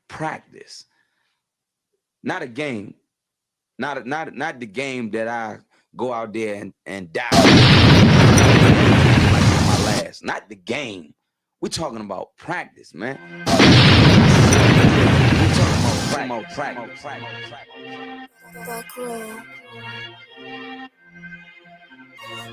practice, not a game, not the game that I go out there and die like my last. Not the game. We're talking about practice, man. We're talking about practice.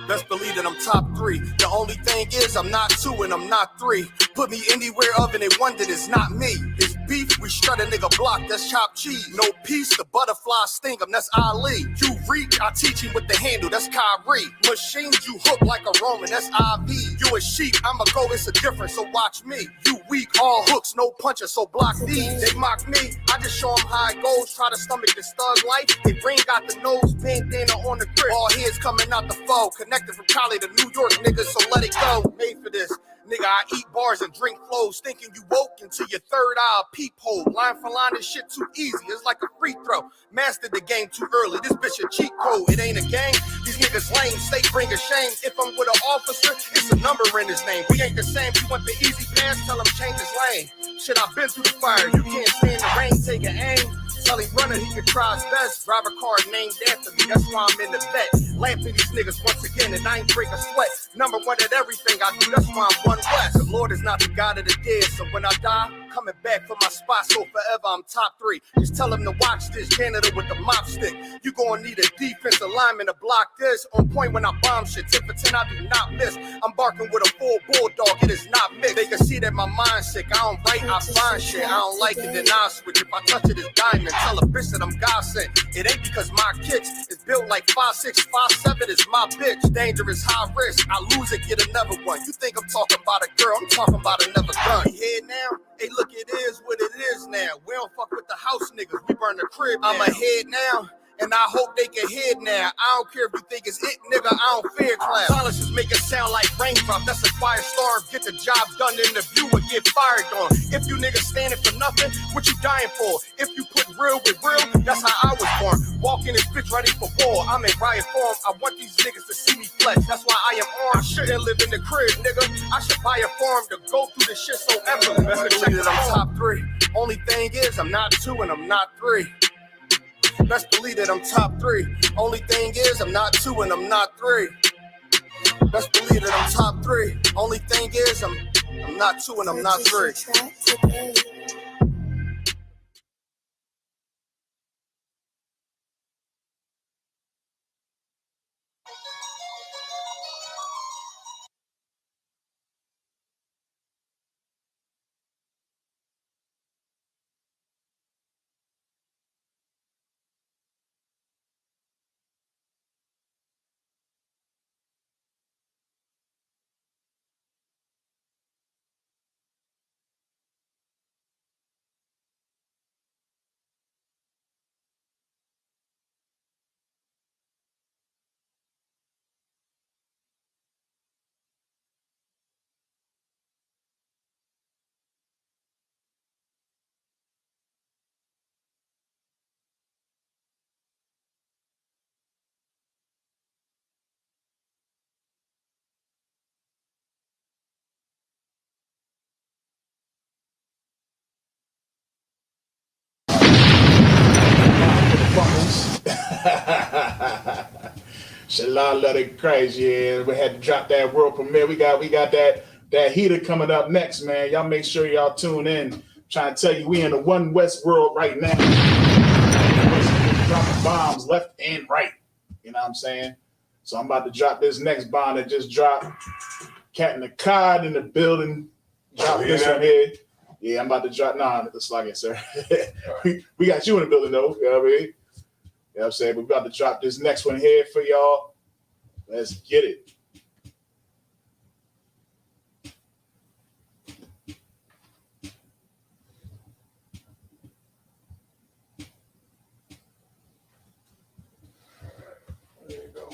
Best believe that I'm top 3. The only thing is I'm not 2 and I'm not 3. Put me anywhere other than one that is not me. It's beef, we strut a nigga block, that's chopped cheese. No peace, the butterfly sting him, that's Ali. You reach, I teach him with the handle, that's Kyrie. Machines you hook like a Roman, that's IV. You a sheep, I'ma go, it's a difference, so watch me. You weak, all hooks, no punches, so block these. They mock me, I just show them how it goes. Try to stomach this thug life. They bring out the nose, bandana on the grip. All heads coming out the foe. Connected from Cali to New York, niggas, so let it go. Made for this. Nigga, I eat bars and drink flows, thinking you woke into your third eye peephole. Line for line, this shit too easy. It's like a free throw. Mastered the game too early. This bitch a cheat code. It ain't a game. These niggas lame. State bring a shame. If I'm with an officer, it's a number in his name. We ain't the same. You want the easy pass? Tell him change his lane. Shit, I've been through the fire. You can't stand the rain. Take an aim. Tell him running, he can try his best. Drive a car named after me, that's why I'm in the vet. Laughing these niggas once again, and I ain't break a sweat. Number one at everything I do, that's why I'm one west. The Lord is not the God of the dead, so when I die, coming back for my spot, so forever I'm top 3. Just tell him to watch this janitor with the mop stick. You gonna need a defensive lineman to block this. On point when I bomb shit, 10 for 10, I do not miss. I'm barking with a full bulldog, it is not mixed. They can see that my mind's sick, I don't write, I find shit. I don't like it, then I switch. If I touch it, it's diamond. Tell a bitch that I'm God sent. It ain't because my kicks is built like 5'6", 5'7", is my bitch. Dangerous, high risk. I lose it, get another one. You think I'm talking about a girl? I'm talking about another gun. You hear now? Hey, look, it is what it is now. We don't fuck with the house niggas. We burn the crib. I'm ahead now. And I hope they can hear now. I don't care if you think it's it, nigga. I don't fear clown. Silence just make it sound like raindrop. That's a quiet storm. Get the job done in the view and get fired on. If you niggas standing for nothing, what you dying for? If you put real with real, that's how I was born. Walking this bitch ready for war. I'm in riot form. I want these niggas to see me flex. That's why I am armed. I shouldn't live in the crib, nigga. I should buy a farm to go through this shit so effortless. Best believe that I'm top 3. Only thing is I'm not 2 and I'm not 3. Best believe that I'm top 3. Only thing is I'm not 2 and I'm not 3. Best believe that I'm top 3. Only thing is I'm not 2 and I'm not 3. Shalom, let it crazy. Yeah, we had to drop that world premiere. We got that heater coming up next, man. Y'all make sure y'all tune in. I'm trying to tell you, we in the One West world right now. Dropping bombs left and right. You know what I'm saying? So I'm about to drop this next bomb that just dropped. Cat in the Cod in the building. Drop this one here. Yeah, I'm about to drop. Nah, it's like it, sir. we got you in the building though. You know what I mean? You know what I'm saying? We're about to drop this next one here for y'all. Let's get it. There you go.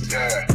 Yeah.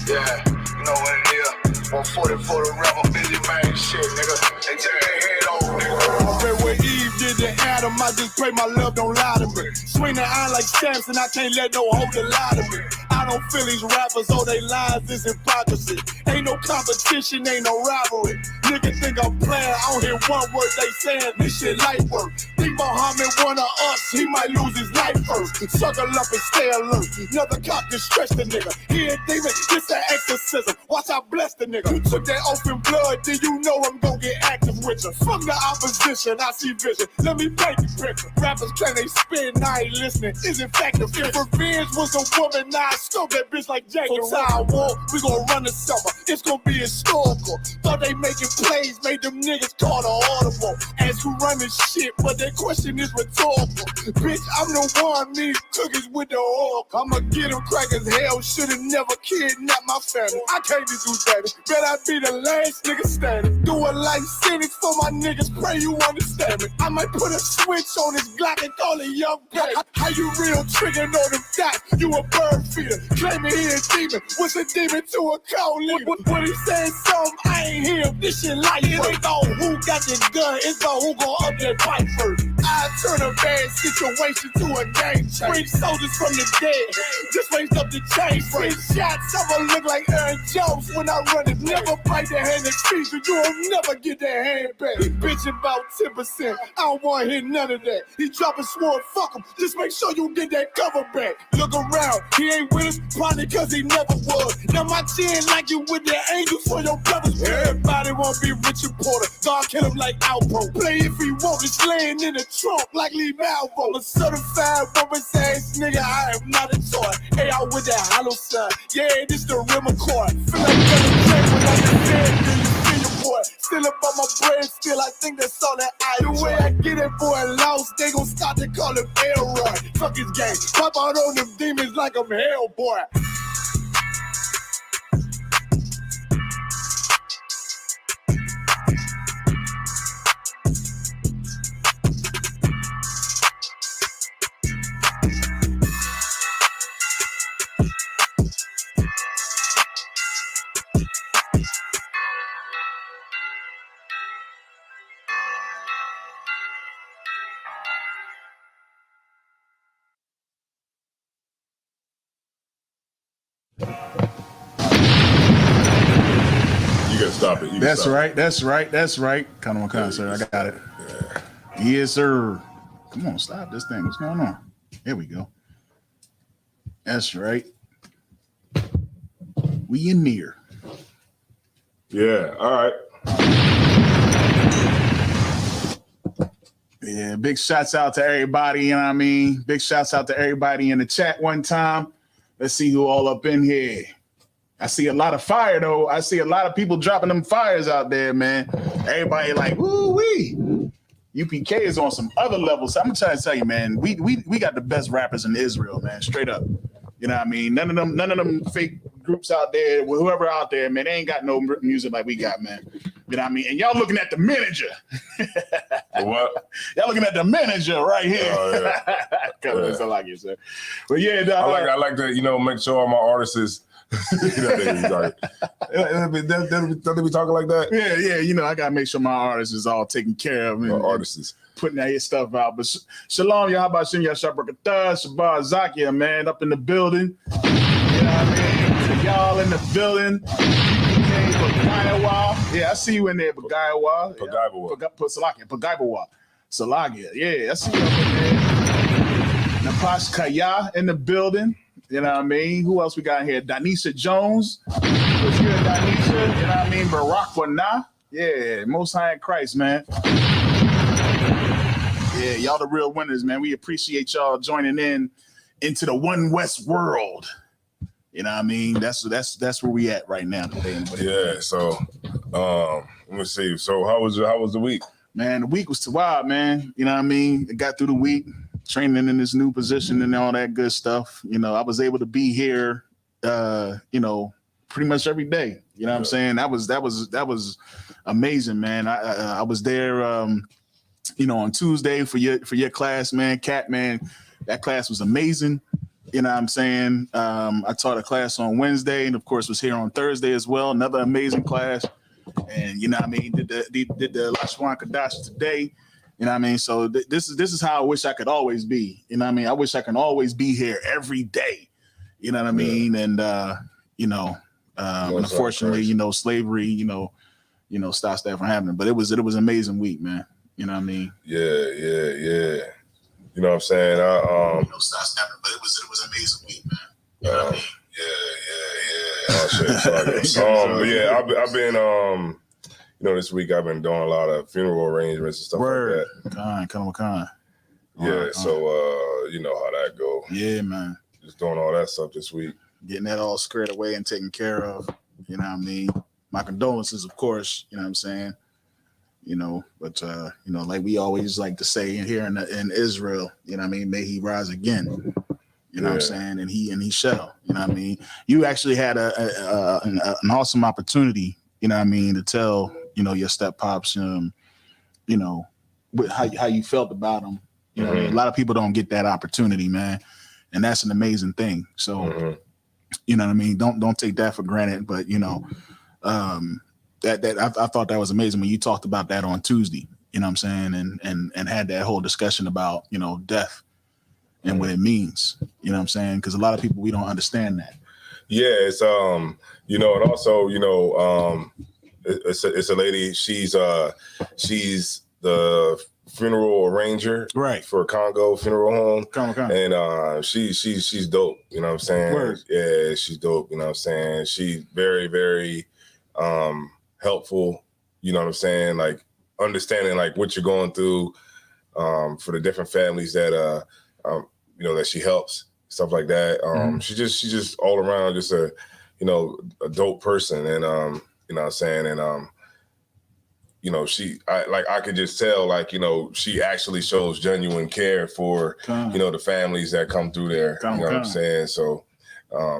Yeah. You know what it is. 140 for the rebel, busy man shit, nigga. They take their head over, nigga. Pray where Eve did to Adam, I just pray my love don't lie to me. Swing the iron like Samson, I can't let no holder lie to me. I don't feel these rappers, all they lies is hypocrisy. Ain't no competition, ain't no rivalry. Niggas think I'm playing, I don't hear one word they saying, this shit light work. Think Muhammad one of us, he might lose his life first. Suckle up and stay alert. Another cop just stretch the nigga. He ain't demon, this an exorcism. Watch I bless the nigga. You took that open blood, then you know I'm gonna get active with you. From the opposition, I see vision. Let me paint the picture. Rappers claim they spin, I ain't listening. Is in fact the If revenge was a woman, now I scope that bitch like Jake. So I war, we gon' run the summer. It's gon' be historical. Thought they making plays, made them niggas call the audible. Ask who run this shit, but that question is rhetorical. Bitch, I'm the one, me cookies with the oil. I'ma get them crackers, hell, should've never kidnapped my family. I can't just do that. Bet I be the last nigga standing. Do a life sentence for my niggas, pray you understand me. I might put a switch on this Glock and call it young baby. How you real trigger know them dots? You a bird feeder, claiming he a demon. What's a demon to a cold leader? When he saying something, I ain't hear this shit like it ain't on who got the gun, it's on who gon' up that fight first. I turn a bad situation to a game changer. Bring soldiers from the dead, just raised up the chain. Bring shots, I'ma look like Aaron Jones when I run it. Never bite the hand that feeds you, you'll never get that hand back. He bitch about 10%, I don't wanna hear none of that. He dropping sword, fuck him, just make sure you get that cover back. Look around, he ain't with us, probably cause he never was. Now my chin like you with the angels for your brothers. Everybody won't be Richard Porter, God kill him like Alpo. Play if he want, it's laying in the trunk like Lee Malvo. A certified woman's ass nigga, I am not a toy. Hey, out with that hollow sign, yeah, this the rim accord. Feel like Kevin James when I'm dead, do you feel your boy? Still up on my brain, still I think that's all that I do. The way I get it, boy, lost, they gon' start to call him Elroy. Fuck his game, pop out on them demons like I'm Hellboy. You gotta stop it. That's right. That's right. That's right. Come on, sir. I got it. Yeah. Yes, sir. Come on, stop this thing. What's going on? Here we go. That's right. We in near. Yeah. All right. Yeah. Big shouts out to everybody. You know what I mean? Big shouts out to everybody in the chat one time. Let's see who all up in here. I see a lot of fire though. I see a lot of people dropping them fires out there, man. Everybody like, woo wee. UPK is on some other levels. I'm trying to tell you, man, we got the best rappers in Israel, man. Straight up. You know what I mean? None of them fake groups out there, whoever out there, man, they ain't got no music like we got, man. You know what I mean? And y'all looking at the manager. What? Y'all looking at the manager right here. Oh, yeah. I like you, sir. But yeah, I like to, make sure all my artists is. Don't they be talking like that? Yeah. I gotta make sure my artists is all taken care of. Artists putting that stuff out. But shalom, y'all about Shin Yashabrakatah, Shabbat Zakia, man, up in the building. You know what I mean? So y'all in the building. Yeah, I see you in there, Pagaiwa. Pagaiwa. Salagia. Yeah, I see you up in there. Napash Kaya in the building. You know what I mean? Who else we got here? Danisha Jones. What's good, Danisha? You know what I mean? Barak Wanah. Yeah, Most High in Christ, man. Yeah, y'all the real winners, man. We appreciate y'all joining into the One West world. You know what I mean? That's where we at right now today. Yeah, so let me see. So how was the week? Man, the week was too wild, man. You know what I mean? I got through the week. Training in this new position and all that good stuff. I was able to be here, pretty much every day. You know what I'm saying? That was amazing, man. I was there, on Tuesday for your class, man. Cat, man, that class was amazing. You know what I'm saying? I taught a class on Wednesday and of course was here on Thursday as well. Another amazing class. And you know what I mean? Did the Lashwan Kadash today. You know what I mean? So this is how I wish I could always be. You know what I mean? I wish I can always be here every day. You know what I mean? And and unfortunately, slavery, stops that from happening. But it was an amazing week, man. You know what I mean? Yeah. You know what I'm saying? Stops happening, but it was an amazing week, man. You know what I mean? Yeah. Oh shit. Sorry. But yeah, I've been this week I've been doing a lot of funeral arrangements and stuff like that. Kind. Yeah, so you know how that go. Yeah, man. Just doing all that stuff this week. Getting that all squared away and taken care of. You know what I mean? My condolences, of course, you know what I'm saying? But like we always like to say here in Israel, you know what I mean, may he rise again. You know what I'm saying? And he shall, you know what I mean? You actually had an awesome opportunity, you know what I mean, to tell, your step pops, how you felt about them. You know what I mean? A lot of people don't get that opportunity, man. And that's an amazing thing. So, you know what I mean? Don't take that for granted. But, I thought that was amazing when you talked about that on Tuesday, you know what I'm saying? And had that whole discussion about, death and what it means, you know what I'm saying? Because a lot of people, we don't understand that. Yeah, it's and also, it's a lady, she's the funeral arranger for Congo Funeral Home. And she's dope, you know what I'm saying? Word. Yeah, she's dope, you know what I'm saying? She's very, very helpful, you know what I'm saying? Like understanding like what you're going through for the different families that that she helps, stuff like that. She's just all around just a dope person, and you know what I'm saying? And I could just tell, like, she actually shows genuine care for, the families that come through there. You know what I'm saying? So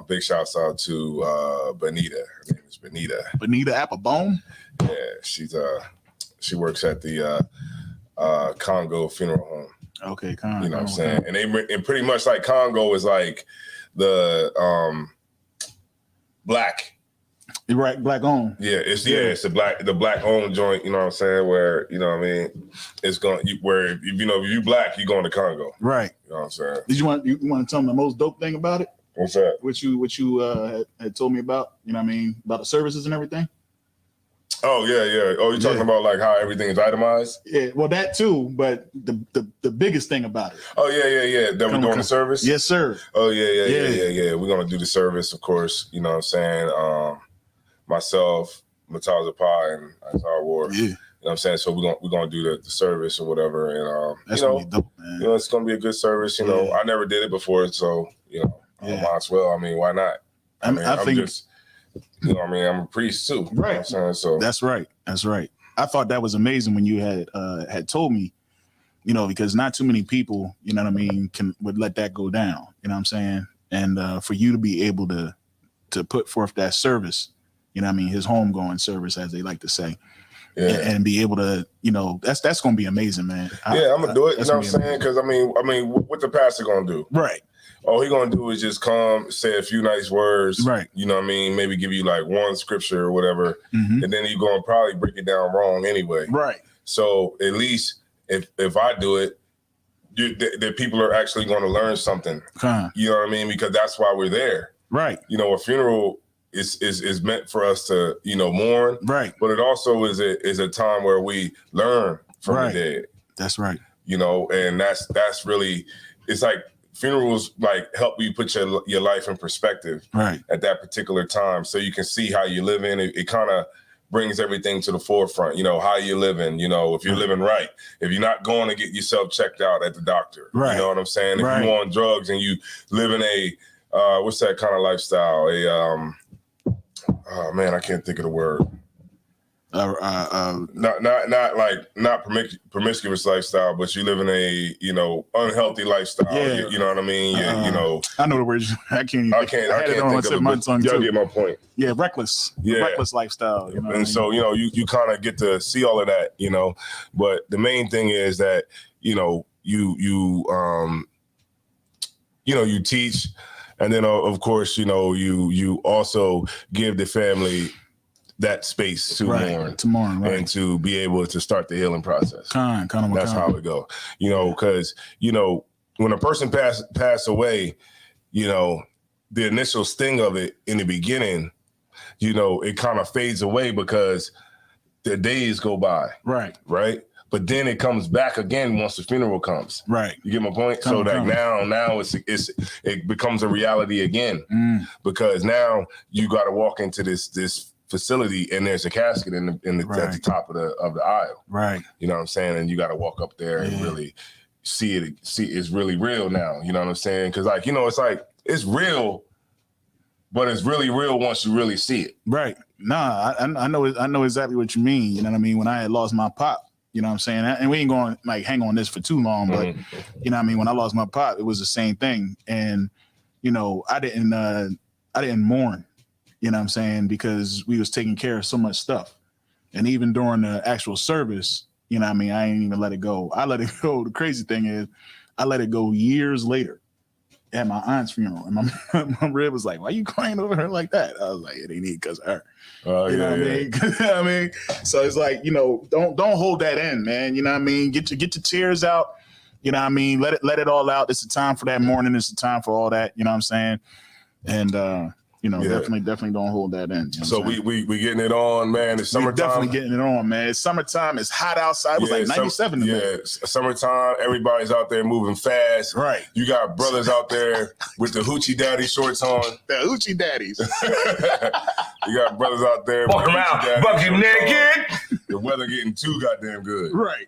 big shouts out to Benita. Her name is Benita. Benita Applebaum? Yeah, she works at the Congo Funeral Home. Okay, you know what I'm saying? And pretty much like Congo is like the black. You're right, black owned. Yeah, it's the black owned joint, you know what I'm saying, where, you know what I mean, it's going where if you black, you going to Congo. Right. You know what I'm saying? Did you want to tell me the most dope thing about it? What's that? What you had told me about, you know what I mean, about the services and everything? Oh yeah. Oh, you're talking about like how everything is itemized? Yeah, well that too, but the biggest thing about it. Oh yeah. That we're doing the service? Yes, sir. Oh yeah. We're gonna do the service, of course, you know what I'm saying? Myself, Mataza Pai, and Isaiah Ward. Yeah. You know what I'm saying? So we're gonna do the service or whatever. And that's gonna be dope, man. It's gonna be a good service, you know. I never did it before, so I might as well. I mean, why not? I think just, you know what I mean, I'm a priest too. Right. You know what I'm saying? So That's right. I thought that was amazing when you had told me, because not too many people, you know what I mean, would let that go down. You know what I'm saying? And for you to be able to put forth that service, you know what I mean, his homegoing service, as they like to say. Yeah. And be able to, that's going to be amazing, man. Yeah, I'm going to do it. You know what I'm saying? Because, I mean, what the pastor going to do? Right. All he going to do is just come, say a few nice words. Right. You know what I mean? Maybe give you like one scripture or whatever. Mm-hmm. And then he's going to probably break it down wrong anyway. Right. So at least if I do it, the people are actually going to learn something. You know what I mean? Because that's why we're there. Right. A funeral is meant for us to, mourn. Right. But it also is a time where we learn from the dead. That's right. And that's really, it's like funerals like help you put your life in perspective at that particular time. So you can see how you're living. It kind of brings everything to the forefront, how you're living, if you're living right, if you're not going to get yourself checked out at the doctor, you know what I'm saying? If you're on drugs and you live in a, what's that kind of lifestyle? Oh man, I can't think of the word. Not promiscuous lifestyle, but you live in a unhealthy lifestyle. Yeah. You know what I mean. I know the word. I can't think of it. Y'all get my point. Yeah, reckless. Yeah, reckless lifestyle. So you kind of get to see all of that. But the main thing is that you teach. And then, of course, you also give the family that space to mourn, and to be able to start the healing process. That's how it go. Because when a person pass away, the initial sting of it in the beginning, you know, it kind of fades away because the days go by. Right. Right. But then it comes back again once the funeral comes. Right. You get my point? So like now it becomes a reality again because now you got to walk into this facility and there's a casket at the top of the aisle. Right. You know what I'm saying? And you got to walk up there and really see it's really real now. You know what I'm saying? Because like, you know, it's like it's real, but it's really real once you really see it. Right. Nah, I know exactly what you mean. You know what I mean? When I had lost my pop, you know what I'm saying? And we ain't going to like hang on this for too long, but you know what I mean? When I lost my pop, it was the same thing. And, you know, I didn't mourn, you know what I'm saying? Because we was taking care of so much stuff. And even during the actual service, you know what I mean? I ain't even let it go. I let it go. The crazy thing is I let it go years later at my aunt's funeral. And my rib was like, why you crying over her like that? I was like, it ain't because of her. You know what I mean? I mean, so it's like, you know, don't hold that in, man. You know what I mean? Get your tears out. You know what I mean? Let it all out. It's the time for that mourning. It's the time for all that. You know what I'm saying? And you know, definitely don't hold that in. You know so we getting it on, man. It's summertime. Definitely getting it on, man. It's summertime. It's hot outside. It was like 97 today. Summertime. Everybody's out there moving fast. Right. You got brothers out there with the hoochie daddy shorts on. The hoochie daddies. You got brothers out there. Walk around, bucket naked. The weather getting too goddamn good. Right.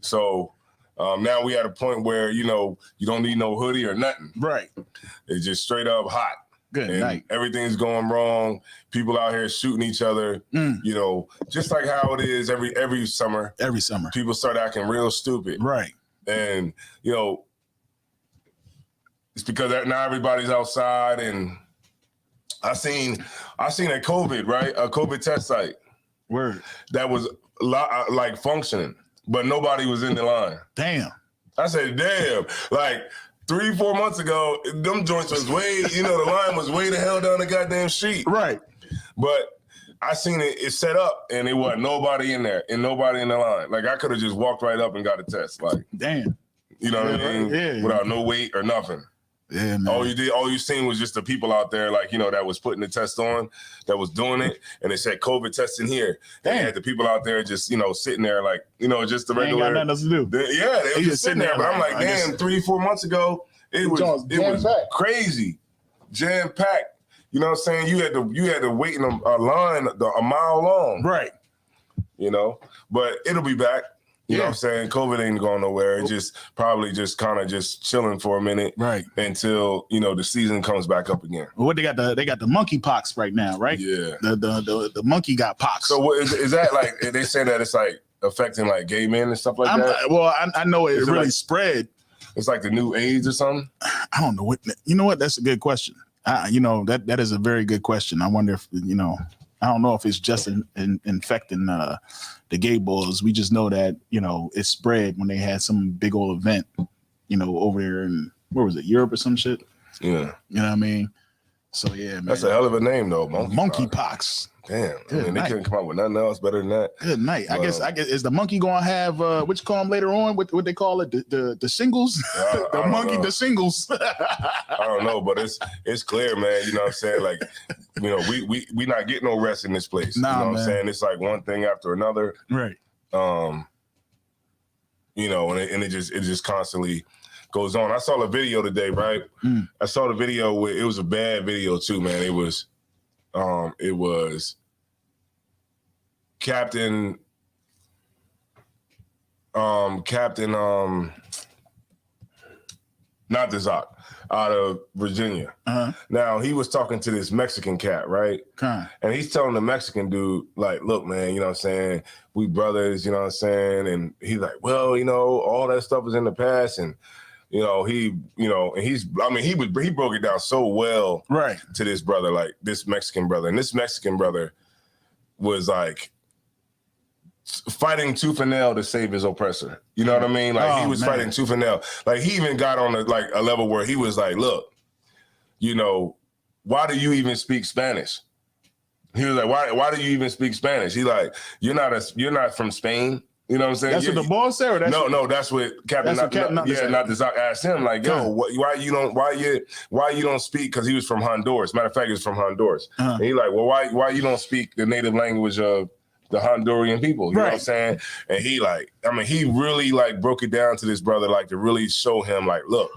So now we at a point where, you know, you don't need no hoodie or nothing. Right. It's just straight up hot. Good and night. Everything's going wrong. People out here shooting each other. You know, just like how it is every summer. Every summer. People start acting real stupid. Right. And, you know, it's because now everybody's outside. And I seen a COVID, right? A COVID test site. Word. That was like functioning, but nobody was in the line. Damn. I said, damn. Like 3-4 months ago, them joints was way, you know, the line was way the hell down the goddamn street. Right. But I seen it set up and it wasn't nobody in there and nobody in the line. Like I could have just walked right up and got a test. Like, damn. You know what I mean? Yeah. Without no wait or nothing. Yeah, man. All you seen was just the people out there, like, you know, that was putting the test on, that was doing it, and they said COVID testing here. They had the people out there just, you know, sitting there like, you know, just the regular. They ain't got nothing else to do. They were just sitting there. But I'm like, damn, 3-4 months ago, it was crazy, jam packed. You know what I'm saying? You had to wait in a line a mile long. Right. You know, but it'll be back. You know what I'm saying? COVID ain't going nowhere. It just probably just kind of just chilling for a minute, right? Until, you know, the season comes back up again. What they got the monkey pox right now, right? Yeah. The monkey got pox. So what is that like? They say that it's like affecting like gay men and stuff like that. Well, I know it really like, spread. It's like the new AIDS or something. I don't know what. You know what? That's a good question. You know that is a very good question. I wonder if you know. I don't know if it's just infecting the gay boys. We just know that, you know, it spread when they had some big old event, you know, over there in, where was it, Europe or some shit? Yeah. You know what I mean? So, yeah, man. That's a hell of a name, though. Monkeypox. Damn. I mean, they couldn't come up with nothing else better than that. Good night. I guess is the monkey going to have, what you call them later on? What they call it? The shingles? The monkey, the shingles. I don't know, but it's clear, man. You know what I'm saying? Like, you know, we not getting no rest in this place. Nah, you know what man. I'm saying? It's like one thing after another. Right. You know, and it just constantly goes on. I saw the video today, right? I saw the video where it was a bad video too, man. It was Captain not the Zoc, out of Virginia. Now he was talking to this Mexican cat, right? And he's telling the Mexican dude, like, look, man, you know what I'm saying? We brothers, you know what I'm saying? And he's like, well, you know, all that stuff is in the past. And, you know, he broke it down so well to this brother, like this Mexican brother. And this Mexican brother was like fighting tooth and nail to save his oppressor. You know what I mean? Like he was fighting tooth and nail. Like he even got on a level where he was like, look, you know, why do you even speak Spanish? He was like, why do you even speak Spanish? He like, you're not from Spain. You know what I'm saying? That's what the boss said. Or that's No, that's what Captain. That's what Captain Notazak asked him, like, yo, why you don't speak? Because he was from Honduras. Matter of fact, he was from Honduras. And he like, well, why you don't speak the native language of the Honduran people? You know what I'm saying? And he like, I mean, he really like broke it down to this brother, like to really show him, like, look,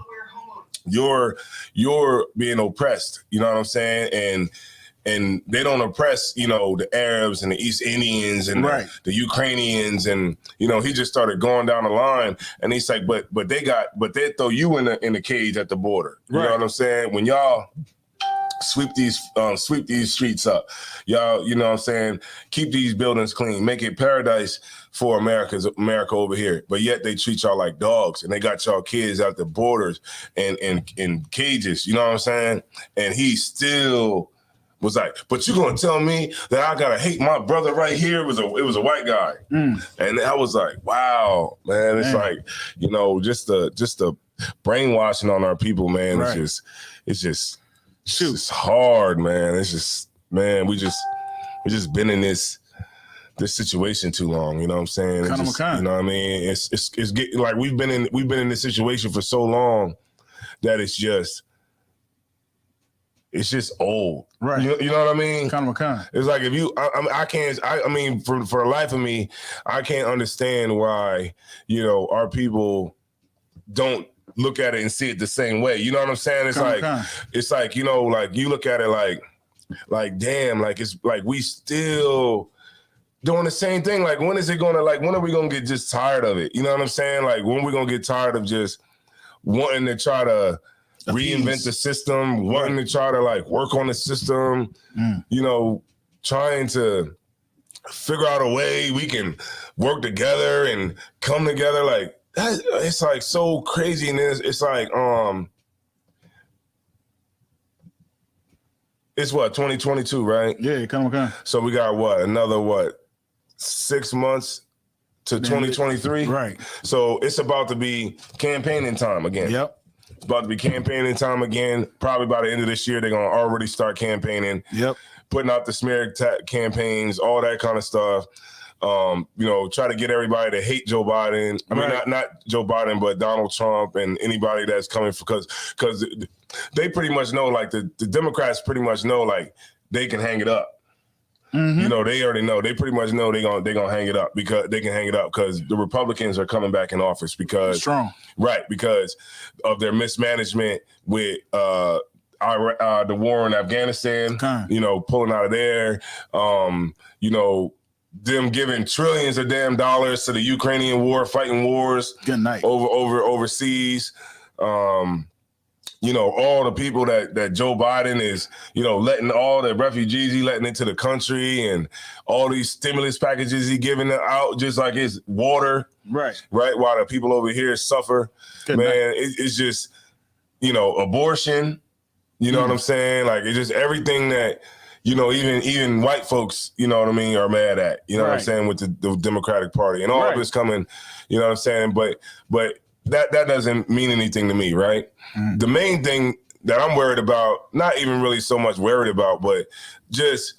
you're being oppressed. You know what I'm saying? And they don't oppress, you know, the Arabs and the East Indians and the Ukrainians, and you know, he just started going down the line, and he's like, but they throw you in the cage at the border. You know what I'm saying? When y'all sweep these streets up, y'all, you know what I'm saying, keep these buildings clean, make it paradise for America over here, but yet they treat y'all like dogs, and they got y'all kids out the borders and in cages. You know what I'm saying? And he still was like, but you gonna tell me that I gotta hate my brother right here? It was a white guy. And I was like, wow, man, it's like, you know, just the brainwashing on our people, man. It's just hard, man. It's just, man, we just been in this situation too long. You know what I'm saying? Just, you know what I mean? It's getting like we've been in this situation for so long that it's just old. Right. You know what I mean? It's like, if you, I mean, for the life of me, I can't understand why, you know, our people don't look at it and see it the same way. You know what I'm saying? It's like, you know, like you look at it like, damn, like it's like we still doing the same thing. Like, when are we gonna get just tired of it? You know what I'm saying? Like, when are we gonna get tired of just wanting to try to reinvent the system, wanting to try to like work on the system, you know, trying to figure out a way we can work together and come together. Like, it's like so crazy. And it's like, it's what, 2022, right? Yeah, So we got another 6 months to 2023? Right. So it's about to be campaigning time again. Yep. It's about to be campaigning time again. Probably by the end of this year, they're going to already start campaigning. Yep. Putting out the smear campaigns, all that kind of stuff. You know, try to get everybody to hate Joe Biden. I mean, not Joe Biden, but Donald Trump and anybody that's coming because they pretty much know, like the Democrats pretty much know, like they can hang it up. You know, they already know. They pretty much know they're gonna hang it up because they can hang it up because the Republicans are coming back in office because because of their mismanagement with the war in Afghanistan. You know, pulling out of there. You know, them giving trillions of damn dollars to the Ukrainian war, fighting wars overseas. You know, all the people that Joe Biden is, you know, letting all the refugees he letting into the country, and all these stimulus packages he giving out just like it's water. Right. While the people over here suffer. It's just, you know, abortion. You know what I'm saying? Like, it's just everything that, you know, even white folks, you know what I mean, are mad at. You know what I'm saying, with the Democratic Party and all of this coming. You know what I'm saying? But that doesn't mean anything to me, right? The main thing that I'm worried about, not even really so much worried about, but just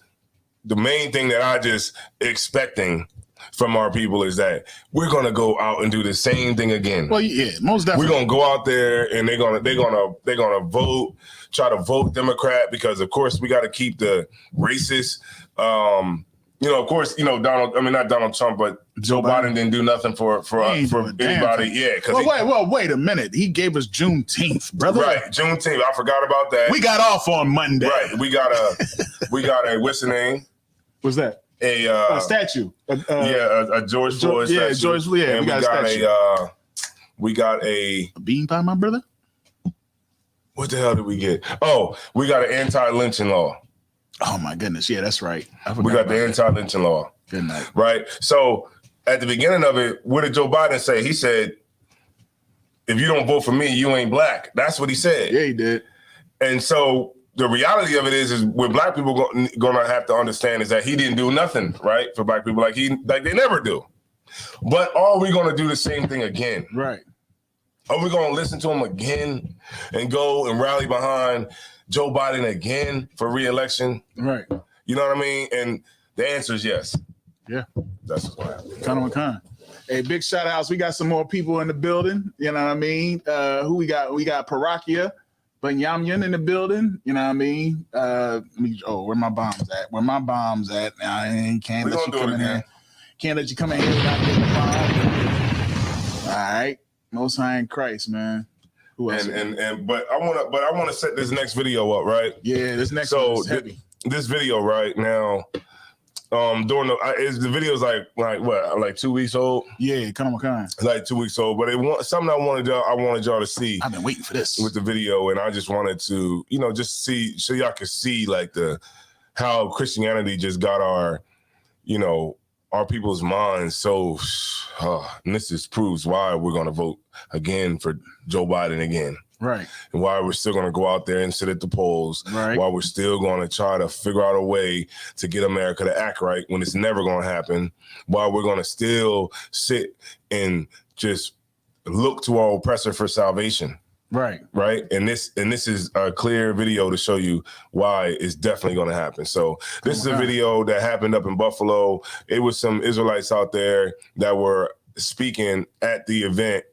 the main thing that I just expecting from our people is that we're gonna go out and do the same thing again. Well, yeah, most definitely. We're gonna go out there and they're gonna vote, try to vote Democrat, because of course we got to keep the racist. You know, of course, you know, not Donald Trump, but Joe Biden didn't do nothing for anybody. Yeah. Wait a minute. He gave us Juneteenth, brother. Right, Juneteenth. I forgot about that. We got off on Monday. Right. We got a what's the name? What's that? A statue. A George Floyd statue. Yeah, George Floyd. Yeah, and we got a bean pie, my brother. What the hell did we get? Oh, we got an anti-lynching law. Oh my goodness. Yeah, that's right. We got the anti-lynching law. Good night. Right. So at the beginning of it, what did Joe Biden say? He said, if you don't vote for me, you ain't black. That's what he said. Yeah, he did. And so the reality of it is what black people gonna have to understand is that he didn't do nothing, right, for black people, like they never do. But are we gonna do the same thing again? Right. Are we gonna listen to him again and go and rally behind Joe Biden again for re-election? Right. You know what I mean? And the answer is yes. Yeah. That's what's going to happen. Kind of. Hey, big shout outs. We got some more people in the building. You know what I mean? Who we got? We got Parakia Banyamyan in the building. You know what I mean? Where my bombs at? Where my bombs at? I can't let you come in here. Can't let you come in here without getting the bomb. All right. Most High in Christ, man. Who else? But I want to set this next video up, right? Yeah, this next one is heavy. This video right now, during the video's like 2 weeks old. Yeah, come on. It's like 2 weeks old, but something I wanted y'all to see. I've been waiting for this with the video, and I just wanted to, just see so y'all can see like how Christianity just got our people's minds. So, and this just proves why we're going to vote again for Joe Biden again. Right. And why we're still going to go out there and sit at the polls. Right. Why we're still going to try to figure out a way to get America to act right when it's never going to happen. Why we're going to still sit and just look to our oppressor for salvation. Right. Right. And this is a clear video to show you why it's definitely going to happen. So this is a video that happened up in Buffalo. It was some Israelites out there that were speaking at the event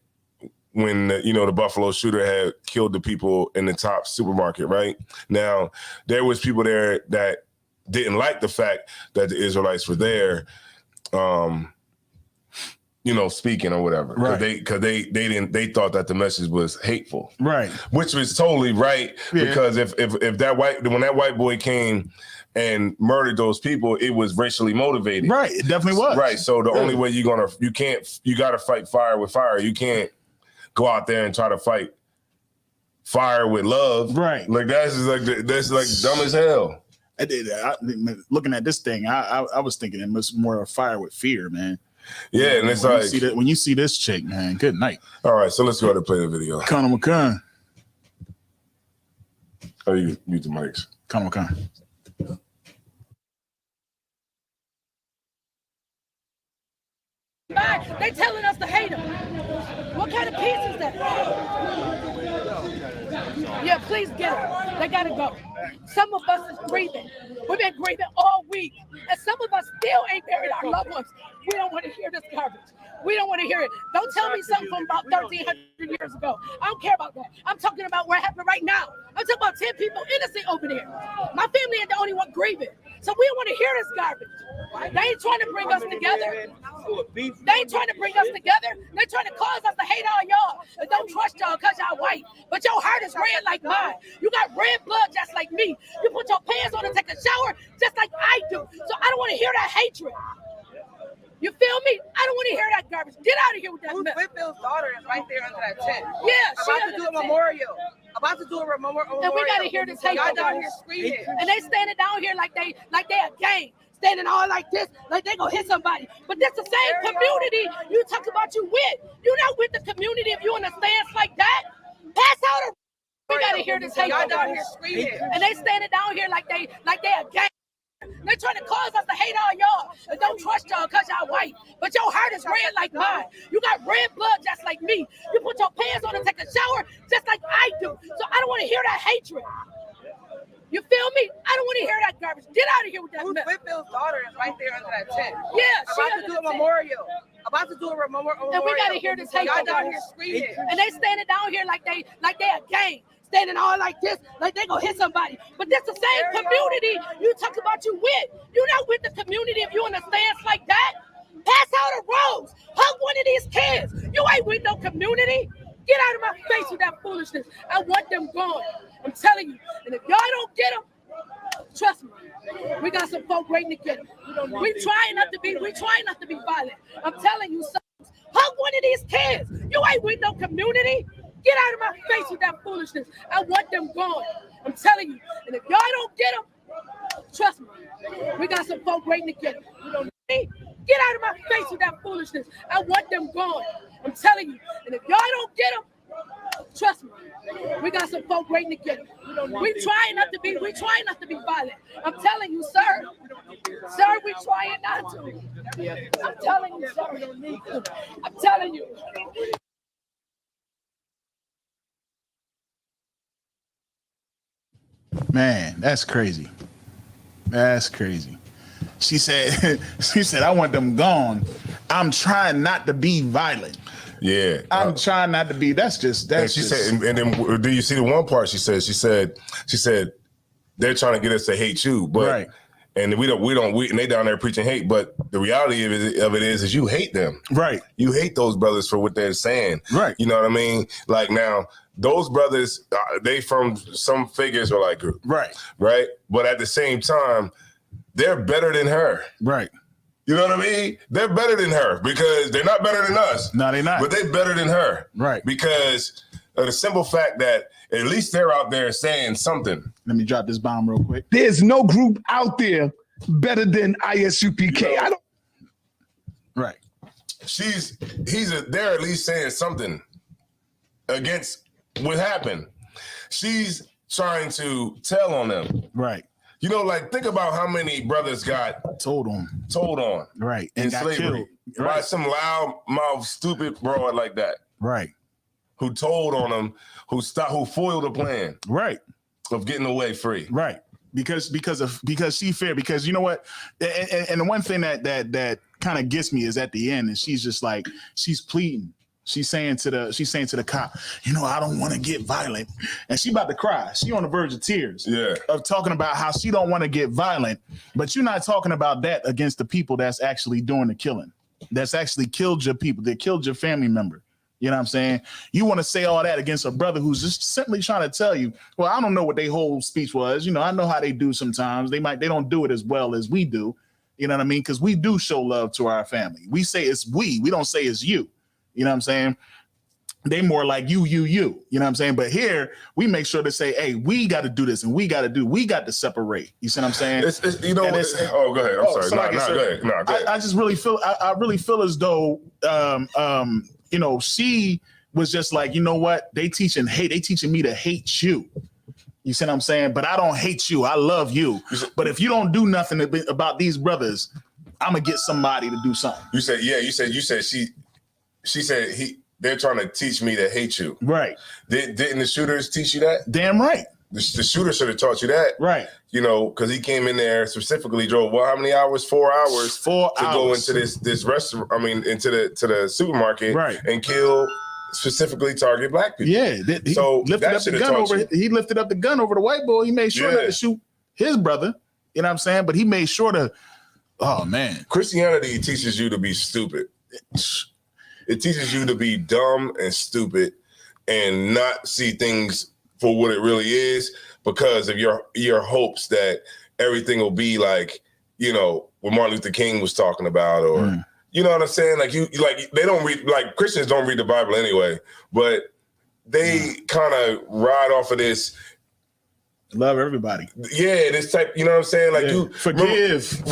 when the Buffalo shooter had killed the people in the top supermarket. Right now, there was people there that didn't like the fact that the Israelites were there. Speaking or whatever, right? Because they thought that the message was hateful, right? Which was totally right, because if when that white boy came and murdered those people, it was racially motivated, right? It definitely was, right. So the only way you got to fight fire with fire. You can't go out there and try to fight fire with love, right? Like that's dumb as hell. Looking at this thing, I was thinking it was more of fire with fear, man. Yeah, and it's when you see this chick, man, good night. All right, so let's go ahead and play the video. Conor McCann. Oh, you mute the mics. Conor McCann. They telling us to hate them. What kind of peace is that? Yeah, please get them. They gotta go. Some of us is grieving. We've been grieving all week, and some of us still ain't buried our loved ones. We don't want to hear this garbage. We don't want to hear it. Don't tell me something from about 1,300 years ago. I don't care about that. I'm talking about what happened right now. I'm talking about 10 people innocent over there. My family ain't the only one grieving. So we don't want to hear this garbage. They ain't trying to bring us together. They ain't trying to bring us together. They're trying to cause us to hate all y'all and don't trust y'all because y'all white. But your heart is red like mine. You got red blood just like me. You put your pants on and take a shower just like I do. So I don't want to hear that hatred. You feel me? I don't want to hear that garbage. Get out of here with that mess. Whitfield's daughter is right there under that tent. Yeah, about to do a memorial. About to do a memorial. And we gotta hear this hate. Y'all down here screaming. And they standing down here like they a gang, standing all like this, like they gonna hit somebody. But that's the same community you talk about you with. You're not with the community if you in a stance like that. Pass out a. We gotta hear this hate. Y'all down here screaming. And they standing down here like they a gang. They're trying to cause us to hate all y'all and don't trust y'all because y'all white. But your heart is red like mine. You got red blood just like me. You put your pants on and take a shower just like I do. So I don't want to hear that hatred. You feel me? I don't want to hear that garbage. Get out of here with that mess. Whitfield's daughter is right there under that tent. Yeah, about to do a memorial. About to do a memorial. And we gotta hear this hate. Y'all down here screaming. And they standing down here like they a gang. Standing all like this, like they gonna hit somebody. But that's the same community you talk about you with. You're not with the community if you in a stance like that. Pass out a rose. Hug one of these kids. You ain't with no community. Get out of my face with that foolishness. I want them gone. I'm telling you. And if y'all don't get them, trust me, we got some folk waiting to get them. We trying not to be violent. I'm telling you, sons, hug one of these kids. You ain't with no community. Get out of my face with that foolishness. I want them gone. I'm telling you. And if y'all don't get them, trust me, we got some folk waiting to get them. Get out of my face with that foolishness. I want them gone. I'm telling you. And if y'all don't get them, trust me, we got some folk waiting to get them. We trying not to be violent. I'm telling you, sir. Sir, we trying not to. I'm telling you, sir. I'm telling you. Man, that's crazy. That's crazy. She said, I want them gone. I'm trying not to be violent. Yeah, I'm trying not to be. That's and she said, and then do you see the one part she said they're trying to get us to hate you, but right. And we and they down there preaching hate, but the reality of it is you hate them. Right. You hate those brothers for what they're saying. Right. You know what I mean? Like now, those brothers, they from some figures or like group. Right. Right. But at the same time, they're better than her. Right. You know what I mean? They're better than her because they're not better than us. No, they're not. But they're better than her. Right. Because of the simple fact that at least they're out there saying something. Let me drop this bomb real quick. There's no group out there better than ISUPK. I don't. Right. They're at least saying something against what happened. She's trying to tell on them. Right. You know, like think about how many brothers got told on. Right. And in got slavery. Killed. Right. By some loud mouth, stupid broad like that. Right. Who told on them, who foiled the plan. Right. Of getting away free. Right. Because she fair. Because you know what? And the one thing that kind of gets me is at the end, and she's just like, she's pleading. She's saying to the cop, you know, I don't want to get violent. And she about to cry. She on the verge of tears. Yeah. Of talking about how she don't want to get violent. But you're not talking about that against the people that's actually doing the killing. That's actually killed your people. They killed your family member. You know what I'm saying? You want to say all that against a brother who's just simply trying to tell you, well, I don't know what their whole speech was. You know, I know how they do sometimes. They don't do it as well as we do. You know what I mean? Because we do show love to our family. We say it's we don't say it's you. You know what I'm saying? They more like you. You know what I'm saying? But here we make sure to say, hey, we got to do this and we got to separate. You see what I'm saying? You know, go ahead. I'm sorry. Go ahead. No, go ahead. I just really feel, I really feel as though, you know, she was just like, you know what? They teaching me to hate you. You see what I'm saying? But I don't hate you. I love you. But if you don't do nothing about these brothers, I'm going to get somebody to do something. You said she said they're trying to teach me to hate you. Right. Didn't the shooters teach you that? Damn right. The shooter should have taught you that. Right. You know, because he came in there specifically drove, how many hours? 4 hours. 4 to hours. go into this restaurant, into the supermarket. Right. And kill, specifically target black people. Yeah. He lifted up the gun over the white boy. He made sure not to shoot his brother. You know what I'm saying? But he made sure to, oh man. Christianity teaches you to be stupid. It teaches you to be dumb and stupid and not see things for what it really is because of your hopes that everything will be like, you know, what Martin Luther King was talking about, or you know what I'm saying? Like they don't read, like Christians don't read the Bible anyway, but they kind of ride off of this. Love everybody. Yeah, this type, you know what I'm saying? Like you forgive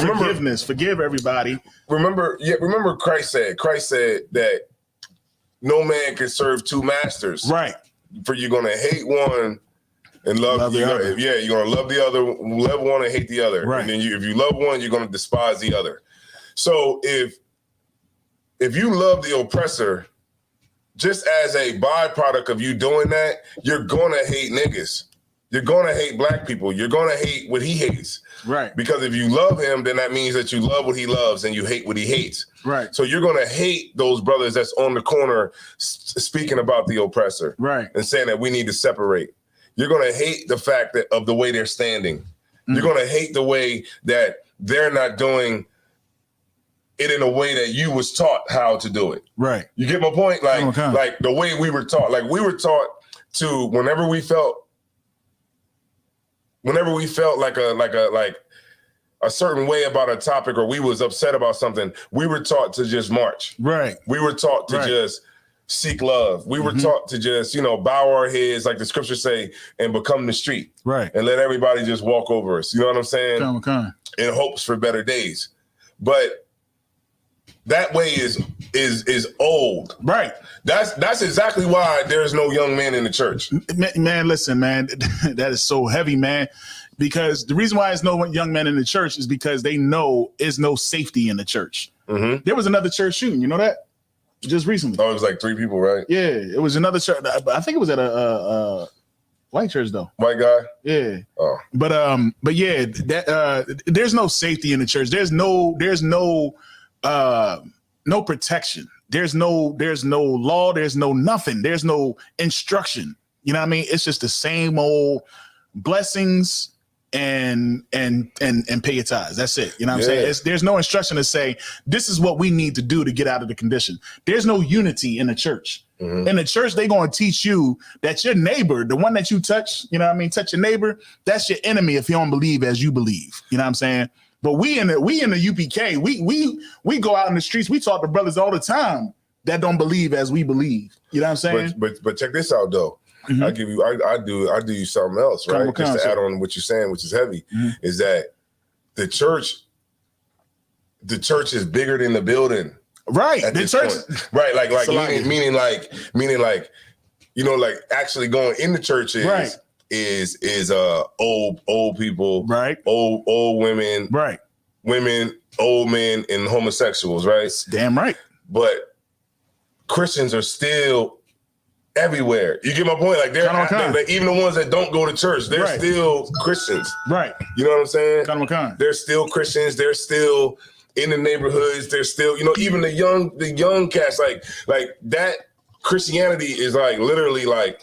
everybody. Remember Christ said that no man can serve two masters. Right. For you're gonna hate one and love the other. Yeah, you're gonna love the other, love one and hate the other. Right. And then if you love one, you're gonna despise the other. So if you love the oppressor, just as a byproduct of you doing that, you're gonna hate niggas. You're gonna hate black people. You're gonna hate what he hates. Right. Because if you love him, then that means that you love what he loves and you hate what he hates. Right. So you're gonna hate those brothers that's on the corner speaking about the oppressor. Right. And saying that we need to separate. You're gonna hate the fact that of the way they're standing. You're gonna hate the way that they're not doing it in a way that you was taught how to do it. Right. You get my point? Like the way we were taught. Like we were taught to whenever we felt like a certain way about a topic or we was upset about something, we were taught to just march. Right. We were taught to just seek love. We were taught to just, bow our heads, like the scriptures say, and become the street. Right. And let everybody just walk over us. You know what I'm saying? In hopes for better days. But that way is old. Right. That's exactly why there's no young men in the church. Man, listen, man, that is so heavy, man. Because the reason why there's no young men in the church is because they know there's no safety in the church. Mm-hmm. There was another church shooting, you know that? Just recently. Oh, it was like 3 people, right? Yeah, it was another church. I think it was at a white church though. White guy? Yeah. Oh. But yeah, that there's no safety in the church. There's no no protection. There's no law. There's no nothing. There's no instruction. You know what I mean? It's just the same old blessings and pay your tithes. That's it. You know what I'm saying? There's no instruction to say this is what we need to do to get out of the condition. There's no unity in the church. Mm-hmm. In the church, they're going to teach you that your neighbor, the one that you touch, you know what I mean, touch your neighbor, that's your enemy if you don't believe as you believe. You know what I'm saying? But we in the UPK, we go out in the streets, we talk to brothers all the time that don't believe as we believe. You know what I'm saying? But check this out though. Mm-hmm. I do you something else, right? Just to add on what you're saying, which is heavy, is that the church is bigger than the building. Right. The church, right? Like meaning like, you know, like actually going in the church is old people, right? Old women, right? Women, old men, and homosexuals, right? Damn right. But Christians are still everywhere. You get my point? Like they're even the ones that don't go to church, they're still Christians. Right. You know what I'm saying? They're still Christians. They're still in the neighborhoods. They're still, you know, even the young cats, like that Christianity is like literally like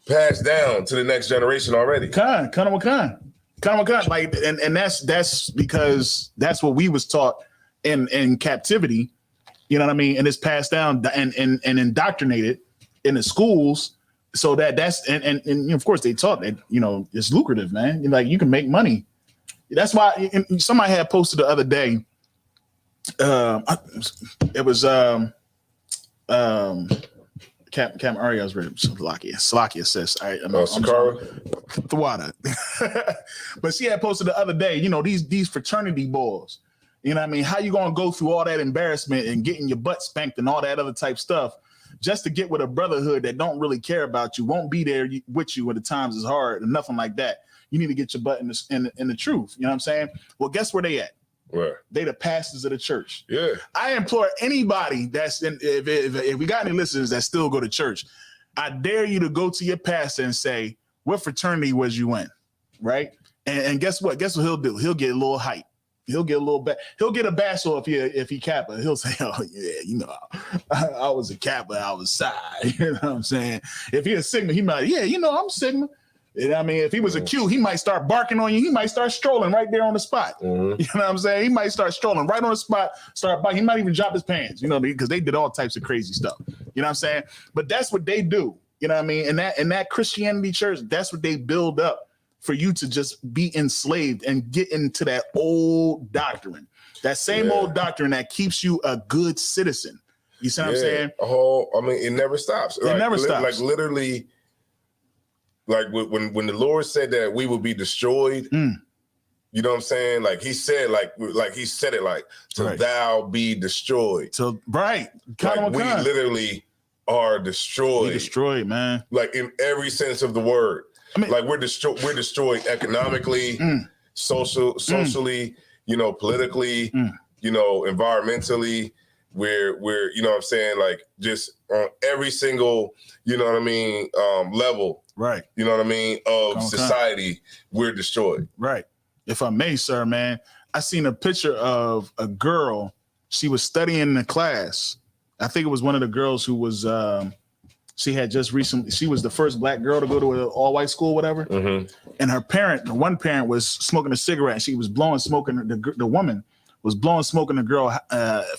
passed down to the next generation already. Like, and that's because that's what we was taught in captivity. You know what I mean? And it's passed down and indoctrinated in the schools so that's and of course they taught that, you know, it's lucrative, man. Like you can make money. That's why somebody had posted the other day. It was Captain Ariel's ready. Salakia says, all right, I'm the water. But she had posted the other day, you know, these fraternity balls. You know what I mean? How you gonna go through all that embarrassment and getting your butt spanked and all that other type stuff just to get with a brotherhood that don't really care about you, won't be there with you when the times is hard and nothing like that. You need to get your butt in the truth. You know what I'm saying? Well, guess where they at? Where? They the pastors of the church. Yeah. I implore anybody that's if we got any listeners that still go to church, I dare you to go to your pastor and say, what fraternity was you in? Right? And guess what? Guess what he'll do? He'll get a little hype. He'll get a little he'll get a bash off if he Kappa. He'll say, oh yeah, you know, I was a Kappa, I was Psi. You know what I'm saying? If he a Sigma, he might, yeah, you know, I'm Sigma. You know what I mean? If he was a Q, he might start barking on you. He might start strolling right there on the spot. Mm-hmm. You know what I'm saying? He might start strolling right on the spot, start barking. He might even drop his pants, you know, because they did all types of crazy stuff. You know what I'm saying? But that's what they do. You know what I mean? And that Christianity church, that's what they build up for you to just be enslaved and get into that old doctrine. That same old doctrine that keeps you a good citizen. You see what I'm saying? I mean, it never stops. It never stops. Like literally, like when the Lord said that we would be destroyed, you know what I'm saying? Like he said, like he said it like, to thou be destroyed. So like we literally are destroyed. Be destroyed, man. Like in every sense of the word. I mean, like we're destroyed economically, socially, you know, politically, you know, environmentally. We're you know what I'm saying, like just on every single, you know what I mean, level. Right. You know what I mean, of society, we're destroyed. Right. If I may, sir, man, I seen a picture of a girl. She was studying in the class. I think it was one of the girls who was she had just recently, she was the first black girl to go to an all-white school, whatever. Mm-hmm. And one parent was smoking a cigarette and she was blowing smoke in the woman was blowing smoke in the girl's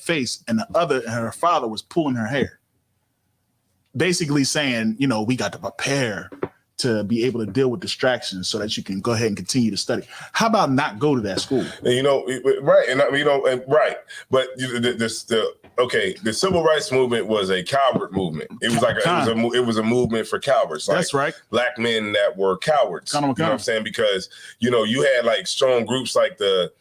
face, and her father was pulling her hair. Basically saying, you know, we got to prepare to be able to deal with distractions so that you can go ahead and continue to study. How about not go to that school? You know, right. And you know, right. But the civil rights movement was a coward movement. It was like it was a movement for cowards. Like that's right. Black men that were cowards. You know what I'm saying? Because, you know, you had like strong groups like the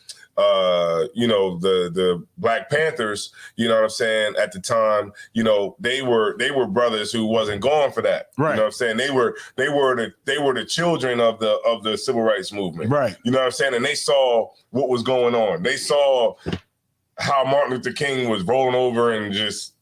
Black Panthers, you know what I'm saying, at the time, you know, they were brothers who wasn't going for that. Right. You know what I'm saying? They were the children of the civil rights movement. Right. You know what I'm saying? And they saw what was going on. They saw how Martin Luther King was rolling over and just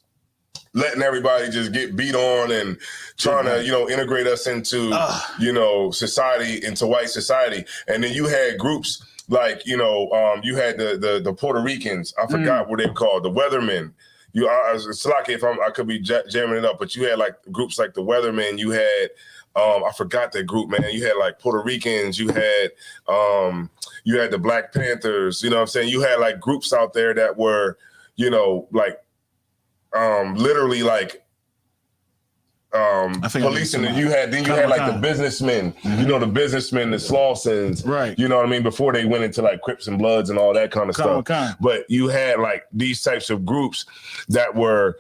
letting everybody just get beat on and trying to, you know, integrate us into, you know, society, into white society. And then you had groups like, you know, you had the Puerto Ricans. I forgot what they called, the Weathermen. It's lucky if I could be jamming it up, but you had like groups like the Weathermen. You had, I forgot that group, man. You had like Puerto Ricans. You had the Black Panthers. You know what I'm saying? You had like groups out there that were, you know, like literally like policing. You had like the businessmen. You know, the businessmen, the Slawsons. Right. You know what I mean? Before they went into like Crips and Bloods and all that kind of stuff. But you had like these types of groups that were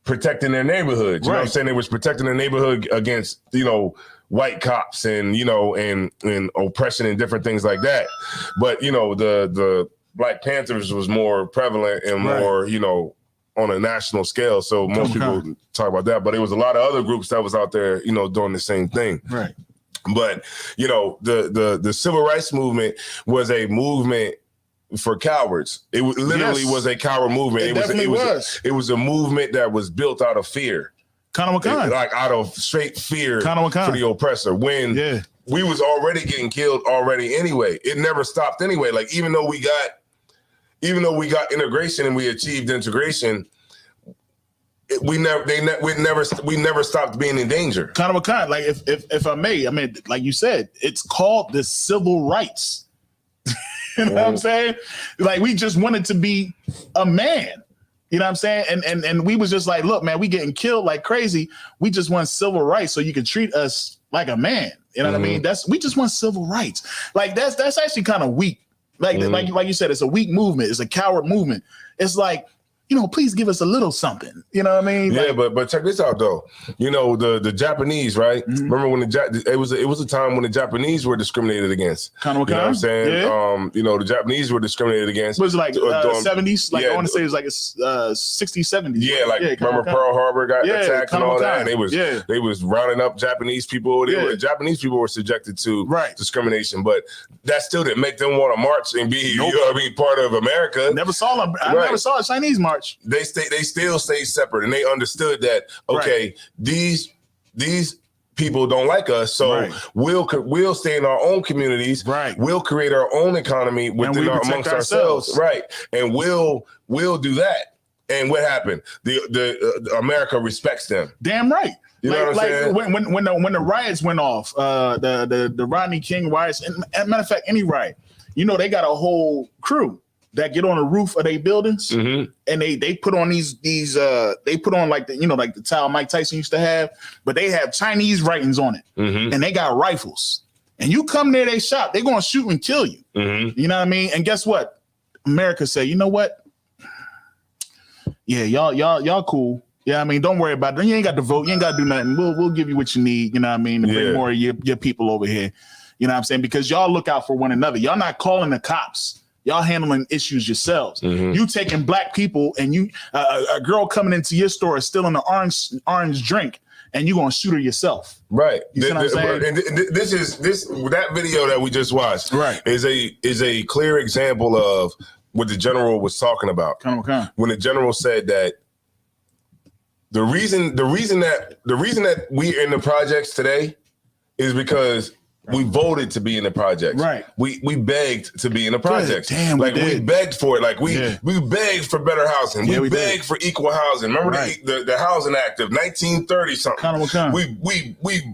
protecting their neighborhood. You know what I'm saying? They was protecting their neighborhood against, you know, white cops and, you know, and oppression and different things like that. But, you know, the Black Panthers was more prevalent and more, you know, on a national scale. So most people talk about that, but there was a lot of other groups that was out there, you know, doing the same thing. Right. But, you know, the civil rights movement was a movement for cowards. It literally was a coward movement. It was a movement that was built out of fear. Like out of straight fear for the oppressor. When we was already getting killed already anyway. It never stopped anyway. Like even though we got integration and we achieved integration, we never stopped being in danger. Like if I may, I mean, like you said, it's called the civil rights. You know what I'm saying? Like we just wanted to be a man. You know what I'm saying? And we was just like, look, man, we getting killed like crazy. We just want civil rights so you can treat us like a man. You know what I mean? We just want civil rights. Like that's actually kind of weak. Like you said, it's a weak movement. It's a coward movement. It's like, you know, please give us a little something. You know what I mean? Yeah, but check this out though. You know, the Japanese, right? Remember when it was a time when the Japanese were discriminated against. You know what I'm saying? Yeah. You know, the Japanese were discriminated against. Was it like 70s? Like I want to say it was like 60s, 70s. Yeah, like remember Pearl Harbor got attacked and all that, and they was rounding up Japanese people. Japanese people were subjected to discrimination, but that still didn't make them want to march and be, you know what I mean, part of America. Never saw them. I never saw a Chinese march. They still stay separate, and they understood that these people don't like us, so we'll stay in our own communities. We'll create our own economy within amongst ourselves. And we'll do that. And what happened? The America respects them. Damn right. You know what I'm saying? When the riots went off, the Rodney King riots, and matter of fact, any riot, you know, they got a whole crew that get on the roof of their buildings and they put on these they put on like the towel Mike Tyson used to have, but they have Chinese writings on it and they got rifles. And you come near their shop, they're gonna shoot and kill you. You know what I mean? And guess what? America say, you know what? Yeah, y'all cool. Yeah, I mean, don't worry about it. You ain't got to vote. You ain't got to do nothing. We'll give you what you need. You know what I mean? To bring more of your people over here. You know what I'm saying? Because y'all look out for one another. Y'all not calling the cops. Y'all handling issues yourselves. You taking black people and you a girl coming into your store stealing an orange drink and you gonna shoot her yourself. Right. You see what I'm saying? And that video that we just watched is a clear example of what the general was talking about. When the general said that the reason that we're in the projects today is because we voted to be in the projects. Right. We begged to be in the projects. Damn, we begged for it. Like we begged for better housing. We begged for equal housing. Remember the Housing Act of 1930 something. We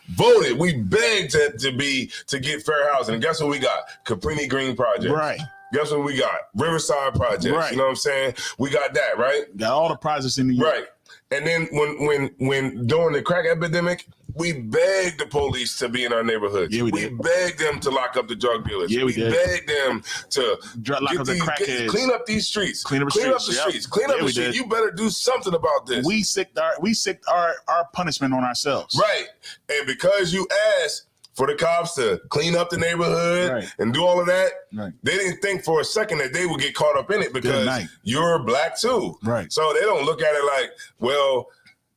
voted. We begged to get fair housing. And guess what we got? Caprini Green projects. Right. Guess what we got? Riverside projects. Right. You know what I'm saying? We got that, right? Got all the projects in the year. Right. And then when during the crack epidemic, we begged the police to be in our neighborhoods. Yeah, we begged them to lock up the drug dealers. Yeah, we begged them to clean up these streets. Clean up the streets. Clean up the streets. You better do something about this. We sicked our punishment on ourselves. Right. And because you asked for the cops to clean up the neighborhood and do all of that, they didn't think for a second that they would get caught up in it because you're black too. Right. So they don't look at it like, well,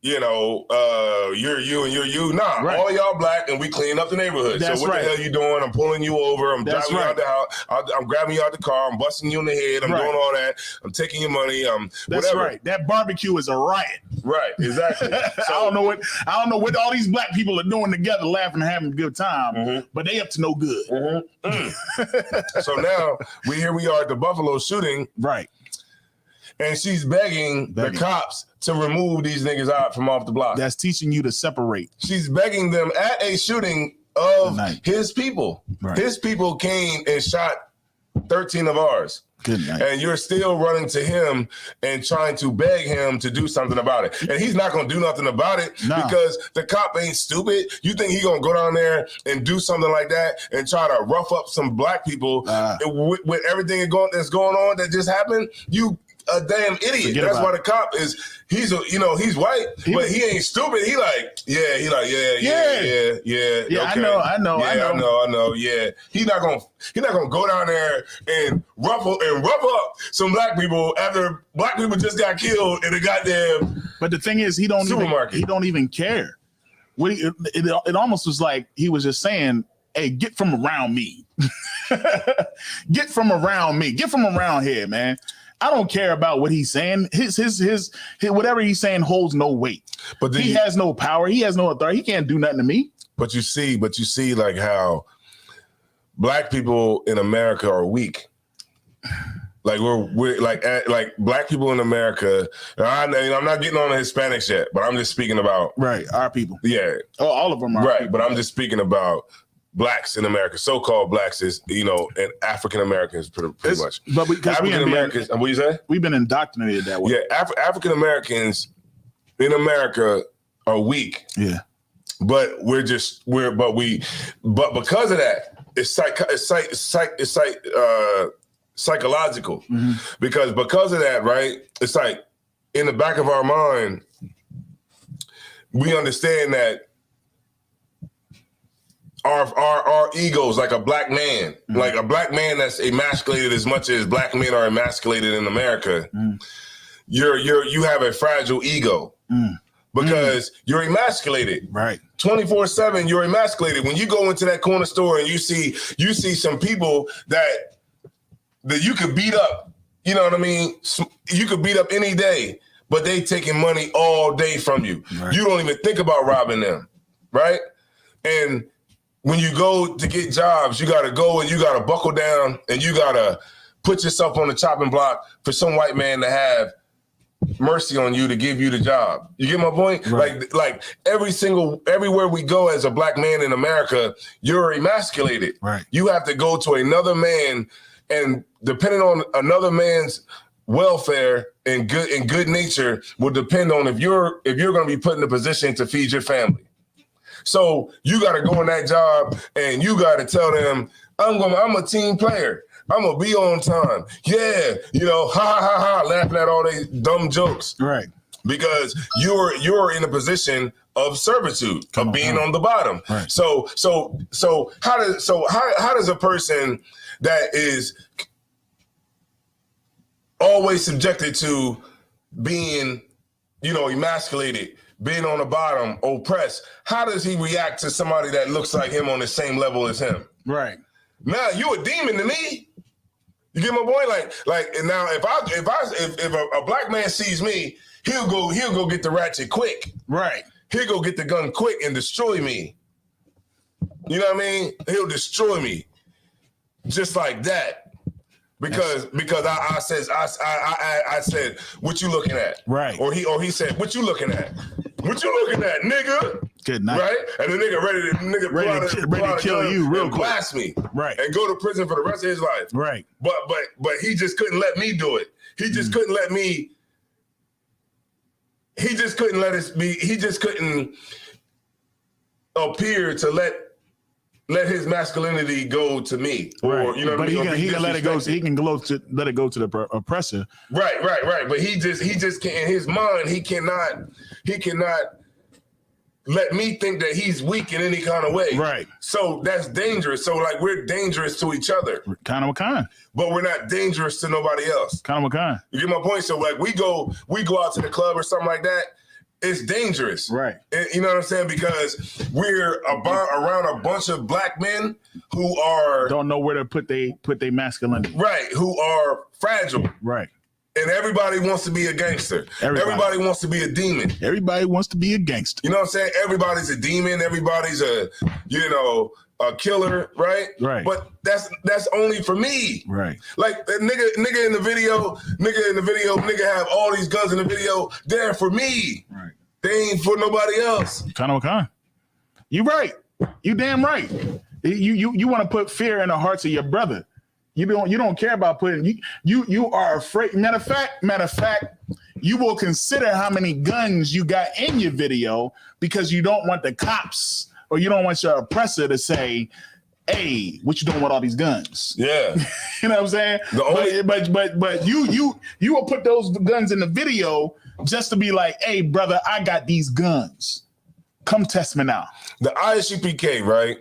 you're you and you're you. Nah, Right. all y'all black and we clean up the neighborhood. That's so what right. the hell you doing? I'm pulling you over. I'm That's driving you right. out the house. I'm grabbing you out the car. I'm busting you in the head. I'm Right. doing all that. I'm taking your money. That's whatever. right. That barbecue is a riot. Right, exactly. I don't know what all these black people are doing together, laughing and having a good time, but they up to no good. So now we are at the Buffalo shooting, Right. and she's begging the cops to remove these niggas out from off the block. That's teaching you to separate. She's begging them at a shooting of Good night. his people. Right. His people came and shot 13 of ours. Good night. And you're still running to him and trying to beg him to do something about it. And he's not going to do nothing about it Nah. because the cop ain't stupid. You think he going to go down there and do something like that and try to rough up some black people with everything that's going on that just happened? You a damn idiot. Forget That's about why the cop is, he's white, but he ain't stupid. He like, yeah, Yeah, okay. I know. Yeah. He's not gonna go down there and rough up some black people after black people just got killed in a goddamn. But the thing is, he don't even care. It almost was like he was just saying, "Hey, get from around me. Get from around me. Get from around here, man. I don't care about what he's saying. His whatever he's saying holds no weight. But he has no power. He has no authority. He can't do nothing to me." But you see like how black people in America are weak. Like we're like black people in America. I'm not getting on the Hispanics yet, but I'm just speaking about our people. Yeah, all of them are right. people. But I'm just speaking about blacks in America, so-called blacks is and African Americans pretty much. But because African Americans, what you say? We've been indoctrinated that way. Yeah, African Americans in America are weak. Yeah, but because of that, it's psychological. Because of that, right? It's like in the back of our mind, we understand that our egos, like a black man, like a black man that's emasculated as much as black men are emasculated in America. You have a fragile ego because you're emasculated. Right. 24/7, you're emasculated. When you go into that corner store and you see some people that you could beat up, you know what I mean? You could beat up any day, but they taking money all day from you. Right. You don't even think about robbing them, right? And when you go to get jobs, you got to go and you got to buckle down and you got to put yourself on the chopping block for some white man to have mercy on you to give you the job. You get my point? Right. Like everywhere we go as a black man in America, you're emasculated. Right. You have to go to another man, and depending on another man's welfare and good nature will depend on if you're going to be put in a position to feed your family. So you got to go in that job and you got to tell them, I'm a team player. I'm going to be on time. Yeah. Ha, laughing at all these dumb jokes. Right. Because you're in a position of servitude, of being on the bottom. Right. So how does a person that is always subjected to being, emasculated, being on the bottom, oppressed, how does he react to somebody that looks like him on the same level as him? Right. Now you a demon to me. You get my point? Like, and now if a black man sees me, he'll go get the ratchet quick. Right. He'll go get the gun quick and destroy me. You know what I mean? He'll destroy me just like that. Because I said, what you looking at? Right. Or he said, what you looking at? What you looking at, nigga? Good night. Right? And the nigga ready to kill you real quick. Blast me. Right. And go to prison for the rest of his life. Right. But he just couldn't let me do it. He just couldn't let me. He just couldn't let us be. He just couldn't appear to let his masculinity go to me. Right. Or, but he can let it go. He can let it go to the oppressor. Right. But he just can't. In his mind, he cannot let me think that he's weak in any kind of way. Right. So that's dangerous. So like we're dangerous to each other. Kind of kind. But we're not dangerous to nobody else. Kind of kind. You get my point? So like we go out to the club or something like that, it's dangerous. Right. You know what I'm saying? Because we're around a bunch of black men who are don't know where to put their masculinity. Right, who are fragile. Right. And everybody wants to be a gangster. Everybody wants to be a demon. Everybody wants to be a gangster. You know what I'm saying? Everybody's a demon. Everybody's a killer, right? Right. But that's only for me. Right. Like the nigga in the video, nigga have all these guns in the video. They're for me. Right. They ain't for nobody else. Kind. You right. You damn right. You want to put fear in the hearts of your brother. You don't care about putting you are afraid. Matter of fact, you will consider how many guns you got in your video because you don't want the cops or you don't want your oppressor to say, "Hey, what you doing with all these guns?" Yeah. You know what I'm saying? But you will put those guns in the video just to be like, "Hey, brother, I got these guns. Come test me now." The ISUPK, right,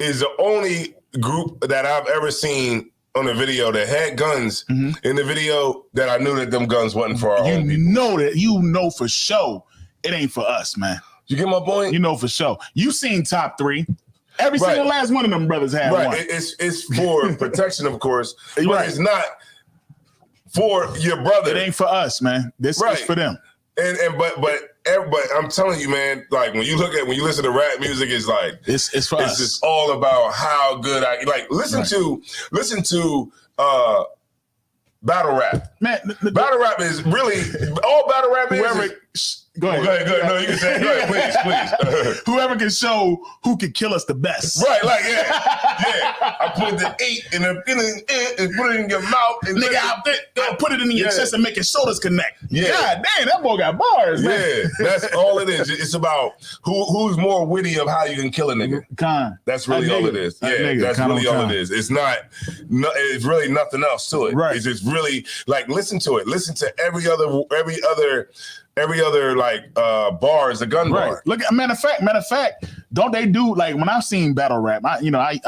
is the only group that I've ever seen on a video that had guns in the video that I knew that them guns wasn't for our own people. You know for sure it ain't for us, man. You get my point? You know for sure. You seen Top 3. Every single last one of them brothers had one. It's for protection, of course, but it's not for your brother. It ain't for us, man. This is for them. But I'm telling you, man, like when you listen to rap music, it's like it's for us. It's just all about how good I like. Listen to battle rap. Man, battle rap is really all battle rap is. Go ahead. No, you can say it. Go ahead, please. Whoever can show who can kill us the best. Right, like yeah. I put the 8 and put it in your mouth, and nigga, I'll put it in your chest and make your shoulders connect. Yeah, God damn, that boy got bars, man. Yeah, that's all it is. It's about who's more witty of how you can kill a nigga. That's really all it is. Yeah, that's really all it is. It's not. It's really nothing else to it. Right. It's just really like listen to it. Listen to every other like bar is a gun bar. Look, matter of fact, don't they do like when I've seen battle rap? I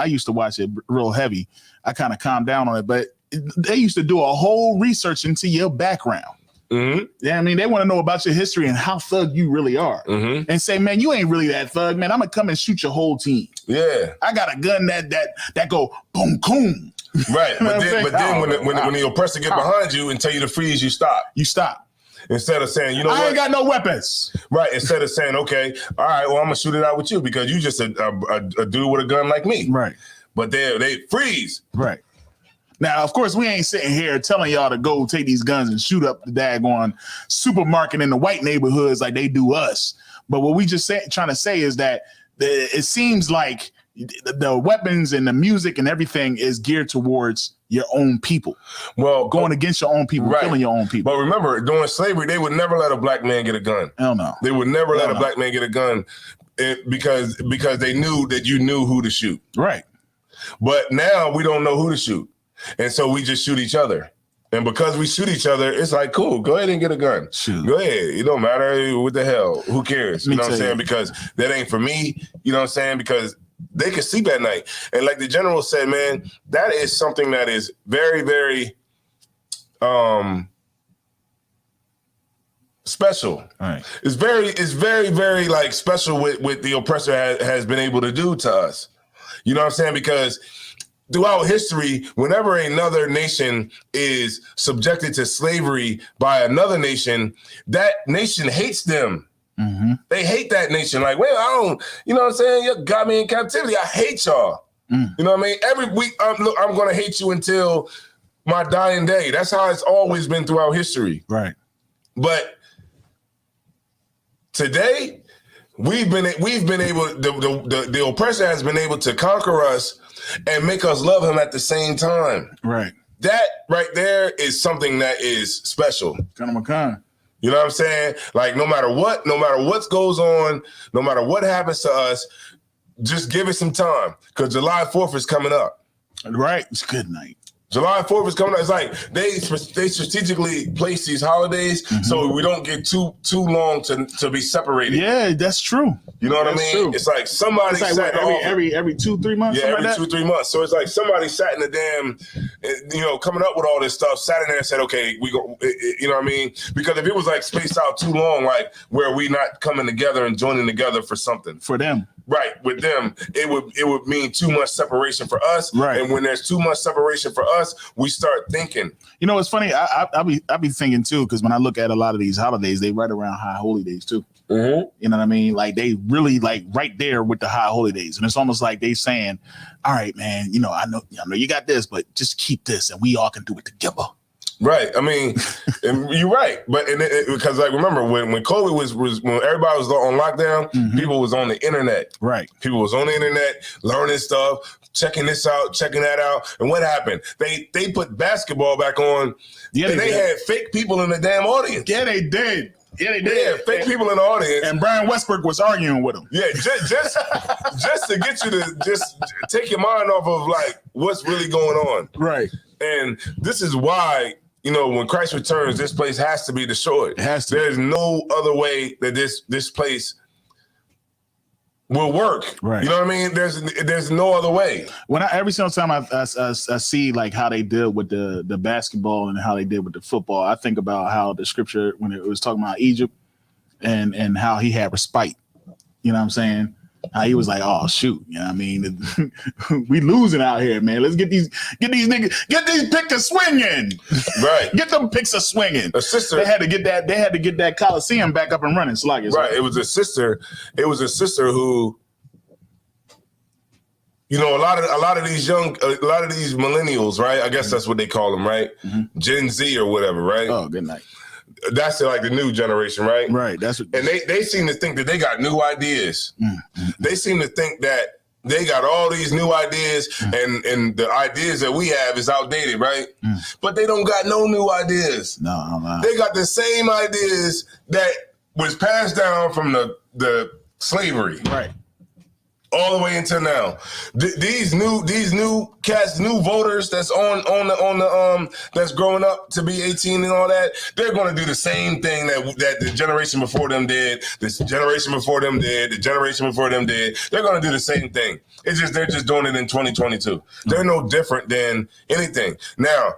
used to watch it real heavy. I kind of calmed down on it, but they used to do a whole research into your background. Mm-hmm. Yeah, I mean, they want to know about your history and how thug you really are, and say, man, you ain't really that thug, man. I'm gonna come and shoot your whole team. Yeah, I got a gun that go boom boom. Right, but then when the oppressor get behind you and tell you to freeze, you stop. You stop. Instead of saying, I ain't got no weapons. Right. Instead of saying, okay, all right, well, I'm gonna shoot it out with you because you just a dude with a gun like me. Right. But they freeze. Right. Now, of course, we ain't sitting here telling y'all to go take these guns and shoot up the daggone supermarket in the white neighborhoods like they do us. But what we just trying to say is that it seems like the weapons and the music and everything is geared towards your own people. Well, going against your own people, killing your own people. But remember, during slavery, they would never let a black man get a gun. Hell no. They would never let a black man get a gun because they knew that you knew who to shoot. Right. But now we don't know who to shoot. And so we just shoot each other. And because we shoot each other, it's like, cool, go ahead and get a gun. Shoot. Go ahead. It don't matter. What the hell? Who cares? You know what I'm saying? Because that ain't for me. You know what I'm saying? Because they can sleep at night. And like the general said, man, that is something that is very, very special. Right. It's very, very like special with the oppressor has been able to do to us. You know what I'm saying? Because throughout history, whenever another nation is subjected to slavery by another nation, that nation hates them. Mm-hmm. They hate that nation. Like, well, I don't, you know what I'm saying? You got me in captivity. I hate y'all. You know what I mean? Every week, I'm going to hate you until my dying day. That's how it's always been throughout history. Right. But today, we've been able, the oppressor has been able to conquer us and make us love him at the same time. Right. That right there is something that is special. You know what I'm saying? Like no matter what goes on, no matter what happens to us, just give it some time. Because July 4th is coming up. Right. It's good night. July 4th is coming up. It's like they strategically place these holidays so we don't get too long to be separated. Yeah, that's true. You know what I mean? True. It's like somebody sat what, every 2-3 months. Yeah, every 2-3 months. So it's like somebody sat in the damn coming up with all this stuff, sat in there and said, okay, we go, you know what I mean? Because if it was like spaced out too long, like where we not coming together and joining together for something. For them. Right, with them, it would mean too much separation for us. Right. And when there's too much separation for us, we start thinking. You know, it's funny. I be thinking too, because when I look at a lot of these holidays, they right around high holy days too. Mm-hmm. You know what I mean? Like they really like right there with the high holy days, and it's almost like they saying, "All right, man. I know you got this, but just keep this, and we all can do it together." Right. I mean, and you're right. But because like remember when COVID was when everybody was on lockdown, people was on the internet. Right. People was on the internet learning stuff, checking this out, checking that out. And what happened? They put basketball back on. Yeah, and they had fake people in the damn audience. Yeah, they did. Yeah, they did. Yeah, fake people in the audience. And Brian Westbrook was arguing with them. Yeah, just to get you to just take your mind off of like what's really going on. Right. And this is why, when Christ returns, this place has to be destroyed. It has to. There's no other way that this place will work. Right. You know what I mean? There's no other way. When every single time I see like how they deal with the basketball and how they did with the football, I think about how the scripture when it was talking about Egypt and how he had respite. You know what I'm saying? How he was like, oh shoot, you know what I mean? We losing out here, man. Let's get these niggas, get these pickers swinging. Right. Get them picks a swinging. A sister. They had to get that Coliseum back up and running. Right. It was a sister who, a lot of these millennials, right? I guess that's what they call them, right? Mm-hmm. Gen Z or whatever, right? Oh, good night. That's like the new generation, right? Right. That's what. And they seem to think that they got new ideas. Mm-hmm. They seem to think that they got all these new ideas, and the ideas that we have is outdated, right? But they don't got no new ideas. No. They got the same ideas that was passed down from the slavery, right, all the way until now. These new cats, new voters that's on the that's growing up to be 18 and all that, they're going to do the same thing that the generation before them did, this generation before them did, the generation before them did. They're going to do the same thing. It's just they're just doing it in 2022. They're no different than anything. Now,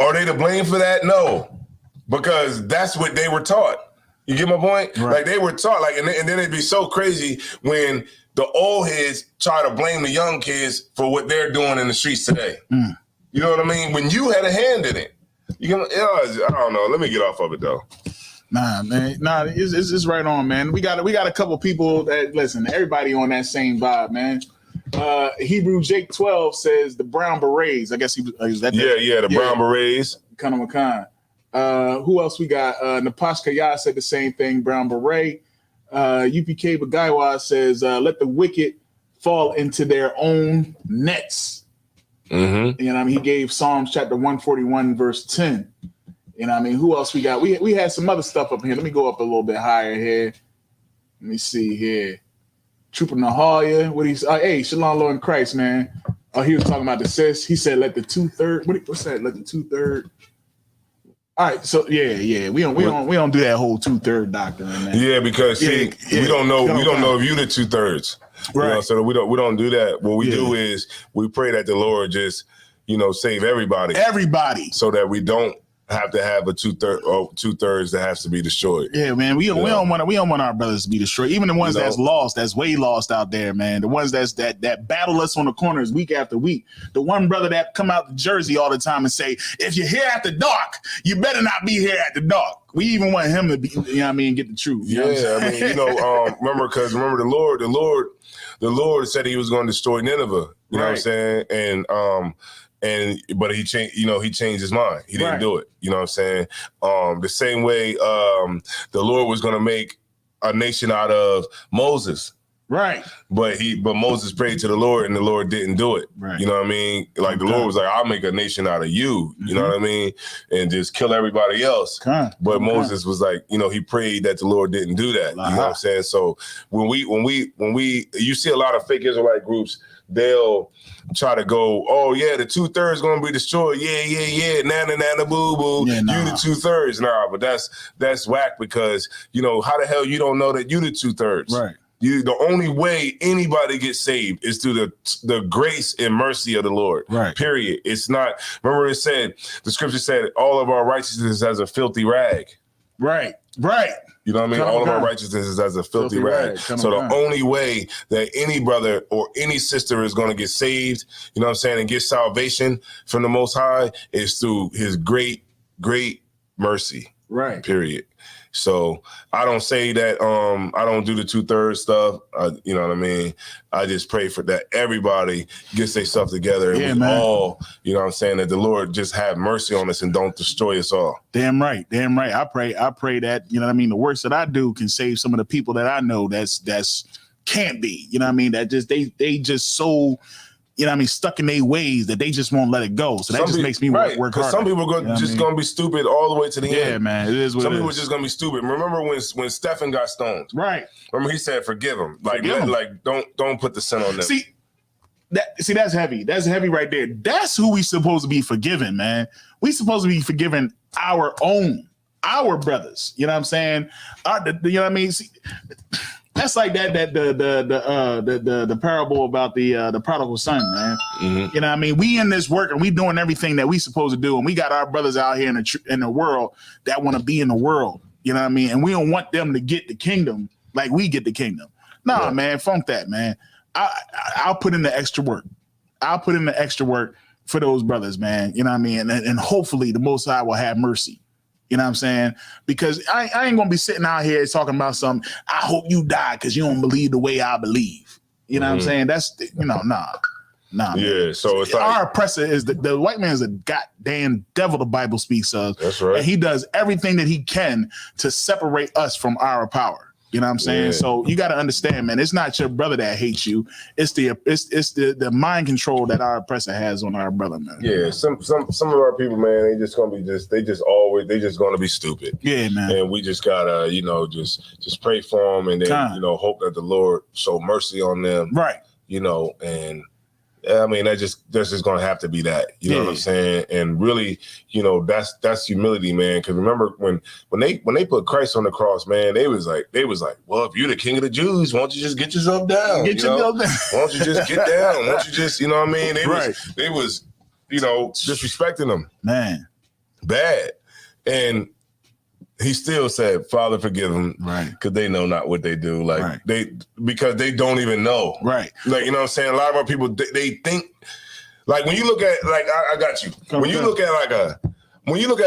are they to blame for that? No, because that's what they were taught. You get my point? Right. Like they were taught, like, and then it'd be so crazy when the old heads try to blame the young kids for what they're doing in the streets today. You know what I mean? When you had a hand in it, I don't know. Let me get off of it though. Nah, man. Nah, it's right on, man. We got a couple people that listen. Everybody on that same vibe, man. Hebrew Jake 12 says the Brown Berets. I guess he was that. The Brown Berets. Kana Makan. Who else we got? Napash Kaya said the same thing. Brown Beret. UPK Bagaiwa says, let the wicked fall into their own nets. Mm-hmm. You know what I mean? He gave Psalms chapter 141, verse 10. You know what I mean? Who else we got? We had some other stuff up here. Let me go up a little bit higher here. Let me see here. Trooper Nahalia. Hey, Shalom, Lord in Christ, man. Oh, he was talking about the sis. He said, let the 2/3. What's that? Let the 2/3. All right, so yeah, we don't do that whole 2/3 doctrine, man. Yeah, because we don't know if you the 2/3, right? So we don't do that. What we do is we pray that the Lord just save everybody, so that we don't have to have a 2/3 that has to be destroyed. Yeah, man, we don't want our brothers to be destroyed. Even the ones that's lost, that's way lost out there, man. The ones that battle us on the corners week after week. The one brother that come out to Jersey all the time and say, if you're here after dark, you better not be here after dark. We even want him to be, you know what I mean, get the truth. Yeah, I mean, remember the Lord said he was going to destroy Nineveh. You know what I'm saying? But he changed, he changed his mind. He didn't do it. You know what I'm saying? The same way the Lord was going to make a nation out of Moses. Right. But Moses prayed to the Lord and the Lord didn't do it. Right. You know what I mean? Like the Lord was like, I'll make a nation out of you. You know what I mean? And just kill everybody else. But Moses was like, he prayed that the Lord didn't do that. You know what I'm saying? So when we you see a lot of fake Israelite groups, they'll try to go, oh yeah, the 2/3 gonna be destroyed. Yeah, nana boo boo. You the 2/3. Nah, but that's whack because how the hell you don't know that you the 2/3? Right. The only way anybody gets saved is through the grace and mercy of the Lord. Right. Period. It's not. Remember, it said the scripture said all of our righteousness is as a filthy rag. Right. You know what I mean? All of our righteousness is as a filthy rag. So the only way that any brother or any sister is going to get saved, you know what I'm saying, and get salvation from the Most High is through his great, great mercy. Right. Period. So I don't say that I don't do the 2/3 stuff. You know what I mean? I just pray for that everybody gets their stuff together and we all, you know what I'm saying, that the Lord just have mercy on us and don't destroy us all. Damn right. I pray that, you know what I mean, the works that I do can save some of the people that I know that's can't be, you know what I mean, that just they just so, you know what I mean, stuck in their ways that they just won't let it go. So that just makes me work harder. Because some people are just going to be stupid all the way to the end. Yeah, man, it is what some it people is. are just going to be stupid. Remember when Stephen got stoned? Right. Remember he said, forgive him. Like don't put the sin on them. See, that's heavy. That's heavy right there. That's who we supposed to be forgiving, man. We supposed to be forgiving our brothers. You know what I'm saying? You know what I mean? See, that's like the parable about the prodigal son, man. Mm-hmm. You know what I mean? We in this work and we doing everything that we supposed to do, and we got our brothers out here in the world that want to be in the world. You know what I mean? And we don't want them to get the kingdom like we get the kingdom. Nah, man, funk that, man. I'll put in the extra work. I'll put in the extra work for those brothers, man. You know what I mean? And hopefully the Most High will have mercy. You know what I'm saying? Because I ain't going to be sitting out here talking about something. I hope you die because you don't believe the way I believe. You know what I'm saying? That's, nah. Yeah, man. So it's like our oppressor is the white man is a goddamn devil the Bible speaks of. That's right. And he does everything that he can to separate us from our power. You know what I'm saying? Yeah. So you got to understand, man, it's not your brother that hates you. It's the mind control that our oppressor has on our brother, man. Yeah, some of our people, man, they just gonna be gonna be stupid. Yeah, man. And we just gotta, just pray for them and then, hope that the Lord show mercy on them. Right. And I mean, that's just gonna have to be that. You know what I'm saying? And really, that's humility, man. Because remember when they put Christ on the cross, man, they was like, well, if you're the King of the Jews, why don't you just get yourself down? Why don't you just get down? Why don't you just, you know what I mean? They was disrespecting them, man, bad. And he still said, Father, forgive them. Right. Because they know not what they do. Because they don't even know. Right. Like, you know what I'm saying? A lot of our people, they think, like, when you look at, like, I got you. When you look at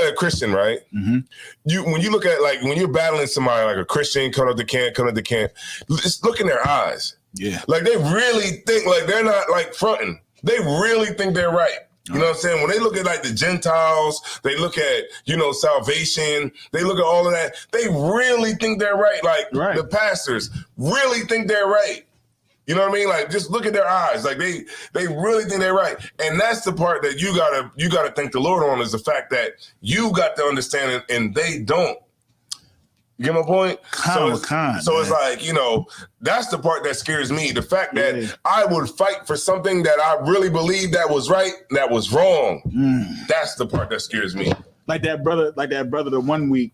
a Christian, right? Mm-hmm. When you look at, like, when you're battling somebody like a Christian, come up the camp, just look in their eyes. Yeah. Like, they really think, like, they're not, like, fronting. They really think they're right. You know what I'm saying? When they look at like the Gentiles, they look at, salvation, they look at all of that, they really think they're right. Like the pastors really think they're right. You know what I mean? Like just look at their eyes. Like they really think they're right. And that's the part that you gotta thank the Lord on, is the fact that you got the understanding and they don't. You get my point? It's like, that's the part that scares me. The fact that I would fight for something that I really believe that was right, that was wrong. That's the part that scares me. Like that brother, the 1 week,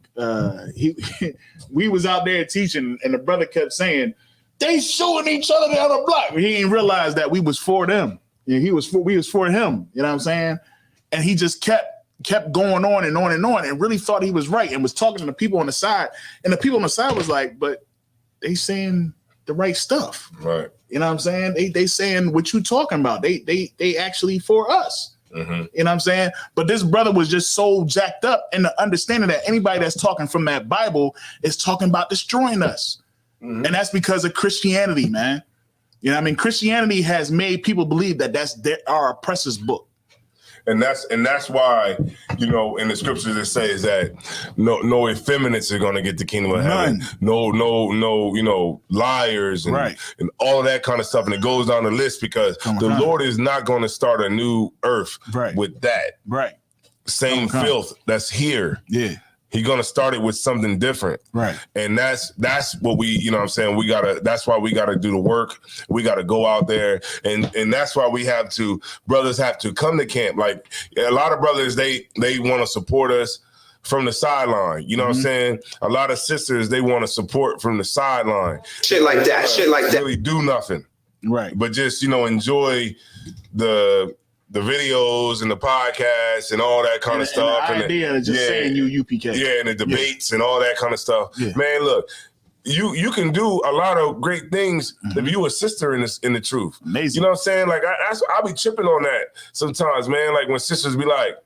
we was out there teaching and the brother kept saying, they shooting each other down the block. He didn't realize that we was for them. We was for him. You know what I'm saying? And he just kept going on and on and on and really thought he was right and was talking to the people on the side. And the people on the side was like, but they saying the right stuff. Right. You know what I'm saying? They saying what you talking about. They actually for us. Mm-hmm. You know what I'm saying? But this brother was just so jacked up in the understanding that anybody that's talking from that Bible is talking about destroying us. Mm-hmm. And that's because of Christianity, man. You know what I mean? Christianity has made people believe that that's our oppressor's book. And that's why, in the scriptures it says that no effeminates are going to get the kingdom of heaven. No, liars and all of that kind of stuff. And it goes down the list because the Lord is not going to start a new earth with that. Right. Same filth that's here. Yeah. He's going to start it with something different. Right. And that's what we, what I'm saying, that's why we got to do the work. We got to go out there. And that's why brothers have to come to camp. Like a lot of brothers, they want to support us from the sideline. You know what I'm saying? A lot of sisters, they want to support from the sideline. Shit like that. Really do nothing. Right. But just, enjoy the videos and the podcasts and all that kind of stuff. And the idea of just saying you UPK. Yeah, and the debates and all that kind of stuff. Yeah. Man, look, you can do a lot of great things if you a sister in the truth. Amazing. You know what I'm saying? Like, I'll be tripping on that sometimes, man. Like, when sisters be like,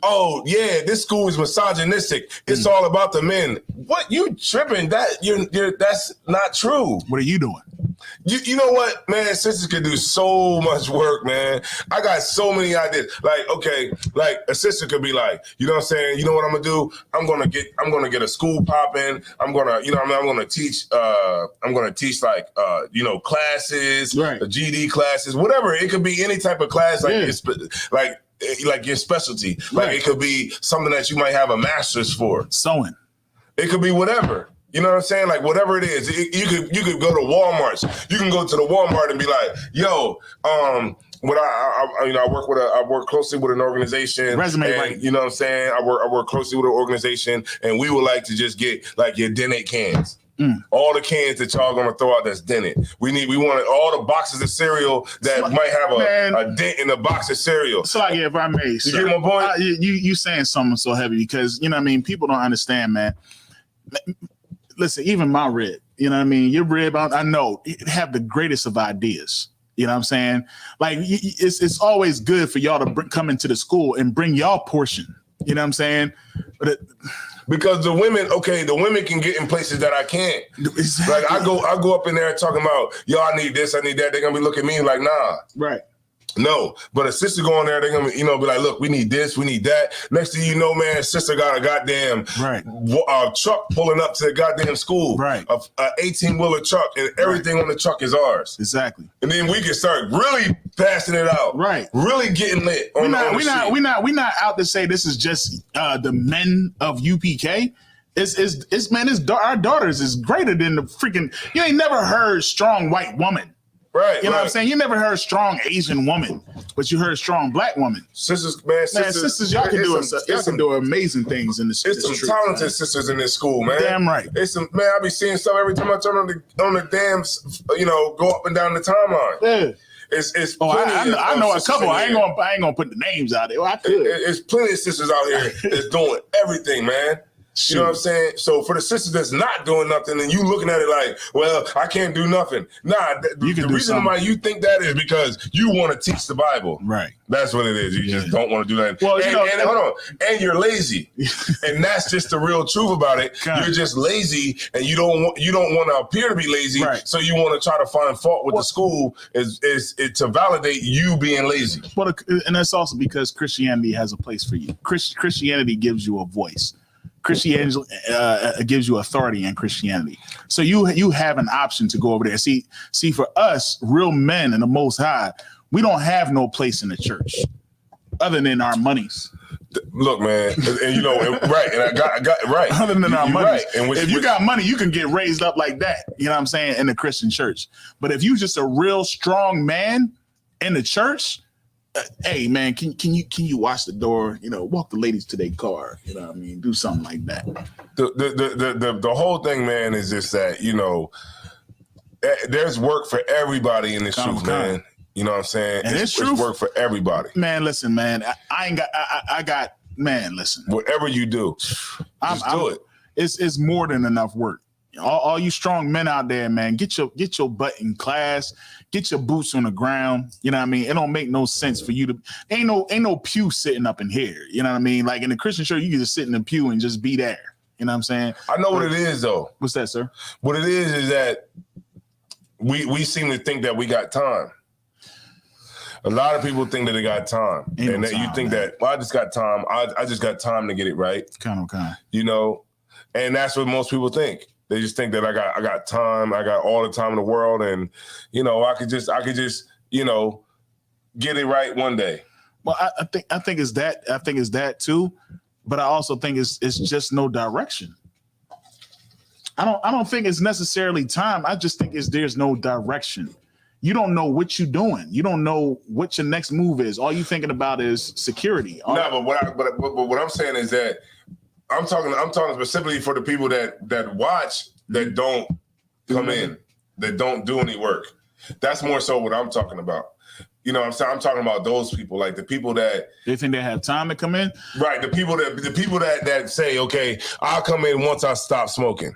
oh yeah, this school is misogynistic. It's all about the men. What, you tripping? That's not true. What are you doing? You know what, man? Sisters can do so much work, man. I got so many ideas. Like, okay, like a sister could be like, you know what I'm saying? You know what I'm gonna do? I'm gonna get a school popping. I'm gonna, I'm gonna teach like classes, right. The GD classes, whatever. It could be any type of class, like your specialty. Like, it could be something that you might have a master's for. Sewing. It could be whatever. You know what I'm saying? Like, whatever it is, you could go to Walmart. You can go to the Walmart and be like, yo, what I work closely with an organization. Resume, right? You know what I'm saying? I work closely with an organization, and we would like to just get like your dented cans. All the cans that y'all gonna throw out that's dented. We want all the boxes of cereal that might have a dent in the box of cereal. So, like, if I may, you get my point? You saying something so heavy because people don't understand, man. Listen, even my rib, your rib, I know it have the greatest of ideas. You know what I'm saying? Like, it's always good for y'all to come into the school and bring y'all portion. You know what I'm saying? But because the women can get in places that I can't. Exactly. Like, I go up in there talking about, yo, I need this, I need that. They're gonna be looking at me like, nah. Right. No, but a sister going there, they're gonna, be like, look, we need this, we need that. Next thing you know, man, sister got a goddamn truck pulling up to the goddamn school. Right. A 18-wheeler truck, and everything on the truck is ours. Exactly. And then we can start really passing it out. Right. Really getting lit. We're not out to say this is just the men of UPK. It's our daughters is greater than the freaking. You ain't never heard strong white woman. Right. You know what I'm saying? You never heard strong Asian woman, but you heard strong black woman. Sisters, y'all can do amazing things in this. It's some talented sisters in this school, man. Damn right. It's some, man, I be seeing stuff every time I turn on the damn, go up and down the timeline. Yeah. It's I know a couple. I ain't gonna put the names out there. Well, I could. It's plenty of sisters out here that's doing everything, man. You know what I'm saying? So for the sisters that's not doing nothing and you looking at it like, well, I can't do nothing. Nah, the reason why you think that is because you want to teach the Bible. Right. That's what it is. You just don't want to do that. Well, and hold on. And you're lazy. And that's just the real truth about it. God. You're just lazy and you don't want to appear to be lazy. Right. So you want to try to find fault with the school is to validate you being lazy. Well, and that's also because Christianity has a place for you. Christianity gives you a voice. Christianity gives you authority in Christianity. So you have an option to go over there. See, for us, real men in the Most High, we don't have no place in the church other than our monies. Look, man, and right, and I got right. Other than our money, right. And if you got money, you can get raised up like that. You know what I'm saying? In the Christian church. But if you just a real strong man in the church, hey man, can you watch the door? Walk the ladies to their car. You know what I mean? Do something like that. The whole thing, man, is just that there's work for everybody in this truth, man. You know what I'm saying? And it's work for everybody. Man, listen, man. I got man. Listen, whatever you do, just do it. It's more than enough work. All you strong men out there, man, get your butt in class, get your boots on the ground. You know what I mean? It don't make no sense for you to ain't no pew sitting up in here. You know what I mean? Like in the Christian church, you can just sit in the pew and just be there. You know what I'm saying? I know what it is though. What's that, sir? What it is that we seem to think that we got time. A lot of people think that they got time, and that you think that I just got time. I just got time to get it right. Kind of. And that's what most people think. They just think that I got time. I got all the time in the world, and I could just get it right one day. Well, I think it's that. I think it's that too, but I also think it's just no direction. I don't think it's necessarily time. I just think there's no direction. you don't know what you're doing. You don't know what your next move is. All you thinking about is security. No, but what I'm saying is that I'm talking specifically for the people that watch that don't come in, that don't do any work. That's more so what I'm talking about. You know what I'm saying? I'm talking about those people, like the people that they think they have time to come in. Right. The people that say, okay, I'll come in once I stop smoking.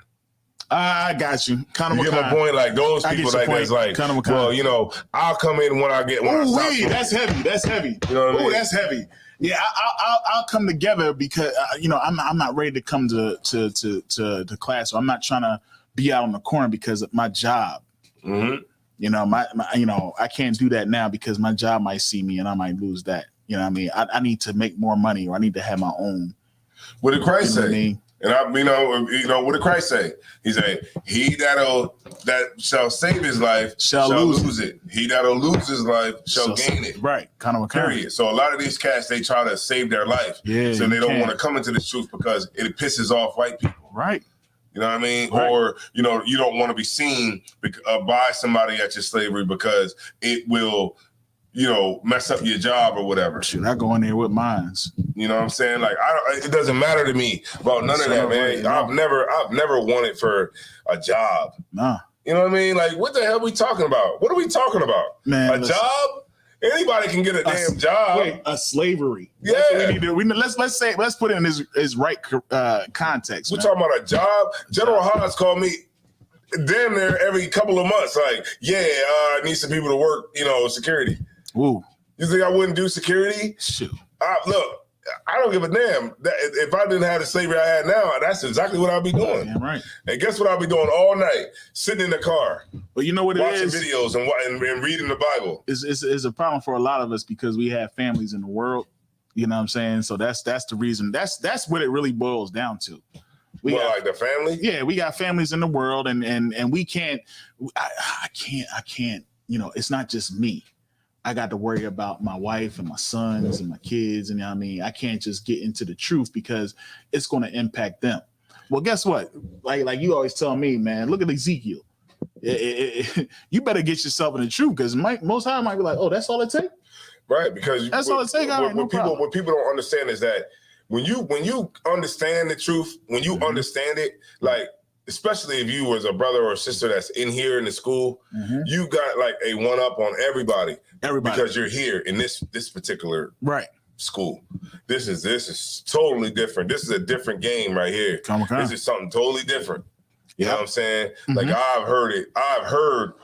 I got you. Kind of. You get my point? Like those people like that's like, well, you know, I'll come in when I stop smoking. That's heavy. That's heavy. You know what I mean? That's heavy. Yeah, I'll come together because you know I'm not ready to come to class. So I'm not trying to be out on the corner because of my job. Mm-hmm. You know, my I can't do that now because my job might see me and I might lose that. You know what I mean? I need to make more money or I need to have my own. What did Christ say? I mean? And what did Christ say? He said, he that shall save his life shall lose it. He that'll lose his life shall gain it. Right. Kind of a period. So a lot of these cats, they try to save their life. Yeah, so they don't want to come into this truth because it pisses off white people. Right. You know what I mean? Right. Or, you know, you don't want to be seen by somebody at your slavery because it will, you know, mess up your job or whatever. Should I go in there with mines? You know what I'm saying? Like, it doesn't matter to me about none of that, man. I've never wanted for a job. Nah. You know what I mean? Like, what the hell are we talking about? What are we talking about? Man, a job? Anybody can get a damn job. Wait, a slavery. Yeah. Let's put it in his right context. We're talking about a job. General Hodge called me damn near every couple of months. Like, I need some people to work, you know, security. Ooh. You think I wouldn't do security? Shoot. Look, I don't give a damn. If I didn't have the slavery I had now, that's exactly what I'd be doing. Damn right. And guess what I'll be doing all night? Sitting in the car. But you know what watching videos and reading the Bible. It's a problem for a lot of us because we have families in the world. You know what I'm saying? So that's the reason. That's what it really boils down to. Like the family? Yeah, we got families in the world and we can't. I can't. You know, it's not just me. I got to worry about my wife and my sons and my kids. And you know what I mean, I can't just get into the truth because it's going to impact them. Well, guess what? Like you always tell me, man, look at Ezekiel. You better get yourself in the truth because most time might be like, oh, that's all it takes? Right, because that's all it takes. What people don't understand is that when you understand the truth, when you understand it, like, especially if you was a brother or a sister that's in here in the school, you got like a one up on everybody because you're here in this particular school. This is totally different. This is a different game right here. This is something totally different. You know what I'm saying? Like I've heard it. I've heard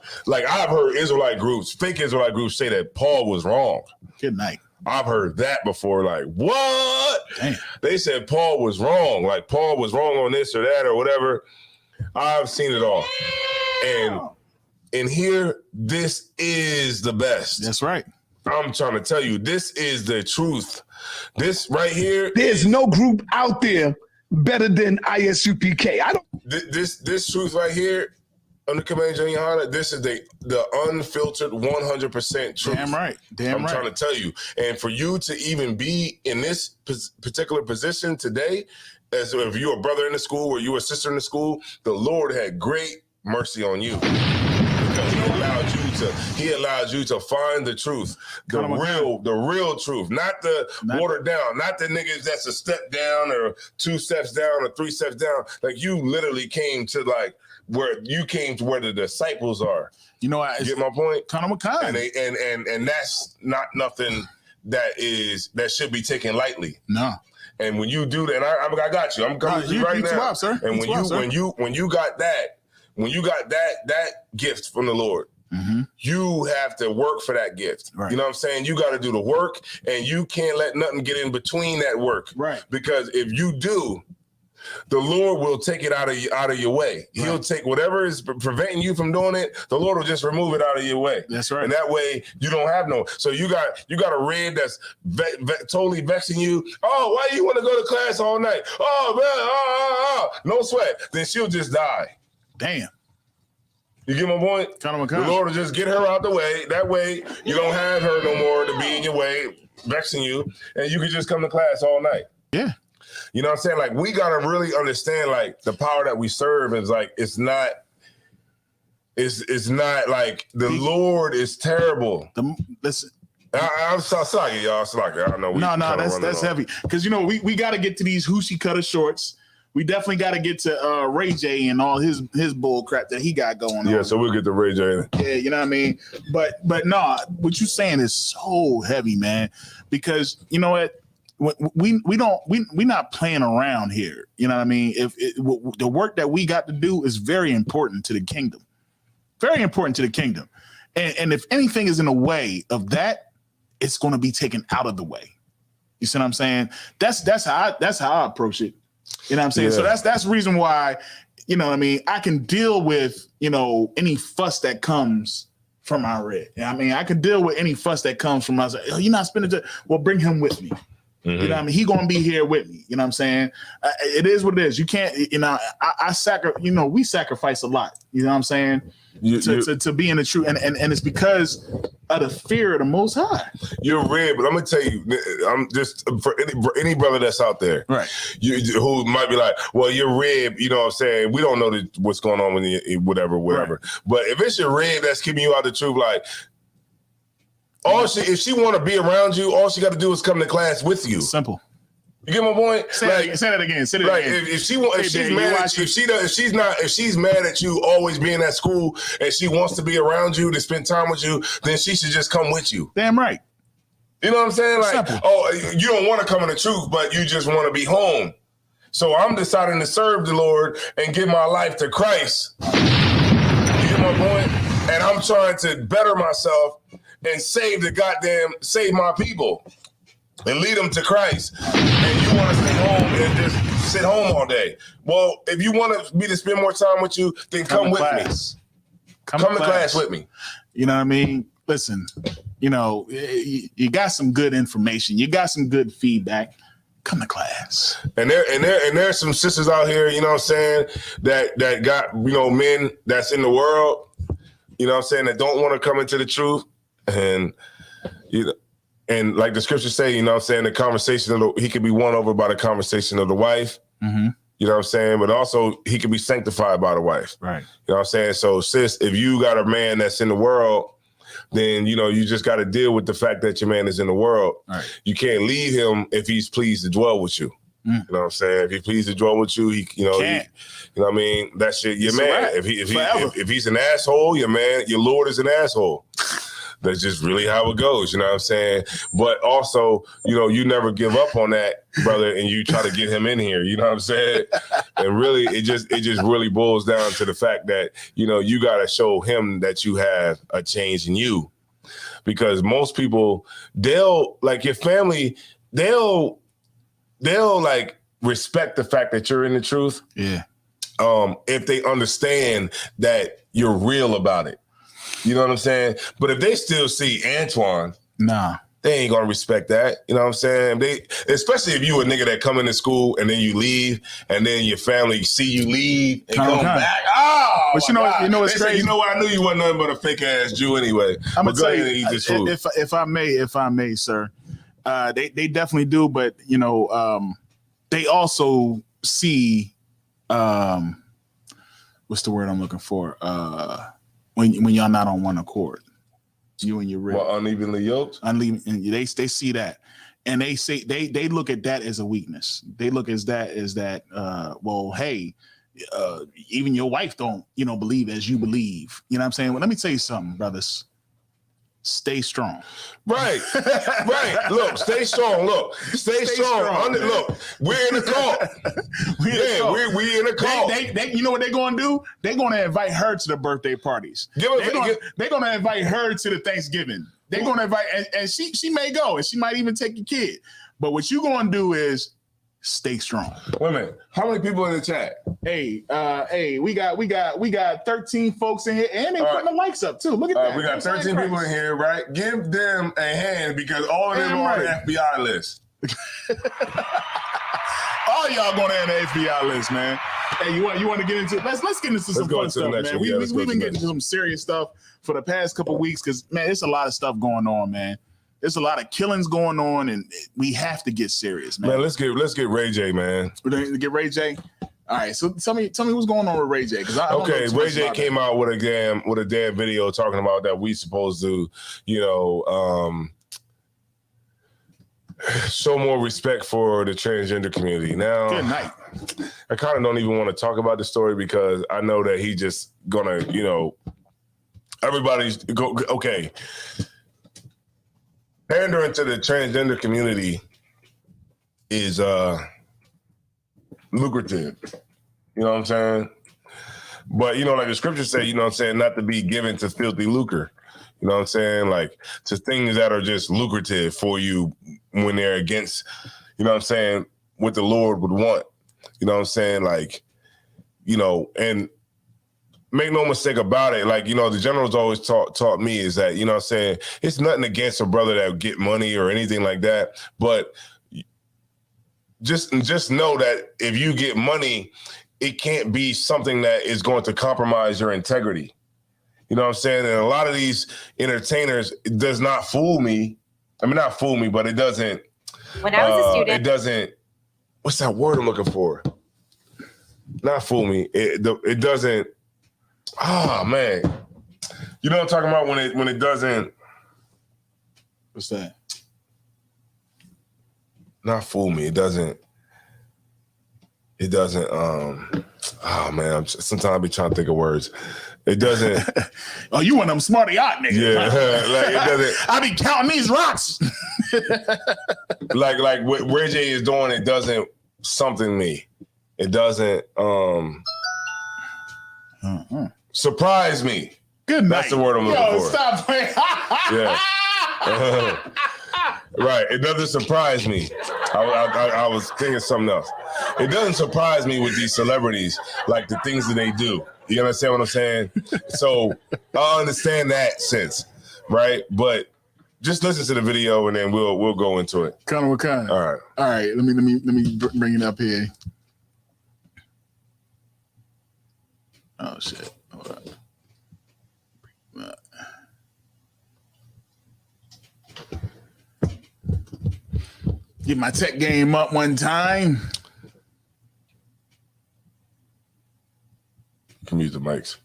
Israelite groups, fake Israelite groups say that Paul was wrong. Good night. I've heard that before. Like, what? Damn. They said Paul was wrong. Like Paul was wrong on this or that or whatever. I've seen it all. And in here, this is the best. That's right. I'm trying to tell you, this is the truth. This right here. There's no group out there better than ISUPK. This truth right here, under Command Junior Honda, this is the unfiltered 100% truth. Damn right. I'm trying to tell you. And for you to even be in this particular position today, as if you're a brother in the school or you're a sister in the school, the Lord had great mercy on you. Because he allowed you to find the truth, the real truth, not the watered down, not the niggas that's a step down or 2 steps down or 3 steps down. Like you literally came to where the disciples are. You know, you get my point? And that's not nothing that should be taken lightly. No. And when you do that, and I got you. I'm coming to you right now. Sir. And when you got that gift from the Lord, you have to work for that gift. Right. You know what I'm saying? You got to do the work, and you can't let nothing get in between that work. Right. Because if you do, the Lord will take it out of your way. Right. He'll take whatever is preventing you from doing it. The Lord will just remove it out of your way. That's right. And that way you don't have no. So you got a red that's totally vexing you. Oh, why you want to go to class all night? Oh man, no sweat. Then she'll just die. Damn. You get my point? The Lord will just get her out the way. That way you don't have her no more to be in your way, vexing you, and you can just come to class all night. Yeah. You know what I'm saying? Like, we got to really understand, like, the power that we serve is, like, it's not It's not like the Lord is terrible. Listen. I'm sorry, y'all. Sorry, I know. That's heavy because you know we got to get to these Hoochie Cutter shorts. We definitely got to get to Ray J and all his bull crap that he got going on. Yeah, so we'll get to Ray J. Yeah, you know what I mean. But no, what you saying is so heavy, man. Because you know what, we not playing around here. You know what I mean. The work that we got to do is very important to the kingdom, very important to the kingdom. And if anything is in the way of that, it's going to be taken out of the way. You see what I'm saying? That's how I approach it. You know what I'm saying? Yeah. So that's the reason why, you know what I mean, I can deal with, you know, any fuss that comes from our red. You know what I mean? I can deal with any fuss that comes from us. Oh, you're not spending time. Well, bring him with me. Mm-hmm. You know what I mean? He gonna be here with me. You know what I'm saying? It is what it is. You can't, you know, we sacrifice a lot. You know what I'm saying? To be in the truth. And it's because of the fear of the Most High. You're red, but I'm gonna tell you, I'm just for any brother that's out there, right? Who might be like, well, you're red. You know what I'm saying? We don't know what's going on with you, whatever. Right. But if it's your red that's keeping you out the truth, like, if she want to be around you, all she got to do is come to class with you. Simple. You get my point? Say that again. Say that again. If she's mad at you always being at school and she wants to be around you to spend time with you, then she should just come with you. Damn right. You know what I'm saying? Like, simple. You don't want to come in the truth, but you just want to be home. So I'm deciding to serve the Lord and give my life to Christ. You get my point? And I'm trying to better myself and save my people. And lead them to Christ. And you want to stay home and just sit home all day. Well, if you want me to spend more time with you, then come with me. Come to class with me. You know what I mean? Listen, you know, you got some good information. You got some good feedback. Come to class. And there's some sisters out here, you know what I'm saying, that got, you know, men that's in the world, you know what I'm saying, that don't want to come into the truth. And, you know, and like the scriptures say, you know what I'm saying, the conversation he could be won over by the conversation of the wife. Mm-hmm. You know what I'm saying? But also he could be sanctified by the wife. Right. You know what I'm saying? So sis, if you got a man that's in the world, then, you know, you just got to deal with the fact that your man is in the world. Right. You can't leave him if he's pleased to dwell with you. You know what I'm saying? If he's pleased to dwell with you, you know what I mean? That's your man. Right. If he's an asshole, your Lord is an asshole. That's just really how it goes, you know what I'm saying? But also, you know, you never give up on that, brother, and you try to get him in here, you know what I'm saying? And really, it just really boils down to the fact that, you know, you got to show him that you have a change in you. Because most people, they'll, like your family, they'll like respect the fact that you're in the truth. Yeah. If they understand that you're real about it. You know what I'm saying? But if they still see Antoine, they ain't gonna respect that. You know what I'm saying? Especially if you a nigga that come into school and then you leave, and then your family see you leave and come back. Oh, but you know what's crazy? You know what? I knew you wasn't nothing but a fake ass Jew anyway. I'm gonna tell you, eat this food. If I may, sir, they definitely do. But you know, they also see, what's the word I'm looking for? When y'all not on one accord, you and your rib. Well, unevenly yoked. They see that, and they say they look at that as a weakness. They look at that as well, hey, even your wife don't believe as you believe. You know what I'm saying? Well, let me tell you something, brothers. Stay strong. Right. Look, stay strong. Look, stay strong. Look, we're in a cult. we in a cult. They you know what they're going to do? They're going to invite her to the birthday parties. They're going to invite her to the Thanksgiving. They're going to invite, and she may go, and she might even take your kid. But what you're going to do is stay strong. Wait a minute. How many people in the chat? Hey, we got 13 folks in here, and they putting the likes up too. Look at that. We got 13 people in here, right? Give them a hand because all of them are on the FBI list. All y'all going on the FBI list, man. Hey, you want to get into? Let's get into some fun stuff, man. We've been getting into some serious stuff for the past couple of weeks because, man, there's a lot of stuff going on, man. There's a lot of killings going on, and we have to get serious, man. Man, let's get Ray J, man. We're going to get Ray J. All right, so tell me what's going on with Ray J, because I don't know too Ray much J about came out with a damn video talking about that we supposed to, show more respect for the transgender community. Now, Good night. I kind of don't even want to talk about the story because I know that he just gonna, everybody's okay. Pandering to the transgender community is lucrative. You know what I'm saying? But like the scripture say, not to be given to filthy lucre. You know what I'm saying? Like to things that are just lucrative for you when they're against, what the Lord would want. You know what I'm saying? Like, and make no mistake about it. Like, the generals always taught me is that, it's nothing against a brother that would get money or anything like that. But just know that if you get money, it can't be something that is going to compromise your integrity. You know what I'm saying? And a lot of these entertainers, it does not fool me. I mean, not fool me, but it doesn't. When I was a student. It doesn't, what's that word I'm looking for? Not fool me. It doesn't, man. You know what I'm talking about when it doesn't. What's that? Not fool me. It doesn't, man. Sometimes I be trying to think of words. It doesn't. Oh, you one of them smarty yacht niggas. Yeah, like it doesn't. I be counting these rocks. like what Ray J is doing, it doesn't something me. It doesn't surprise me. Good night. That's the word I'm looking for. Stop playing. Yeah. Right. It doesn't surprise me. I was thinking something else. It doesn't surprise me with these celebrities, like the things that they do. You understand what I'm saying? So I understand that sense, right? But just listen to the video and then we'll go into it. Kind of. All right. Let me bring it up here. Oh shit! Hold up. Get my tech game up one time. You can mute the mics.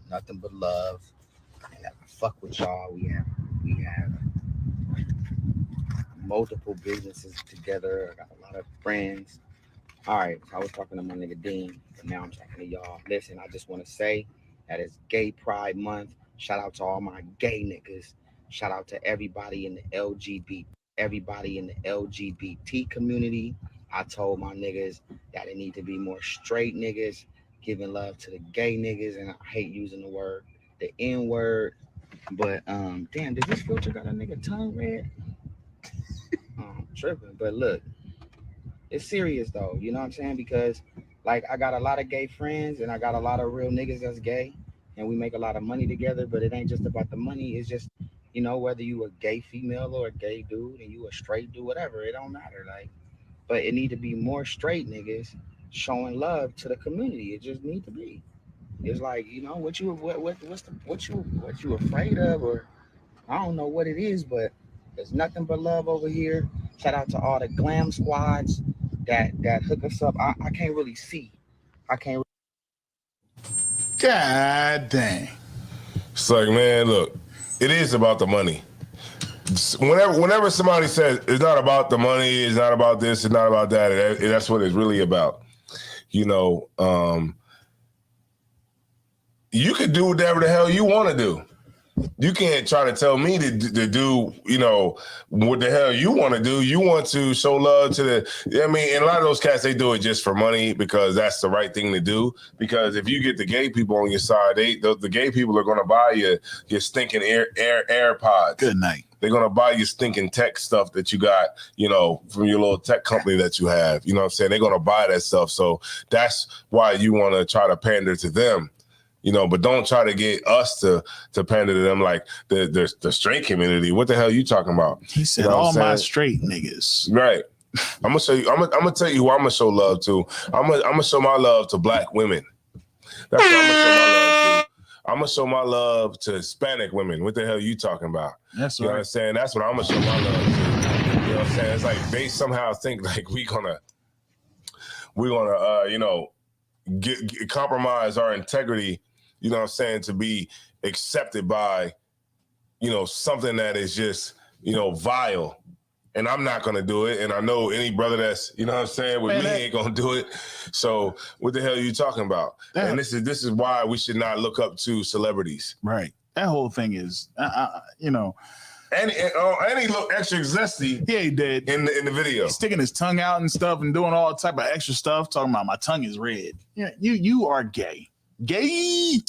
Nothing but love. I fuck with y'all. We have multiple businesses together. I got a lot of friends. All right, so I was talking to my nigga Dean, but now I'm talking to y'all. Listen, I just want to say that it's Gay Pride Month. Shout out to all my gay niggas. Shout out to everybody in the LGBT community. I told my niggas that it need to be more straight niggas giving love to the gay niggas, and I hate using the N word. But damn, did this filter got a nigga tongue red? I'm tripping. But look, it's serious though. You know what I'm saying? Because like I got a lot of gay friends and I got a lot of real niggas that's gay, and we make a lot of money together. But it ain't just about the money. It's just, whether you a gay female or a gay dude and you a straight dude, whatever, it don't matter. Like, but it need to be more straight niggas showing love to the community. It just need to be. It's like, what you afraid of, or I don't know what it is, but there's nothing but love over here. Shout out to all the glam squads that hook us up. I can't really see. God dang. It's like, man, look, it is about the money. Whenever somebody says it's not about the money, it's not about this, it's not about that, that's what it's really about. You can do whatever the hell you want to do. You can't try to tell me to do, what the hell you want to do. You want to show love to and a lot of those cats, they do it just for money because that's the right thing to do. Because if you get the gay people on your side, the gay people are going to buy your stinking AirPods. Good night. They're going to buy you stinking tech stuff that you got, from your little tech company that you have. You know what I'm saying? They're going to buy that stuff. So that's why you want to try to pander to them. But don't try to get us to pander to them like the straight community. What the hell are you talking about? He said all my straight niggas. Right. I'm gonna show you. I'm gonna tell you who I'm gonna show love to. I'm gonna show my love to Black women. That's what I'm gonna show my love to. I'm gonna show my love to Hispanic women. What the hell are you talking about? That's right. You know what I'm saying? That's what I'm gonna show my love to. know what I'm saying? It's like they somehow think like we're gonna you know, get compromise our integrity, you know what I'm saying, to be accepted by, you know, something that is just, you know, vile. And I'm not gonna do it. And I know any brother that's, you know what I'm saying, with me ain't gonna do it. So what the hell are you talking about? And this is why we should not look up to celebrities. Right. That whole thing is, you know. And he looked extra zesty. Yeah, he did in the video, sticking his tongue out and stuff, and doing all type of extra stuff. Talking about my tongue is red. Yeah, you are gay. Gay.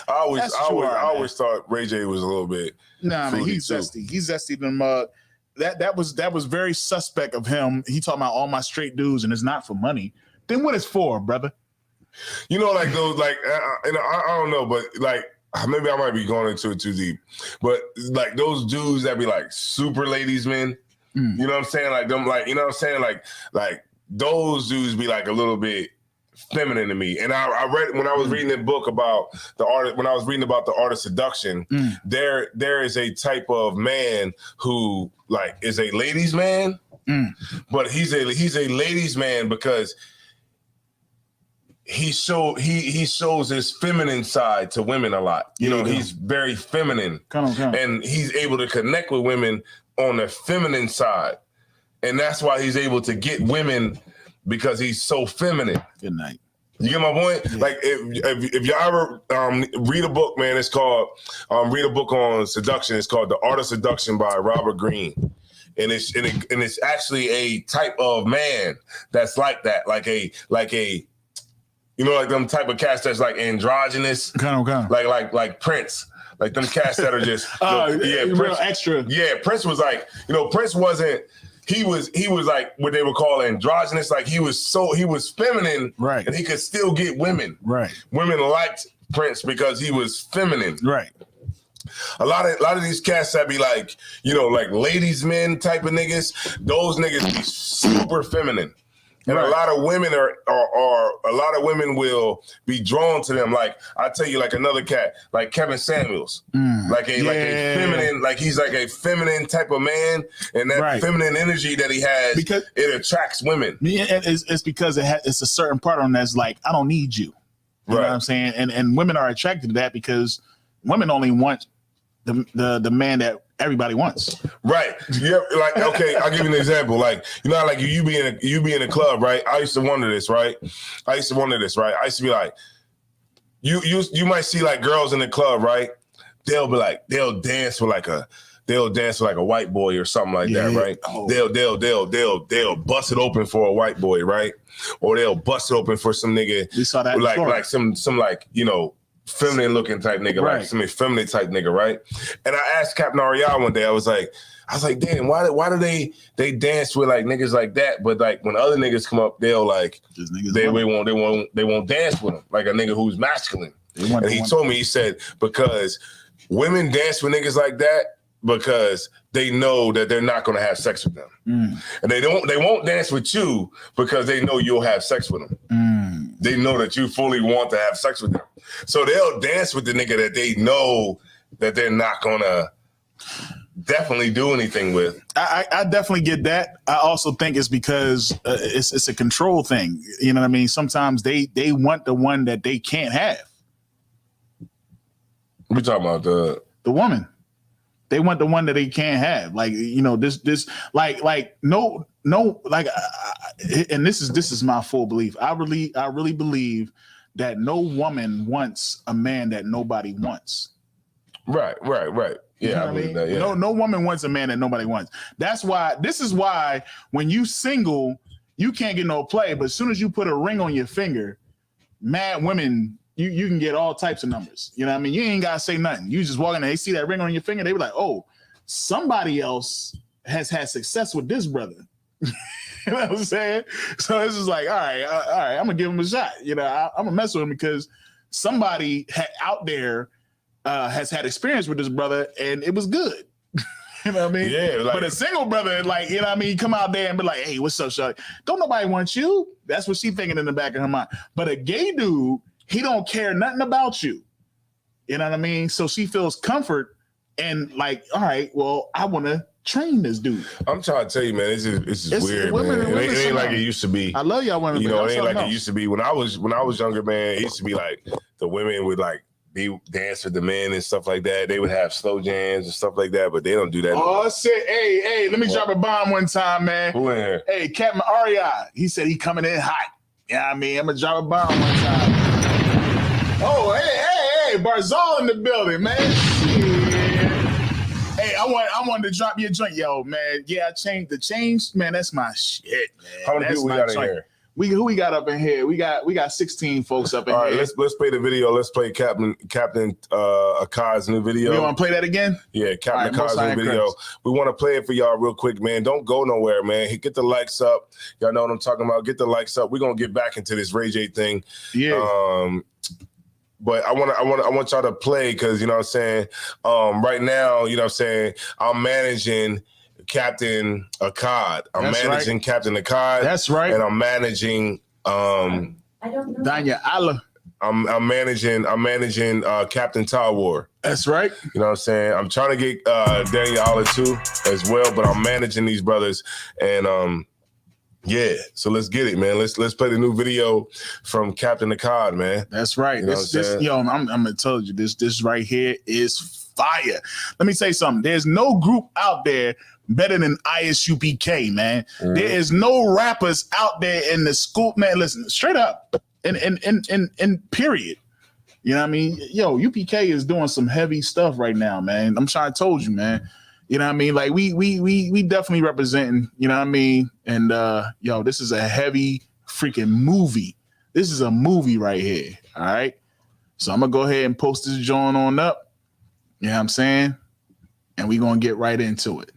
I always thought Ray J was a little bit. Nah, I mean, he's zesty. He's zesty than mug. That was very suspect of him. He talking about all my straight dudes, and it's not for money. Then what is for, brother? You know, like those, like I don't know, but like. Maybe I might be going into it too deep, but like those dudes that be like super ladies men, you know what I'm saying? Like them, like, you know what I'm saying? Like those dudes be like a little bit feminine to me. And I read, when I was reading the book about the art, when I was reading about the art of seduction, there is a type of man who like is a ladies man, but he's a ladies man because he shows his feminine side to women a lot. You know, he's very feminine. And he's able to connect with women on the feminine side. And that's why he's able to get women, because he's so feminine. Good night. You get my point? Yeah. Like if you ever read a book, man, it's called read a book on seduction. It's called The Art of Seduction by Robert Greene. And it's actually a type of man that's like that, like a you know, like them type of cats that's like androgynous, kind of. Like Prince, like them cats that are just Prince, real extra. Yeah, Prince was like, you know, Prince wasn't. He was like what they would call androgynous. Like he was feminine, right? And he could still get women, right? Women liked Prince because he was feminine, right? A lot of these cats that be like, you know, like ladies men type of niggas. Those niggas be super feminine. And a lot of women a lot of women will be drawn to them. Like I tell you, like another cat, like Kevin Samuels, like a feminine, like he's like a feminine type of man, and that feminine energy that he has, because it attracts women. Yeah, it's because it's a certain part on that's like, I don't need you. You know what I'm saying? And women are attracted to that because women only want the man that everybody wants. Right. Yeah. Like, okay, I'll give you an example. Like, you know, like you be in a club, right? I used to wonder this, right? I used to be like, you might see like girls in the club, right? They'll dance with like a white boy or something like that, right? Oh. They'll bust it open for a white boy, right? Or they'll bust it open for some nigga. We saw that like some like, you know, feminine looking type nigga, like some feminine type nigga, right? And I asked Captain Ariel one day, I was like, damn, why do they dance with like niggas like that? But like when other niggas come up, they'll like they won't dance with them, like a nigga who's masculine. And he told me, he said, because women dance with niggas like that because they know that they're not gonna have sex with them. And they won't dance with you because they know you'll have sex with them. They know that you fully want to have sex with them. So they'll dance with the nigga that they know that they're not gonna definitely do anything with. I definitely get that. I also think it's because it's a control thing. You know what I mean? Sometimes they want the one that they can't have. We talking about the woman. They want the one that they can't have. Like, you know, this like no like, and this is my full belief. I really believe that no woman wants a man that nobody wants. Right. Yeah, I believe that. Yeah. No woman wants a man that nobody wants. This is why when you single, you can't get no play. But as soon as you put a ring on your finger, mad women, you can get all types of numbers. You know what I mean? You ain't gotta say nothing. You just walk in there, they see that ring on your finger, they be like, oh, somebody else has had success with this brother. You know what I'm saying? So it's just like, all right, I'm gonna give him a shot. You know, I'm gonna mess with him because somebody out there has had experience with this brother and it was good. You know what I mean? Yeah. Like, but a single brother, like, you know what I mean, come out there and be like, hey, what's up, shawty? Don't nobody want you. That's what she thinking in the back of her mind. But a gay dude, he don't care nothing about you. You know what I mean? So she feels comfort and like, all right, well, I want to train this dude. I'm trying to tell you, man, it's It's weird, women- man. women It ain't like somehow. it used to be. I love y'all women, You but know, y'all it ain't like something it used to be. When I was younger, man, it used to be like the women would like be dance with the men and stuff like that. They would have slow jams and stuff like that, but they don't do that. Oh, shit. Hey, let me drop a bomb one time, man. Who in here? Hey, Captain Ariad. He said he coming in hot. Yeah, I mean, I'm gonna drop a bomb one time. Oh, hey, Barzal in the building, man. Shit. Hey, I wanted to drop you a joint, yo, man. Yeah, I changed the change, man. That's my shit, man. How many That's people we my got in joint. here? Who we got up in here? We got 16 folks up in All right, here. let's play the video. Let's play Captain Akad's new video. You want to play that again? Yeah, Captain All right, Akad's Most new video. We want to play it for y'all real quick, man. Don't go nowhere, man. Get the likes up. Y'all know what I'm talking about. Get the likes up. We're gonna get back into this Ray J thing. Yeah. But I want y'all to play because you know what I'm saying. Right now, you know what I'm saying. I'm managing Captain Akad. I'm That's managing right. Captain Akad. That's right. And I'm managing Danya Allah. I'm managing Captain Tawar. That's right. You know what I'm saying? I'm trying to get Daniel Allah too as well, but I'm managing these brothers and yeah, so let's get it, man. Let's play the new video from Captain Akad, man. That's right. You know I'm gonna tell you this right here is fire. Let me say something. There's no group out there better than ISUPK, man. Mm-hmm. There is no rappers out there in the school, man. Listen, straight up, in period. You know what I mean? Yo, UPK is doing some heavy stuff right now, man. I'm trying to told you, man. You know what I mean? Like we definitely representing, you know what I mean? And yo, this is a heavy freaking movie. This is a movie right here. All right. So I'm gonna go ahead and post this joint on up. You know what I'm saying? And we're gonna get right into it.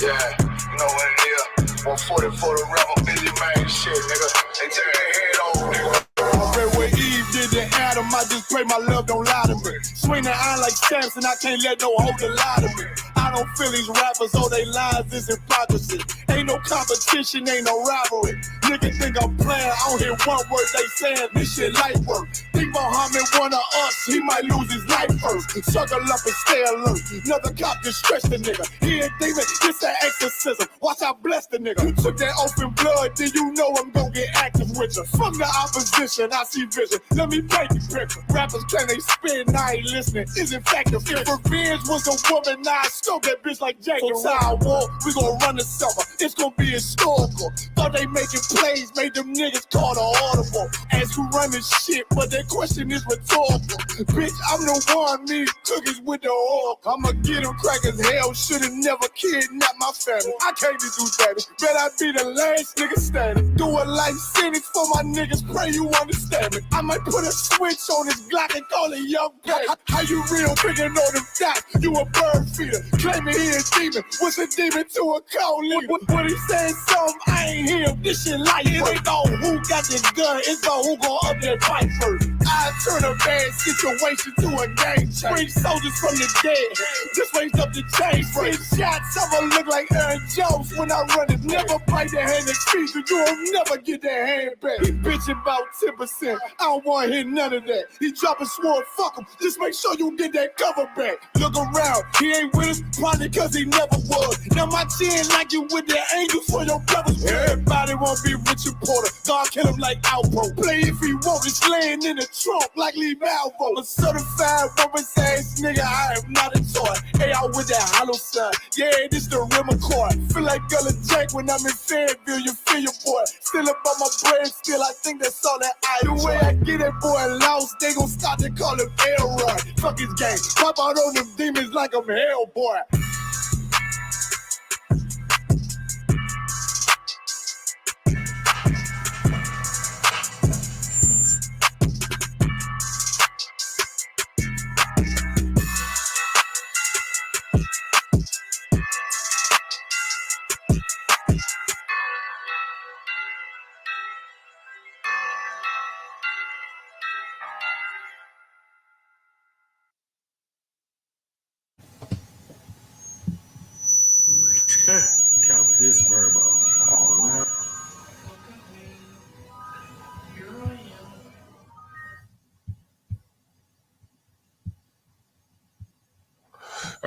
Yeah, you know what it is. 140 for the rebel, busy man shit, nigga. They turn their head over, nigga. I read what Eve did to Adam. I just pray my love don't lie to me. Swing the iron like Samson. I can't let no holder lie to me. I don't feel these rappers, all they lies is hypocrisy. Ain't no competition, ain't no rivalry. Nigga think I'm playing, I don't hear one word they saying. This shit light work. Think Muhammad one of us, he might lose his life first. Circle up and stay alert. Another cop just stretched the nigga. He ain't thinking this an exorcism. Watch I bless the nigga. You took that open blood, then you know I'm gonna get active with you. From the opposition, I see vision. Let me paint the picture. Rappers claim they spin, I ain't listening. Is in fact the fear. If revenge was a woman, now I scope that bitch like Jake. So Tower War, we gon' run the summer. It's gonna be historical. Thought they making plays, made them niggas call the audible. Ask who run this shit, but that question is rhetorical. Bitch, I'm the one, me cookies with the oil. I'ma get them crackers, hell, should've never kidnapped my family. I came to do that. Bet I be the last nigga standing. Do a life sentence for my niggas, pray you understand me. I might put a switch on this Glock and call it Young Pay. How you real picking on them dots? You a bird feeder, claiming he a demon. What's a demon to a cold leader? What he saying something, I ain't hear. This shit like it ain't on who got this gun, it's on who gon' up that fight first. I turn a bad situation to a game change. Bring soldiers from the dead, just raise up the chain. Spin shots, I'ma look like Aaron Jones when I run it. Never bite the hand that feeds you, you'll never get that hand back. He bitching about 10%, I don't wanna hear none of that. He dropping sword, fuck him, just make sure you get that cover back. Look around, he ain't with us, probably cause he never was. Now my chin like you with the angels for your brothers. Everybody wanna be Richard Porter, God kill him like Alpo. Play if he want, it's laying in the trunk like Lee Malvo. A certified woman's ass nigga, I am not a toy. Hey, out with that hollow sign, yeah, this the rim accord. Feel like Gullah Jack when I'm in Fayetteville, you feel your boy. Still up on my brain, still I think that's all that I do. The way I get that boy lost, they gon' start to call him Elroy. Fuck his gang, pop out on them demons like I'm Hellboy.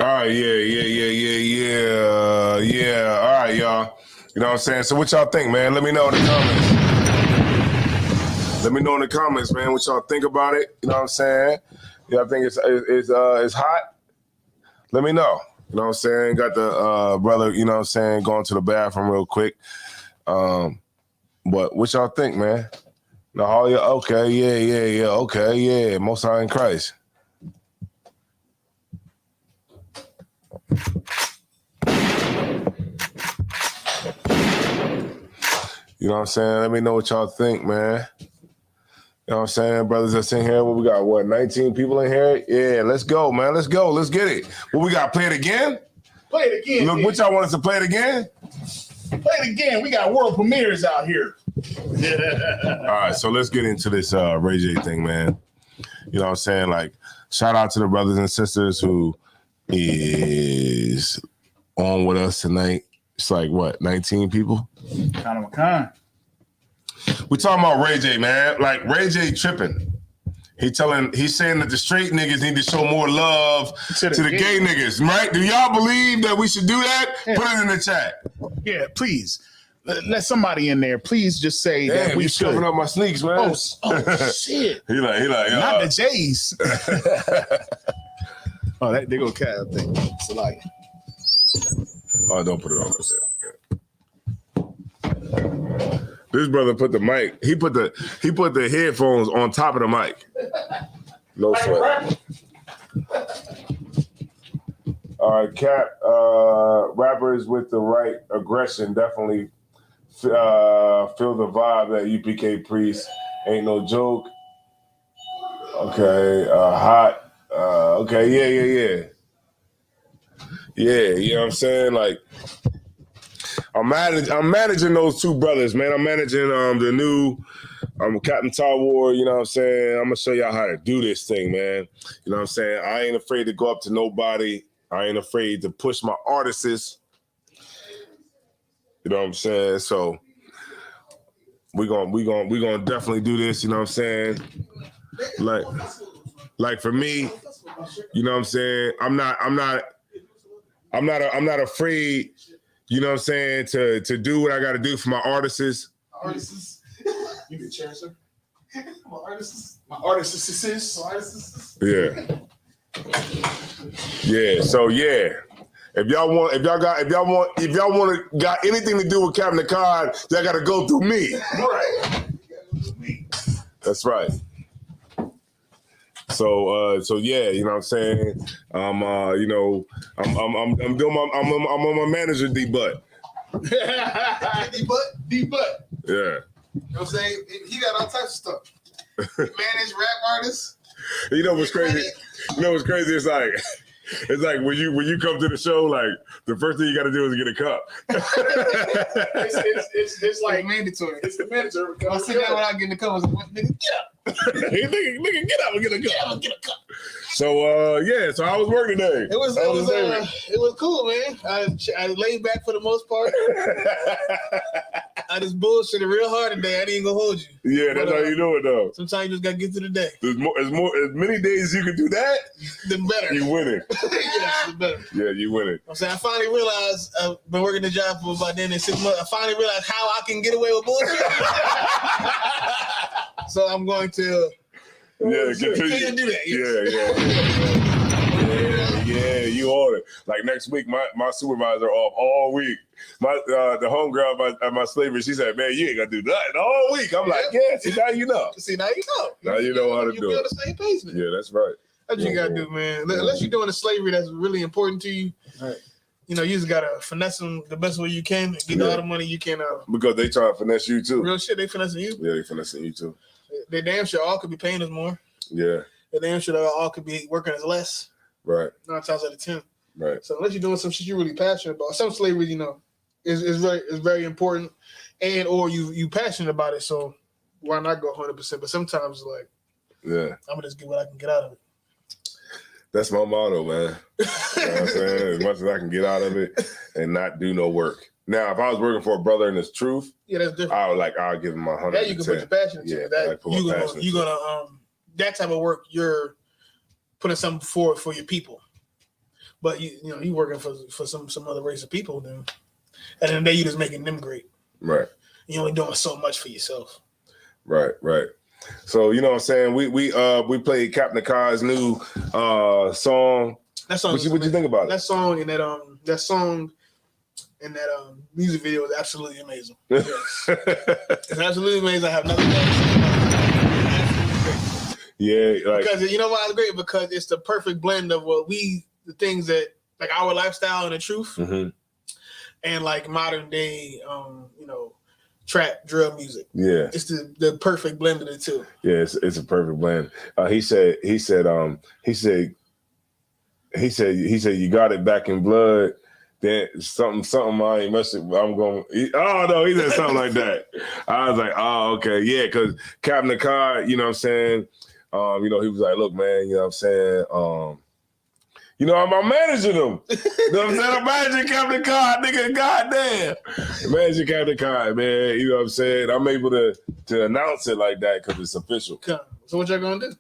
All right, yeah. All right, y'all. You know what I'm saying? So what y'all think, man? Let me know in the comments. Let me know in the comments, man, what y'all think about it. You know what I'm saying? Y'all think it's hot? Let me know. You know what I'm saying? Got the brother, you know what I'm saying, going to the bathroom real quick. But what y'all think, man? No, okay, yeah, okay, yeah. Most High in Christ. You know what I'm saying? Let me know what y'all think, man. You know what I'm saying? Brothers that's in here, what we got? What, 19 people in here? Yeah, let's go, man. Let's go. Let's get it. What we got? Play it again? Play it again. Look, what y'all want us to play it again? Play it again. We got world premieres out here. All right, so let's get into this Ray J thing, man. You know what I'm saying? Like, shout out to the brothers and sisters who is on with us tonight. It's like, what, 19 people? Kind of a con. We talking about Ray J, man. Like, Ray J tripping. He's saying that the straight niggas need to show more love to the gay niggas, right? Do y'all believe that we should do that? Yeah. Put it in the chat. Yeah, please. Let somebody in there, please just say Damn, that we should. Shoving up my sneaks, man. Oh shit. he like, not the J's. Oh, they go cat, I think. It's like. Oh, don't put it on there. This brother put the mic. He put the headphones on top of the mic. No sweat. All right, Cap. Rappers with the right aggression definitely feel the vibe that UPK Priest ain't no joke. Okay, hot. Okay, yeah. Yeah, you know what I'm saying? Like, I'm managing those two brothers, man. I'm managing the new Captain Tawar, you know what I'm saying? I'm gonna show y'all how to do this thing, man. You know what I'm saying? I ain't afraid to go up to nobody. I ain't afraid to push my artists. You know what I'm saying? So we gonna definitely do this, you know what I'm saying? Like for me, you know what I'm saying? I'm not afraid, you know what I'm saying, to do what I got to do for my artists. Artists. You can chair, sir. My artists. Yeah. Yeah. So yeah. If y'all want to got anything to do with Captain Akkad, y'all got to go through me. Right. That's right. So yeah, you know what I'm saying? You know, I'm on my manager D Butt. D Butt. Yeah. You know what I'm saying? He got all types of stuff. Manage rap artists. You know what's crazy? It's like when you come to the show, like the first thing you got to do is get a cup. it's like mandatory. It's the mandatory. I sit down without getting the cup. I was like, nigga, get up. nigga, get up and get a cup. Get a cup. So yeah, so I was working today. It was cool, man. I laid back for the most part. I just bullshitted real hard today. I didn't go hold you. Yeah, that's how you do it though. Sometimes you just gotta get to the day. As many days as you can do that, the better. You win it. Yes, the better. Yeah, you win it. I'm saying I finally realized I've been working the job for about 6 months. I finally realized how I can get away with bullshit. So I'm going to continue to do that. Yes. Yeah, you on it. Like next week, my supervisor off all week. The homegirl at my slavery, she said, "Man, you ain't gonna do nothing all week." I'm like, "Yeah, see now you know. Now you know how to do it. You're on the same pace, man. Yeah, that's right. That's what you gotta do, man. Unless you're doing a slavery that's really important to you. Right. You know, you just gotta finesse them the best way you can, get all the money you can. Because they try to finesse you too. Real shit, they finessing you. Yeah, they finessing you too. They damn sure all could be paying us more. Yeah. They damn sure they all could be working as less. Right. 9 times out of 10. Right. So unless you're doing some shit you're really passionate about, some slavery, you know, is very important, and or you passionate about it. So why not go 100%? But sometimes like, yeah, I'm gonna just get what I can get out of it. That's my motto, man. You know what I'm saying? As much as I can get out of it and not do no work. Now, if I was working for a brother in his truth, yeah, that's different. I'll give him my 100%. Yeah, you can put your passion into it. That you're gonna that type of work, you're putting something forward for your people. But you know, you working for some other race of people. Then at the end of the day, you just making them great. Right. You only doing so much for yourself. Right. So you know what I'm saying? We played Captain Kai's new song. That song. What you think about it? That song and that song and that music video is absolutely amazing. Yes. It's absolutely amazing. I have nothing else to say about it. Yeah, like, because you know why it's great? Because it's the perfect blend of the things that like our lifestyle and the truth, and like modern day, you know, trap drill music. Yeah, it's the perfect blend of the two. Yeah, it's a perfect blend. He said you got it back in blood. Then something I ain't messing. I'm going. Oh no, he said something like that. I was like, oh okay, yeah, because Captain Kai, you know what I'm saying. You know, he was like, look, man, you know what I'm saying. You know, I'm managing them. You know what I'm saying? I'm managing Captain Kai, nigga. Goddamn, managing Captain Kai, man. You know what I'm saying? I'm able to announce it like that because it's official. So what y'all gonna do?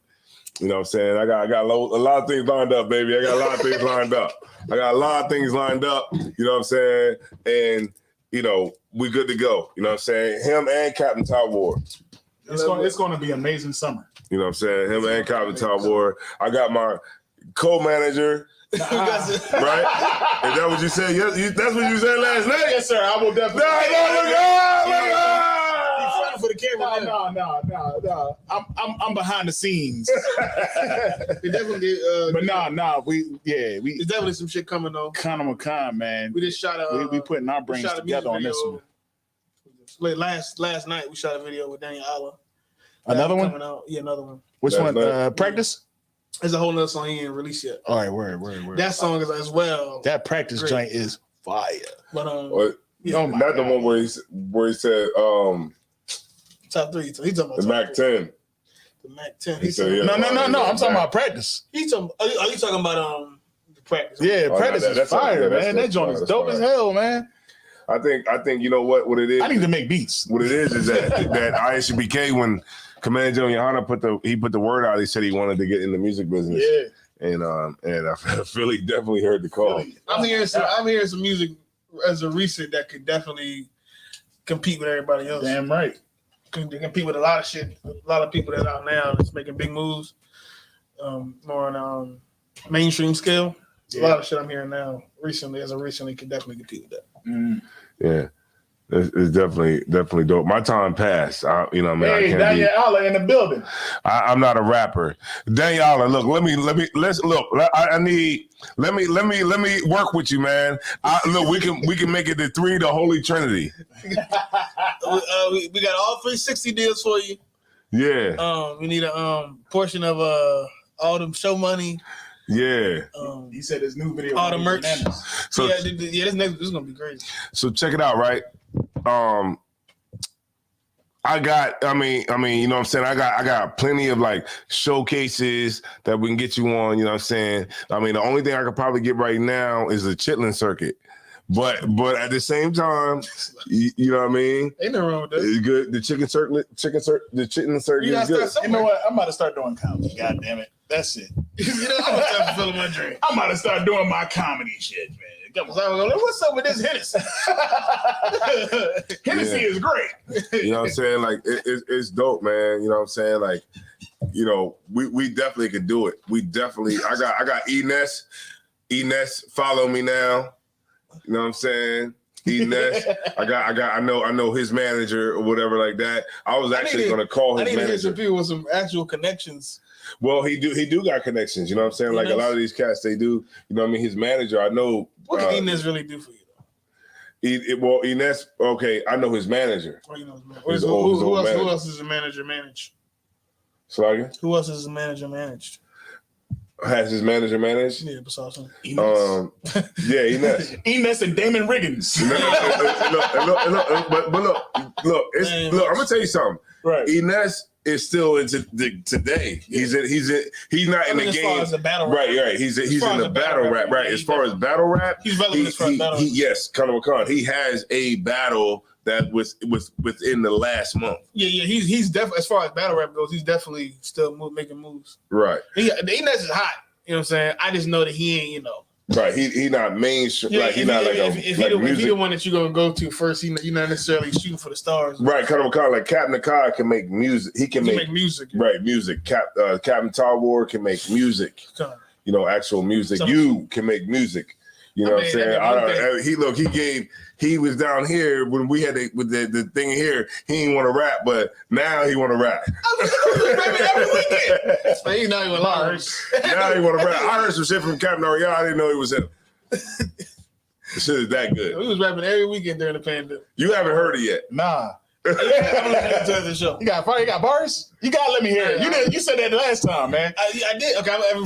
You know what I'm saying? I got a lot of things lined up, baby. I got a lot of things lined up. You know what I'm saying? And, you know, we good to go. You know what I'm saying? Him and Captain Ty Ward. It's going to be an amazing summer. You know what I'm saying? Him and Captain Ty Ward. I got my co-manager. Right? Is that what you said? That's what you said last night? Yes, sir. I will definitely. For the camera. No. I'm behind the scenes. It definitely. But There's definitely some shit coming though. Conor McCon, man. We just shot a. We putting our brains together on this one. Last night we shot a video with Daniel Allah. Another one? Coming out. Yeah, another one. Which one? Practice? There's a whole nother song he ain't released yet. All right, word. That song is as well. That practice great. joint is fire. But not the one where he said top 3. He's talking about the Mac 10. The Mac 10. No. I'm talking about practice. Are you talking about the practice? Yeah, practice is fire, man. That joint is dope as hell, man. I think you know what it is. I need to make beats. What it is that ISBK, when Commander Joe Johanna put the word out, he said he wanted to get in the music business. Yeah. And I feel he definitely heard the call. I'm hearing some music as a recent that could definitely compete with everybody else. Damn right. Can compete with a lot of shit. A lot of people that are out now that's making big moves, more on mainstream scale. Yeah. A lot of shit I'm hearing now recently could definitely compete with that. Yeah, it's definitely dope. My time passed. You know what I mean? Hey, Daniel Allah in the building. I'm not a rapper. Daniel Allah, look, let me work with you, man. Look, we can make it the 3, the Holy Trinity. We got all 360 deals for you. Yeah. We need a portion of all the show money. Yeah. He said his new video. All the merch. So this is gonna be crazy. So check it out, right? I mean, you know what I'm saying? I got plenty of like showcases that we can get you on, you know what I'm saying? I mean, the only thing I could probably get right now is the Chitlin circuit. But at the same time, you know what I mean? Ain't nothing wrong with that. It's good. The chitlin circuit is good. You know what? I'm about to start doing comedy. God damn it. That's it. I'm gonna start fulfilling my dream. I'm about to start doing my comedy shit, man. What's up with this Hennessy? Hennessy is great. You know what I'm saying? Like it's dope, man. You know what I'm saying? Like, you know, we definitely could do it. We definitely. I got Enes. Enes, follow me now. You know what I'm saying? Enes. I know his manager or whatever like that. I was actually gonna call his manager. I need to hear some people with some actual connections. Well, he do got connections. You know what I'm saying? Like a lot of these cats, they do. You know what I mean? His manager, I know. What can Enes really do for you? Well, Enes, okay, I know his manager. Oh, you know his manager. Who else is the manager managed? Sorry? Who else is the manager managed? Has his manager managed? Yeah, besides him. Enes. Yeah, Enes. Enes and Damon Riggins. But look, I'm gonna tell you something. Right. Enes is still into today. He's not in the game. As far as the battle rap. Right. He's in the battle rap. Right. As far as battle rap, he's relevant as far as battle rap. Yes, Conor McCon. He has a battle that was within the last month. Yeah. He's definitely, as far as battle rap goes, he's definitely still making moves. Right. Enes is hot. You know what I'm saying? I just know that he ain't, Right, he not mainstream. Yeah, like he not like a if like he music. the one that you're gonna go to first, you're not necessarily shooting for the stars. Right, kind of like Captain Akkad can make music. He can make music. Right, music. Captain Tallwar can make music. You know, actual music. You can make music. You know what I'm saying? He was down here when we had the thing here. He didn't want to rap, but now he want to rap. He's not even lying. Now he want to rap. I heard some shit from Captain Ariana. I didn't know he was him. The shit is that good. We was rapping every weekend during the pandemic. You haven't heard it yet? Nah. I'm listening to the show. You got bars? You gotta let me hear it. You said that the last time, man. I did. Okay, when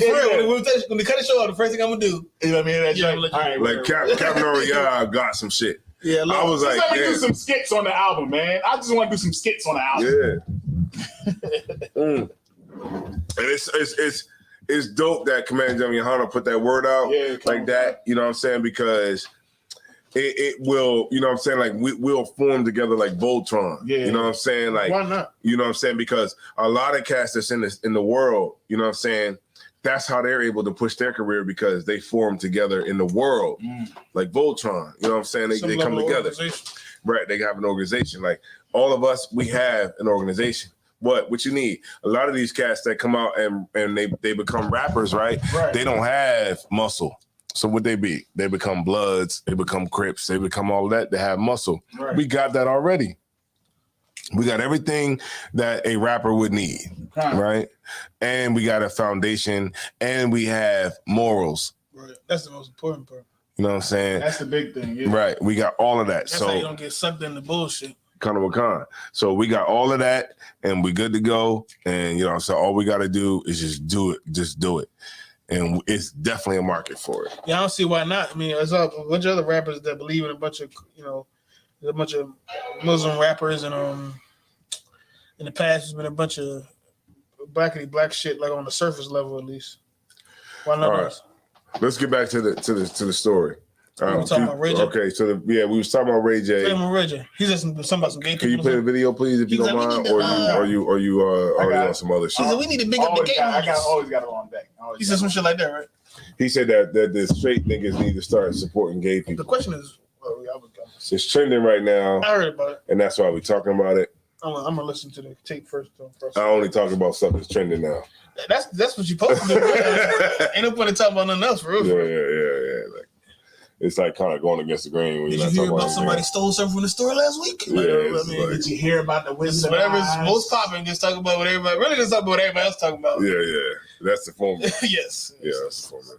they cut the show off, the first thing I'm gonna do. You let me hear that. All right, like Captain Oriana got some shit. Yeah, I was like, let me do some skits on the album, man. I just want to do some skits on the album. And it's dope that Commander General Yohana put that word out like that. You know what I'm saying? Because it will, you know what I'm saying? Like we'll form together like Voltron. Yeah. You know what I'm saying? Like why not? You know what I'm saying? Because a lot of cats that's in the world, you know what I'm saying? That's how they're able to push their career because they form together in the world, like Voltron. You know what I'm saying? They come together, right? They have an organization. Like all of us, we have an organization. What you need? A lot of these cats that come out and they become rappers, right? They don't have muscle. So what they be? They become Bloods. They become Crips. They become all that. They have muscle. Right. We got that already. We got everything that a rapper would need, right? And we got a foundation, and we have morals. Right. That's the most important part. You know what I'm saying? That's the big thing. Yeah. Right. We got all of that. That's how you don't get sucked into bullshit. So we got all of that, and we good to go. And, you know, so all we got to do is just do it. Just do it. And it's definitely a market for it. Yeah, I don't see why not. I mean, there's a bunch of other rappers that believe in a bunch of, there's a bunch of Muslim rappers, and in the past there's been a bunch of black shit, like on the surface level at least. Why not? All right. Let's get back to the story. We were talking about Ray J. Okay, so we was talking about Ray J. Ray J. He's just something about some gay people. Can you play the video, please, if you don't mind, or you already on some other shit? He said we need to big up the gay I always got it on deck. He said some shit like that, right? He said that the straight niggas need to start supporting gay people. The question is, it's trending right now. I heard about it, and that's why we're talking about it. I'm gonna listen to the tape first. I only talk about stuff that's trending now. That's what you supposed to do. Ain't no point in talking about nothing else, for real. Yeah. Like, it's like kind of going against the grain. When Did you hear about somebody stole something from the store last week? Did you hear about the Wizard? Whatever's most popping, just talk about what everybody really just talk about what everybody else talking about. Yeah. That's the formula. Yes. Yeah, that's the formula.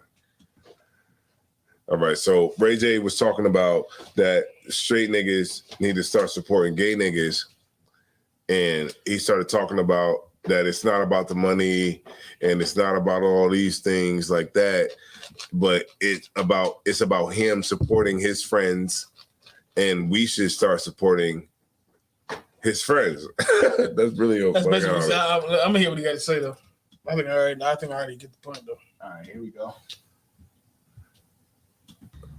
All right, so Ray J was talking about that straight niggas need to start supporting gay niggas, and he started talking about that it's not about the money and it's not about all these things like that, but it's about him supporting his friends, and we should start supporting his friends. That's really that's basically. I'm gonna hear what he got to say though. I think I already get the point though. All right, here we go.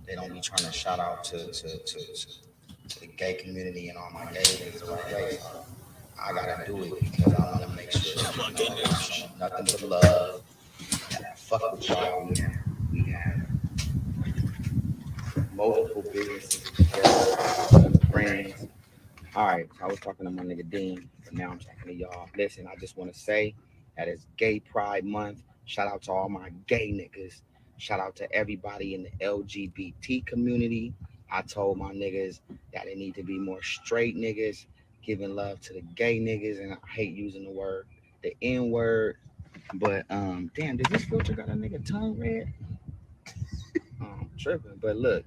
They don't be trying to shout out to the gay community and all my gay niggas the right way. I gotta do it because I want to make sure nothing but love. Fuck with y'all. We have multiple businesses together, friends. All right, so I was talking to my nigga Dean, but now I'm talking to y'all. Listen, I just want to say that it's Gay Pride Month. Shout out to all my gay niggas. Shout out to everybody in the LGBT community. I told my niggas that it need to be more straight niggas giving love to the gay niggas, and I hate using the N word. But damn, did this filter got a nigga tongue red? I'm tripping. But look,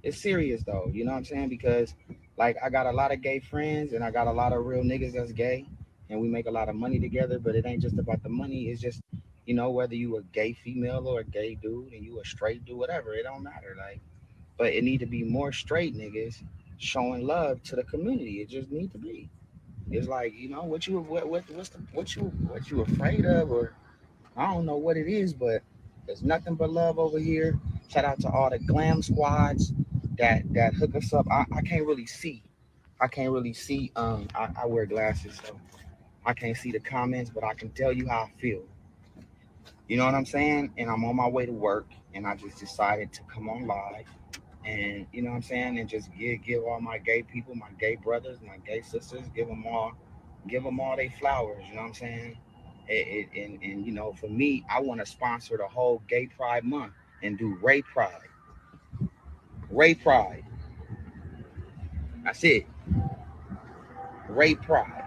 it's serious though. You know what I'm saying? Because like I got a lot of gay friends, and I got a lot of real niggas that's gay, and we make a lot of money together. But it ain't just about the money. It's just, you know, whether you a gay female or a gay dude, and you a straight dude, whatever, it don't matter. Like, but it need to be more straight niggas showing love to the community. It just need to be. It's like, you know, what you afraid of, or I don't know what it is, but there's nothing but love over here. Shout out to all the glam squads that hook us up. I can't really see. I wear glasses, so I can't see the comments, but I can tell you how I feel. You know what I'm saying? And I'm on my way to work, and I just decided to come on live, and you know what I'm saying, and just give all my gay people, my gay brothers, my gay sisters, give them all their flowers. You know what I'm saying? And you know, for me, I want to sponsor the whole Gay Pride Month and do Ray Pride. Ray Pride. That's it. Ray Pride.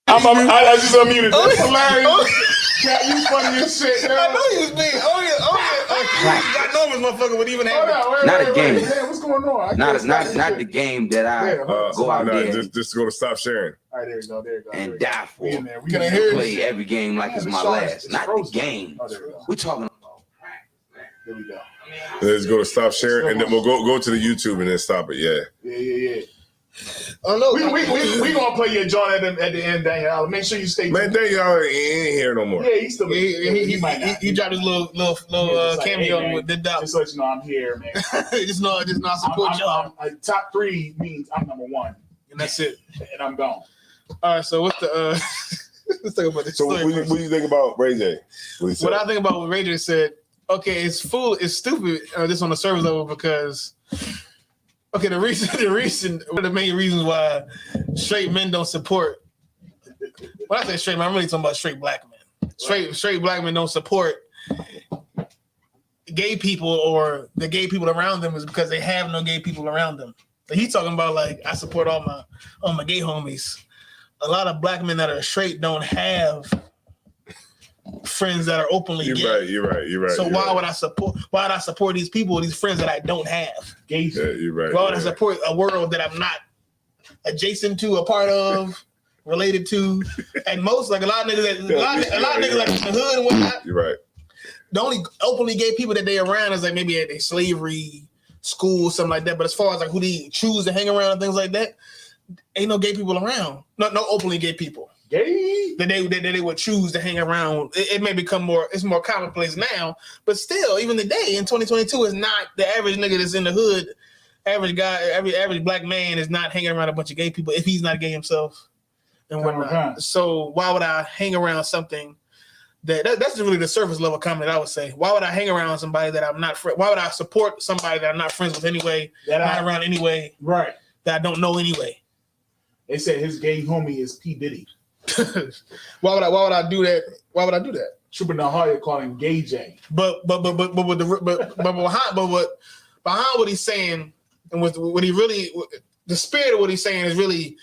I just unmuted. That's hilarious. Cat, you funny as shit. I know he was being. I know this motherfucker would even have. Not a game. Man, what's going on? Not the game that I go out there. Just go to Stop Sharing. All right, there we go. And die for. Can I hear Play every game like it's my last. Not the game. We're talking. Here we go. Let's go to Stop Sharing, and then we'll go to the YouTube and then stop it. Yeah. Oh no, we gonna play your joint at the end, Daniel. Make sure you stay. Man, Daniel ain't here no more. Yeah, he's still. He might not. He dropped his little cameo hey, with the dog. Just let you know I'm here, man. just not support y'all. Top 3 means I'm number 1, and that's it. And I'm gone. All right, so what's the? Let's talk about this. So what do you think about Ray J? What I think about what Ray J said. Okay, it's stupid. This on the service level because. Okay, one of the main reasons why straight men don't support. When I say straight men, I'm really talking about straight black men. Straight black men don't support gay people or the gay people around them is because they have no gay people around them. But he's talking about like I support all my gay homies. A lot of black men that are straight don't have friends that are openly gay. You're right. So why would I support these people, these friends that I don't have? Gay. Yeah, you're right. Why would I support a world that I'm not adjacent to, a part of, related to? At most, like a lot of niggas, niggas like in the hood and whatnot. You're right. The only openly gay people that they around is like maybe at a slavery school, something like that. But as far as like who they choose to hang around and things like that, ain't no gay people around. No openly gay people. Gay that they would choose to hang around. It may become more commonplace now, but still, even today in 2022, is not the average nigga that's in the hood. Average guy, average black man is not hanging around a bunch of gay people if he's not gay himself and whatnot. So why would I hang around something that's really the surface level comment I would say. Why would I hang around somebody that I'm not? Why would I support somebody that I'm not friends with anyway? Not around anyway. Right. That I don't know anyway. They said his gay homie is P Diddy. Why would I do that? Why would I do that? Trooper Naharia called him Gay J. But behind what he's saying and what he really, the spirit of what he's saying is really,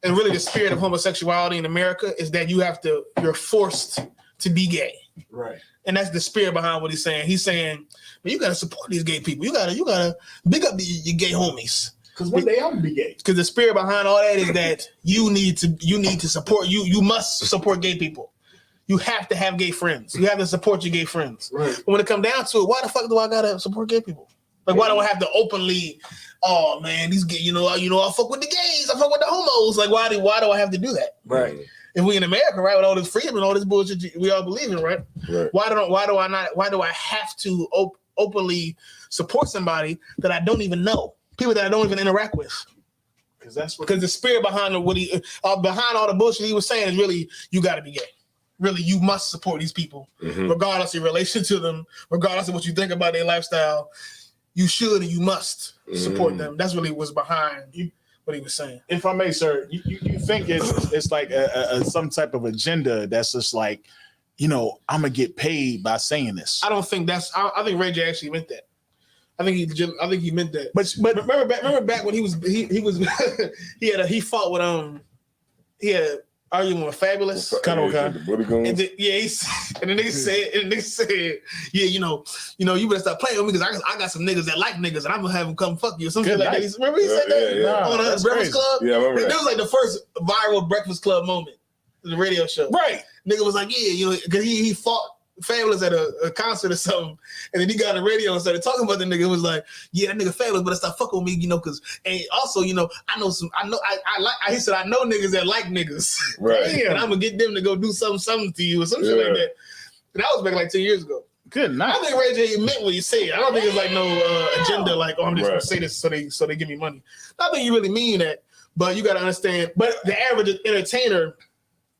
and really the spirit of homosexuality in America is that you're forced to be gay. Right. And that's the spirit behind what he's saying. He's saying, but you gotta support these gay people. You gotta big up your gay homies. Because one day I'm gonna be gay. Because the spirit behind all that is that you need to support you must support gay people. You have to have gay friends. You have to support your gay friends. Right. But when it comes down to it, why the fuck do I gotta support gay people? Like why do I have to openly? Oh man, these gay. I fuck with the gays. I fuck with the homos. Like why do I have to do that? Right. If we in America, right, with all this freedom and all this bullshit we all believe in, right? Why do I have to openly support somebody that I don't even know? People that I don't even interact with, because the spirit behind behind all the bullshit he was saying is really you got to be gay. Really, you must support these people, regardless of your relation to them, regardless of what you think about their lifestyle. You should and you must support them. That's really what's behind what he was saying. If I may, sir, you think it's like some type of agenda that's just like, I'm gonna get paid by saying this. I don't think that's. I think Ray J actually meant that. I think he meant that. But remember back when he fought with he had an argument with Fabulous. And then they said, yeah, you better stop playing with me because I got some niggas that like niggas and I'm gonna have them come fuck you or something like that. Remember he said that on the Breakfast Club? Yeah, I remember that. That was like the first viral Breakfast Club moment in the radio show. Right. Nigga was like, yeah, because he fought Fabulous at a concert or something, and then he got on the radio and started talking about the nigga. It was like, yeah, that nigga Fabulous, but stop fucking with me, because and also, he said I know niggas that like niggas, right? And I'm gonna get them to go do something to you or some shit like that. And that was back like 10 years ago. Good night. I think Ray J meant what he said. I don't think it's like no agenda, like, oh, I'm just gonna say this so they give me money. I think you really mean that, but you gotta understand. But the average entertainer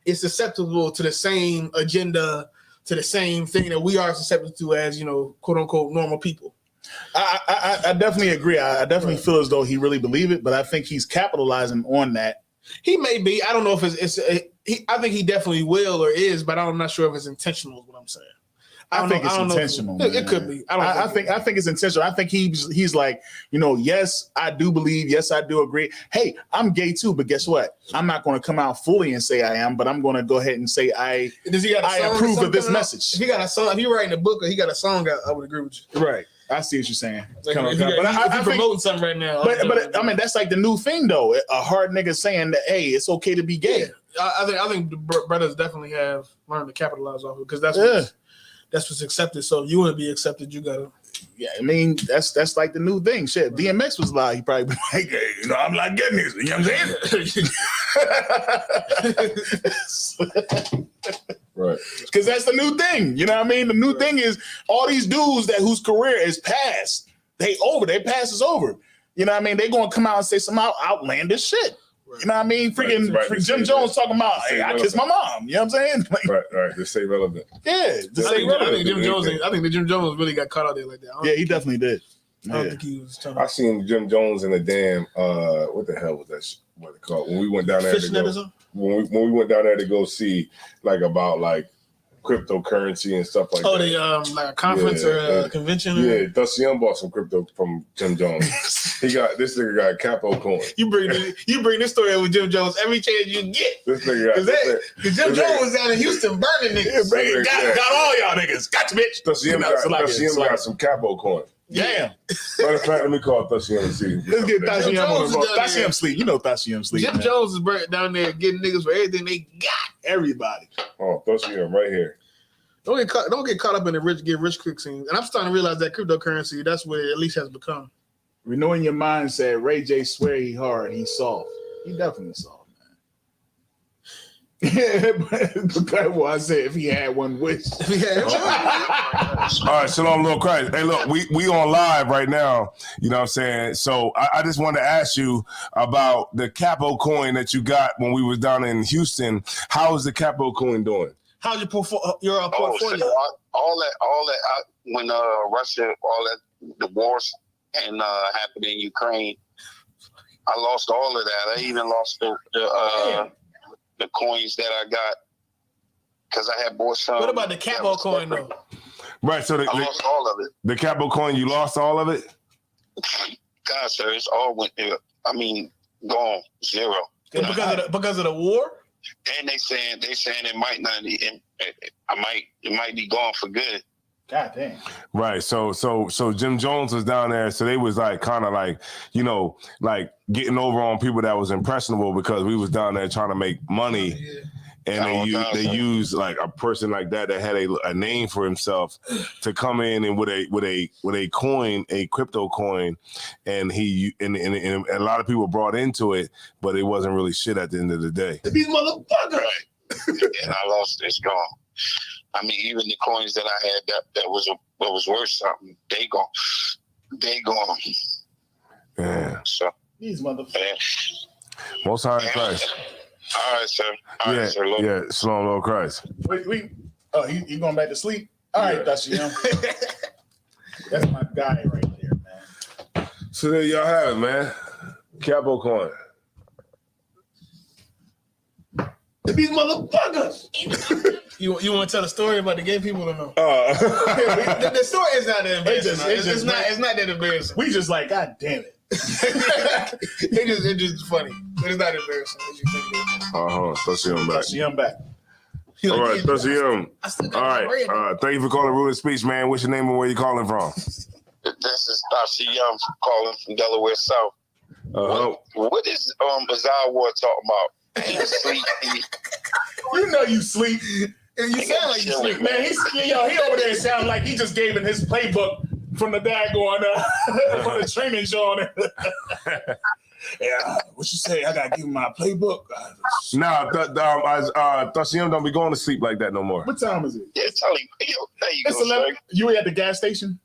is susceptible to the same agenda, to the same thing that we are susceptible to as, you know, quote unquote normal people. I definitely agree. I definitely feel as though he really believe it, but I think he's capitalizing on that. He may be. I don't know if I think he definitely will or is, but I'm not sure if it's intentional. Is what I'm saying. I think it's intentional. It could be. I think it's intentional. I think he's like, you know, yes, I do believe. Yes, I do agree. Hey, I'm gay too, but guess what? I'm not going to come out fully and say I am, but I'm going to go ahead and say I approve of this message. If he got a song, if you're writing a book or he got a song, I would agree with you. Right. I see what you're saying. Like, but I'm promoting something right now. But I mean, that's like the new thing, though. A hard nigga saying that, hey, it's okay to be gay. Yeah. I think the brothers definitely have learned to capitalize off it because that's what's accepted. So if you want to be accepted, you gotta. Yeah, I mean that's like the new thing. Shit, DMX was like, he probably be like, hey, you know, I'm not getting this. You know what I'm saying? Right. Because that's the new thing. You know what I mean? The new thing is all these dudes whose career is past, their pass is over. You know what I mean? They gonna come out and say some outlandish shit. Right. You know what I mean? Freaking Jim Jones talking about, hey, I kissed my mom. You know what I'm saying? Like, right. To stay relevant. Yeah, to stay relevant. I think Jim Jones really got caught out there like that. Yeah, he definitely did. I don't think he was trying to. I seen Jim Jones in a damn what the hell was that? What it called? When we went down there when we went down there to go see like about like cryptocurrency and stuff like that. Oh, they like a conference or a convention? Yeah, Dusty Young bought some crypto from Jim Jones. This nigga got Capo coin. You bring this story up with Jim Jones every chance you get. This nigga got because Jim Jones was down in Houston burning niggas. Got all y'all niggas. Got you, bitch. Dusty Young got some Capo coin. Damn. Matter of fact, let me call Dusty Young and see. Let's get Dusty Young on the phone. Dusty Young sleep. You know Dusty Young sleep. Jim Jones is down there getting niggas for everything they got. Everybody. Oh, Dusty Young right here. Don't get caught up in the get rich quick scene. And I'm starting to realize that cryptocurrency, that's what it at least has become. Renewing your mindset, Ray J swear he hard, he soft. He definitely soft, man. Yeah, but I said if he had one wish. All right, Shalom, Lil Christ. Hey, look, we on live right now. You know what I'm saying? So I just wanted to ask you about the Capo coin that you got when we was down in Houston. How is the Capo coin doing? How's your portfolio? So all that when Russia, all that the wars and happened in Ukraine, I lost all of that. I even lost the coins that I got because I had bought some. What about the Capo coin though? Right, so I lost all of it. The Capo coin, you lost all of it? God, sir, it's all went there. I mean, gone, zero. Because of the war? And they saying it might not. It might be gone for good. God damn. Right. So Jim Jones was down there. So they was like kind of like, you know, like getting over on people that was impressionable because we was down there trying to make money. Yeah. And they use like a person like that had a name for himself to come in and with a coin, a crypto coin, and and a lot of people brought into it, but it wasn't really shit at the end of the day. These motherfuckers. Right. And I lost. It's gone. I mean, even the coins that I had that was worth something, they gone. Yeah. So these motherfuckers. Most high in Christ. All right, sir. All right, sir. Yeah, Shalom, Lord Christ. Wait. Oh, you going back to sleep? All right, Dusty Young. That's my guy right there, man. So there y'all have it, man. Capo coin. These motherfuckers. You want to tell a story about the gay people or no? The story is not that embarrassing. It's not that embarrassing. We just like, God damn it. It's just funny. But it's not embarrassing. Dusty Young back. Dusty Young back. All right, Dusty Young. All right. Thank you for calling Ruler Speech, man. What's your name and where you calling from? This is Dusty Young calling from Delaware South. What is Bizarre War talking about? Ain't sleep. You know you sleep. And you sound like you sleep. Man, he over there sound like he just gave him his playbook from the dad going from the training show on it. Yeah, what you say? I gotta give him my playbook. Nah, Thasiem don't be going to sleep like that no more. What time is it? Yeah, tell him. Yo, there you It's go, 11. sir. You at the gas station?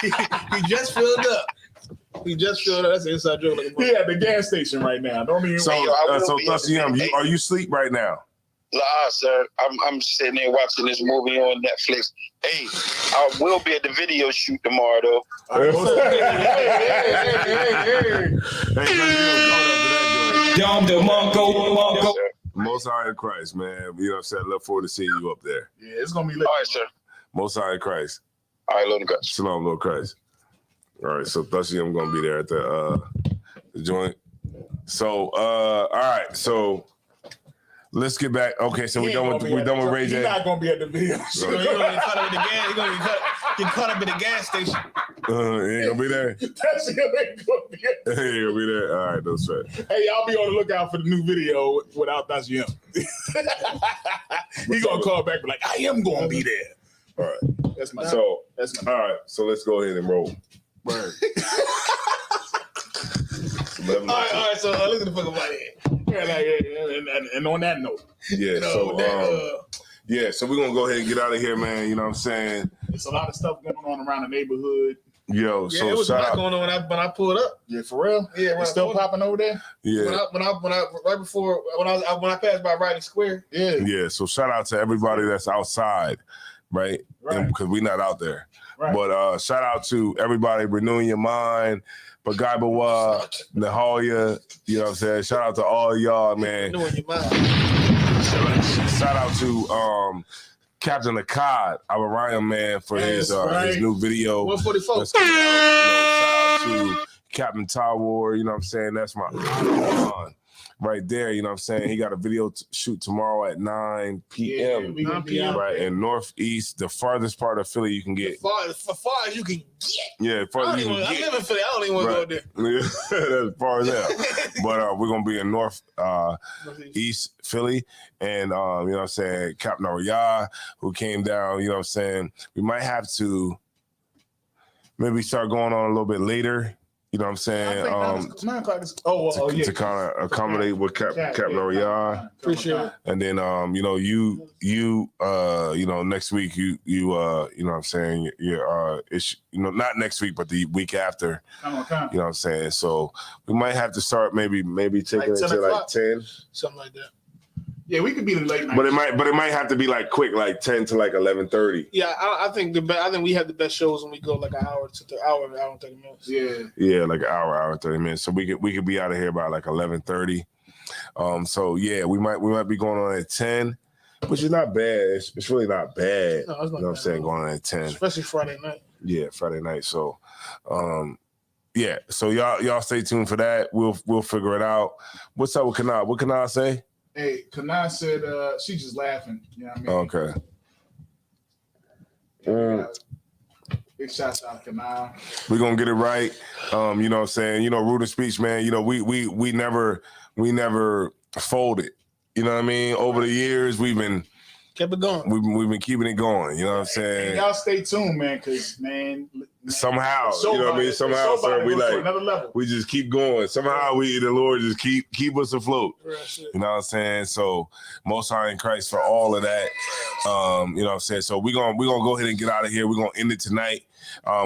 He just filled up. He just filled up. That's an inside joke. Like He at the gas station right now. Don't even. So, Hey, yo, I will so be at the Thasiem, video. are you asleep right now? Nah, sir. I'm sitting there watching this movie on Netflix. Hey, I will be at the video shoot tomorrow, though. Hey. Dom DeMarco. Yes, sir. Most High in Christ, man. You know what I'm saying? Look forward to seeing you up there. Yeah, it's gonna be lit. All right, sir. Most High in Christ. All right, Lord God. Shalom, Lord Christ. All right, so Thasiem gonna be there at the joint. So, all right, so let's get back. Okay, so we're done with Ray J. He's not gonna be at the video. So you're gonna get caught up in the gas. You're gonna get caught up in the gas station. He ain't gonna be there. That's him. Ain't gonna be He ain't gonna be there. All right, that's right. Hey, y'all be on the lookout for the new video without Thasiem. He gonna call back and be like, I am gonna be there. All right. That's my So, that's my all right, so let's go ahead and roll. word. All right. So look at the fucking body. And on that note, Yeah, so we're gonna go ahead and get out of here, man. You know what I'm saying? there's a lot of stuff going on around the neighborhood. Yo, Yeah, so it was a shout lot out. going on when I pulled up. Yeah, for real. Yeah, when It's I still pulled up. popping over there. Yeah. When I right before when I passed by Riding Square. Yeah, Yeah, so shout out to everybody that's outside, right? Right. Because we're not out there. right. But shout out to everybody renewing your mind, Bagaibawa, Nahalia, you know what I'm saying? Shout out to all y'all, man. Doing your mind. Shout out to Captain Akkad, our Ryan man, for his right. new video. 144. That's coming out. You know, shout out to Captain Tawar, you know what I'm saying? That's my icon right there, you know what I'm saying? He got a video shoot tomorrow at 9 Yeah, p.m. we gonna be out right there. in Northeast, the farthest part of Philly you can get. As far as you can get. Yeah, I farthest you live can get. in Philly. I don't even want to Right. go there. Yeah, as far as that. But we're gonna be in East Philly, and you know what I'm saying, Captain Arya, who came down, you know what I'm saying. We might have to maybe start going on a little bit later, you know what I'm saying. 9 o'clock is. To kind of accommodate with Captain Arya. Appreciate it. And then you know, you know, next week you know what I'm saying, it's, you know, not next week but the week after. You know what I'm saying? So we might have to start maybe taking Like it 10 to like o'clock. 10. Something like that. Yeah, we could be the late night. But it might have to be like quick, like 10 to like 11:30. Yeah, I think we have the best shows when we go like an hour to the hour and 30 minutes. Yeah. Yeah, like an hour and 30 minutes. So we could be out of here by like 11:30. So yeah, we might be going on at 10, which is not bad. It's really not bad. No, it's not You know what I'm bad. saying? Going on at 10. Especially Friday night. Yeah, Friday night. So yeah, so y'all stay tuned for that. We'll figure it out. What's up with Kanal? What Kanal say? Hey, Kana said she just laughing. You know what I mean? Okay. Big shouts out to Kana. We're gonna get it right. You know what I'm saying? You know, Root of Speech, man, you know, we never folded. You know what I mean? Over the years, we've been kept it going. We've been keeping it going. You know what I'm saying? And y'all stay tuned, man, because man, Somehow, so you know what I mean? about- Somehow, so about sir, to we go to like another level. we just keep going. Somehow, the Lord just keep us afloat. Real shit. You know what I'm saying? So Most High in Christ for all of that. You know what I'm saying? So we're gonna go ahead and get out of here. We're gonna end it tonight.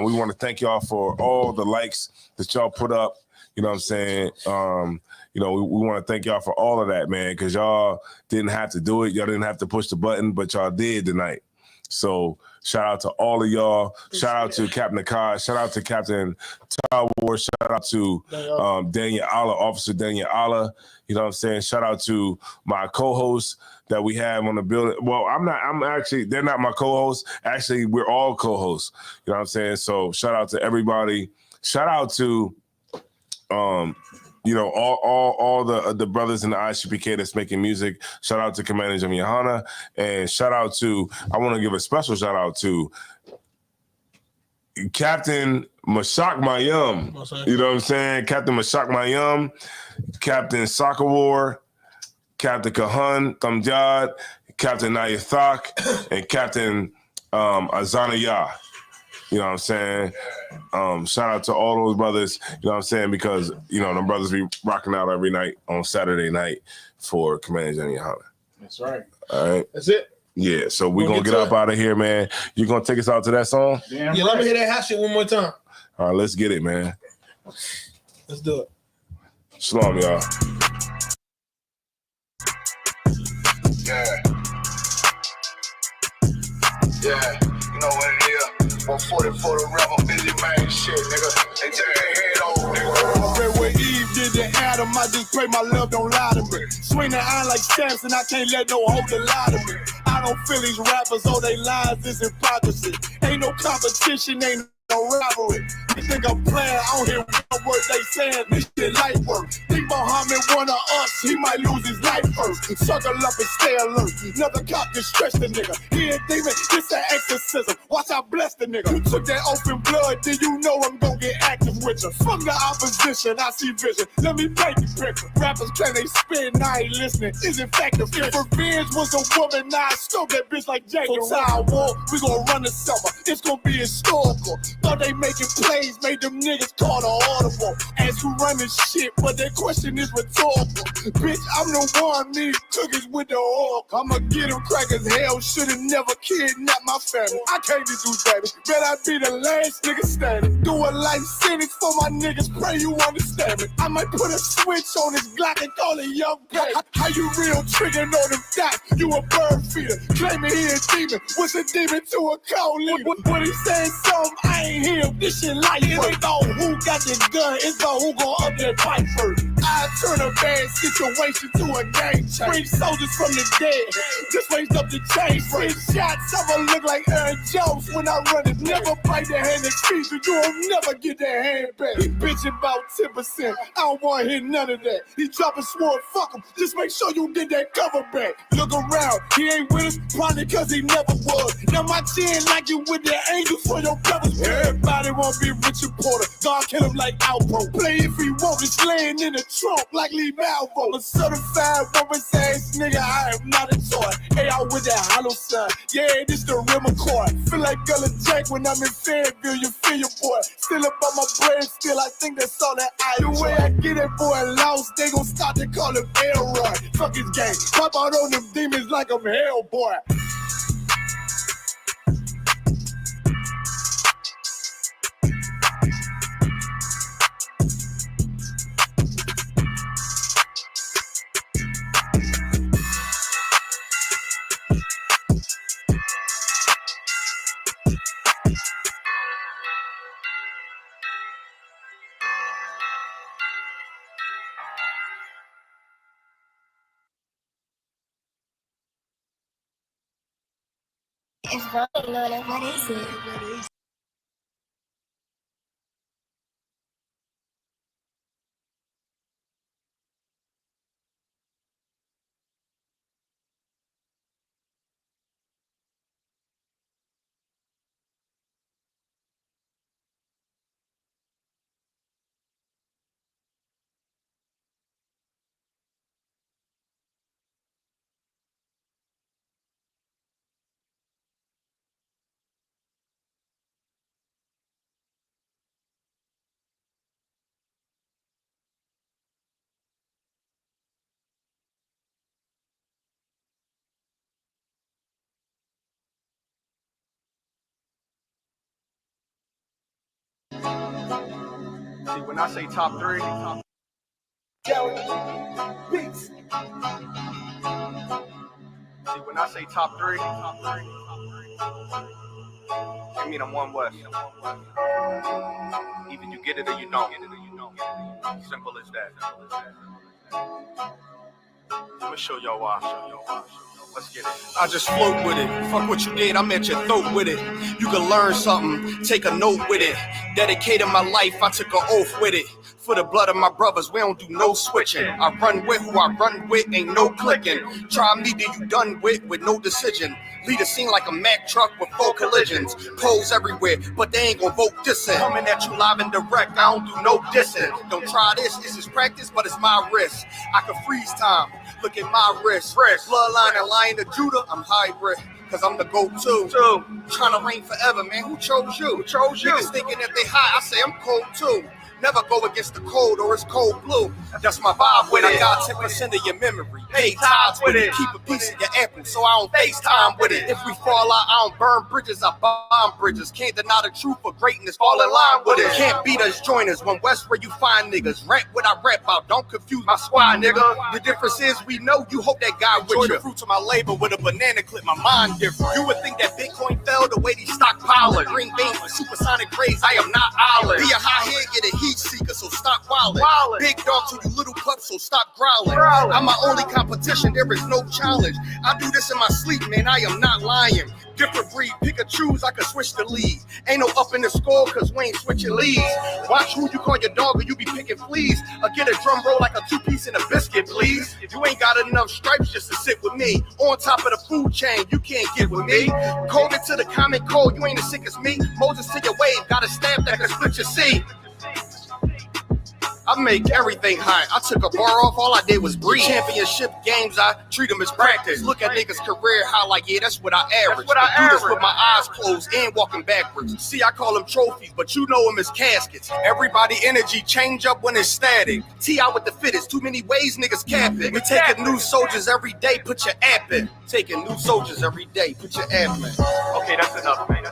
We want to thank y'all for all the likes that y'all put up. You know what I'm saying? You know, we want to thank y'all for all of that, man, because y'all didn't have to do it. Y'all didn't have to push the button, but y'all did tonight. So shout out to all of y'all. Shout out to Captain Akkad. Shout out to Captain Tawar. Shout out to Daniel Allah, Officer Daniel Allah. You know what I'm saying? Shout out to my co-hosts that we have on the building. Well, they're not my co-hosts. Actually, we're all co-hosts. You know what I'm saying? So shout out to everybody. Shout out to you know, all the brothers in the ICPK that's making music. Shout out to Commander Jimmy Yohana, and shout out to, I want to give a special shout out to Captain Mashak Mayum. You know what I'm saying? Captain Mashak Mayum, Captain Soccer War, Captain Kahan Thamjad, Captain Nayathak, and Captain Azana Yah. You know what I'm saying? Shout out to all those brothers, you know what I'm saying? Because, you know, them brothers be rocking out every night on Saturday night for Command Jenny and Holler. That's right. All right. That's it. Yeah, so we're going to get up out of here, man. You going to take us out to that song? Damn Yeah, let me hear that hot shit one more time. All right, let's get it, man. Let's do it. Shalom, y'all. Yeah. Yeah, you know what it is. 140 for the rebel, busy man shit, nigga. They take their head off, nigga. Pray where Eve did to Adam, I just pray my love don't lie to me. Swing the iron like Samson, I can't let no holder lie to me. I don't feel these rappers, all they lies is hypocrisy. Ain't no competition, ain't no rivalry. You think I'm playing, I don't hear one word they saying, this shit light work. Think Muhammad one of us, he might lose his life first. Circle up and stay alert, another cop can stretch the nigga. He ain't demon, this an exorcism, watch I bless the nigga. You took that open blood, then you know I'm gonna get active with you. From the opposition, I see vision, let me paint the picture. Rappers claim they spit and I ain't listening, is in fact the fear. If revenge was a woman, now I stroke that bitch like Jake. So I war, we gon' run the summer, it's gon' be historical. Thought they making plays, made them niggas call the audible. Ask who run this shit, but that question is rhetorical. Bitch, I'm the one, need cookies with the oil. I'ma get them crackers, hell, should've never kidnapped my family. I can't do baby, bet I be the last nigga standing. Do a life sentence for my niggas, pray you understand me. I might put a switch on this Glock and call it young baby. How you real trigger know them dots? You a bird feeder, claiming he a demon. What's a demon to a cold leader? When he saying something, I ain't hear him. This shit like it ain't about who got the gun, it's about who gon' up that fight first. I turn a bad situation to a game change. Bring soldiers from the dead, just raised up the chain. Free shots, I'ma look like Aaron Jones when I run it. Never bite the hand that feeds you, you'll never get that hand back. He bitching about 10%, I don't wanna hear none of that. He dropping sword, fuck him, just make sure you get that cover back. Look around, he ain't with us, probably cause he never was. Now my chin like you with the angels for your brothers. Everybody wanna be Richard Porter, God kill him like Alpo. Play if he want, it's laying in the trunk like Lee Malvo. I'm a certified woman's ass nigga, I am not a toy. Hey, I with that hollow sign, yeah, this the rim accord. Feel like Gullah Jack when I'm in Fayetteville, you feel your boy. Still up on my bread, still I think that's all that I do. The way I get that boy lost, they gon' start to call him Elroy. Fuck his gang, pop out on them demons like I'm Hellboy. It's rolling on it, what is it? See, when I say top three, Beats. see, when I say top three, I mean I'm one West. Either you get it or you don't. Simple as that. Let me show y'all why. Let's get it. I just float with it. Fuck what you did, I'm at your throat with it. You can learn something, take a note with it. Dedicated my life, I took an oath with it. For the blood of my brothers, we don't do no switching. I run with who I run with, ain't no clicking. Try me, then you done with no decision. Lead a scene like a Mack truck with 4 collisions. Poles everywhere, but they ain't gon' vote dissing. Coming at you live and direct, I don't do no dissing. Don't try this is practice, but it's my risk. I can freeze time, look at my wrist. Bloodline and Lion of Judah, I'm hybrid. cause I'm the go-to. Trying to reign forever, man. Who chose you? Who chose you? Niggas thinking that they high, I say I'm cold too. Never go against the cold or it's cold blue. That's my vibe with it. I got 10% of your memory. Pay tithes with it. Keep a piece of your apple so I don't FaceTime with it. If we fall out, I don't burn bridges, I bomb bridges. Can't deny the truth for greatness, fall in line with it. Can't beat us, join us. When West where you find niggas. Rap what I rap about, don't confuse my squad, nigga. The difference is we know you hope that guy with you. The fruits of my labor with a banana clip, my mind different. You would think that Bitcoin fell the way these stockpilers. Green beans with supersonic rays, I am not island. Be a high head, get a heat seeker, so stop wildin'. Big dog to you little pups, so stop growling. I'm my only competition, there is no challenge. I do this in my sleep, man, I am not lying. Different breed, pick a choose, I can switch the lead. Ain't no up in the score, cause we ain't switching leads. Watch who you call your dog or you be picking fleas. Or get a drum roll like a 2-piece and a biscuit, please. You ain't got enough stripes just to sit with me. On top of the food chain, you can't get with me. Code it to the common cold, you ain't as sick as me. Moses to your wave, got a stab that can split your seed. I make everything high. I took a bar off, all I did was breathe. Championship games, I treat them as practice. Look at niggas' career high like, yeah, that's what I average. I do this with my eyes closed and walking backwards. See, I call them trophies, but you know them as caskets. Everybody energy change up when it's static. T.I. with the fittest, too many ways niggas cap it. We taking new soldiers every day, put your app in. Taking new soldiers every day, put your app in. Okay, that's enough, man.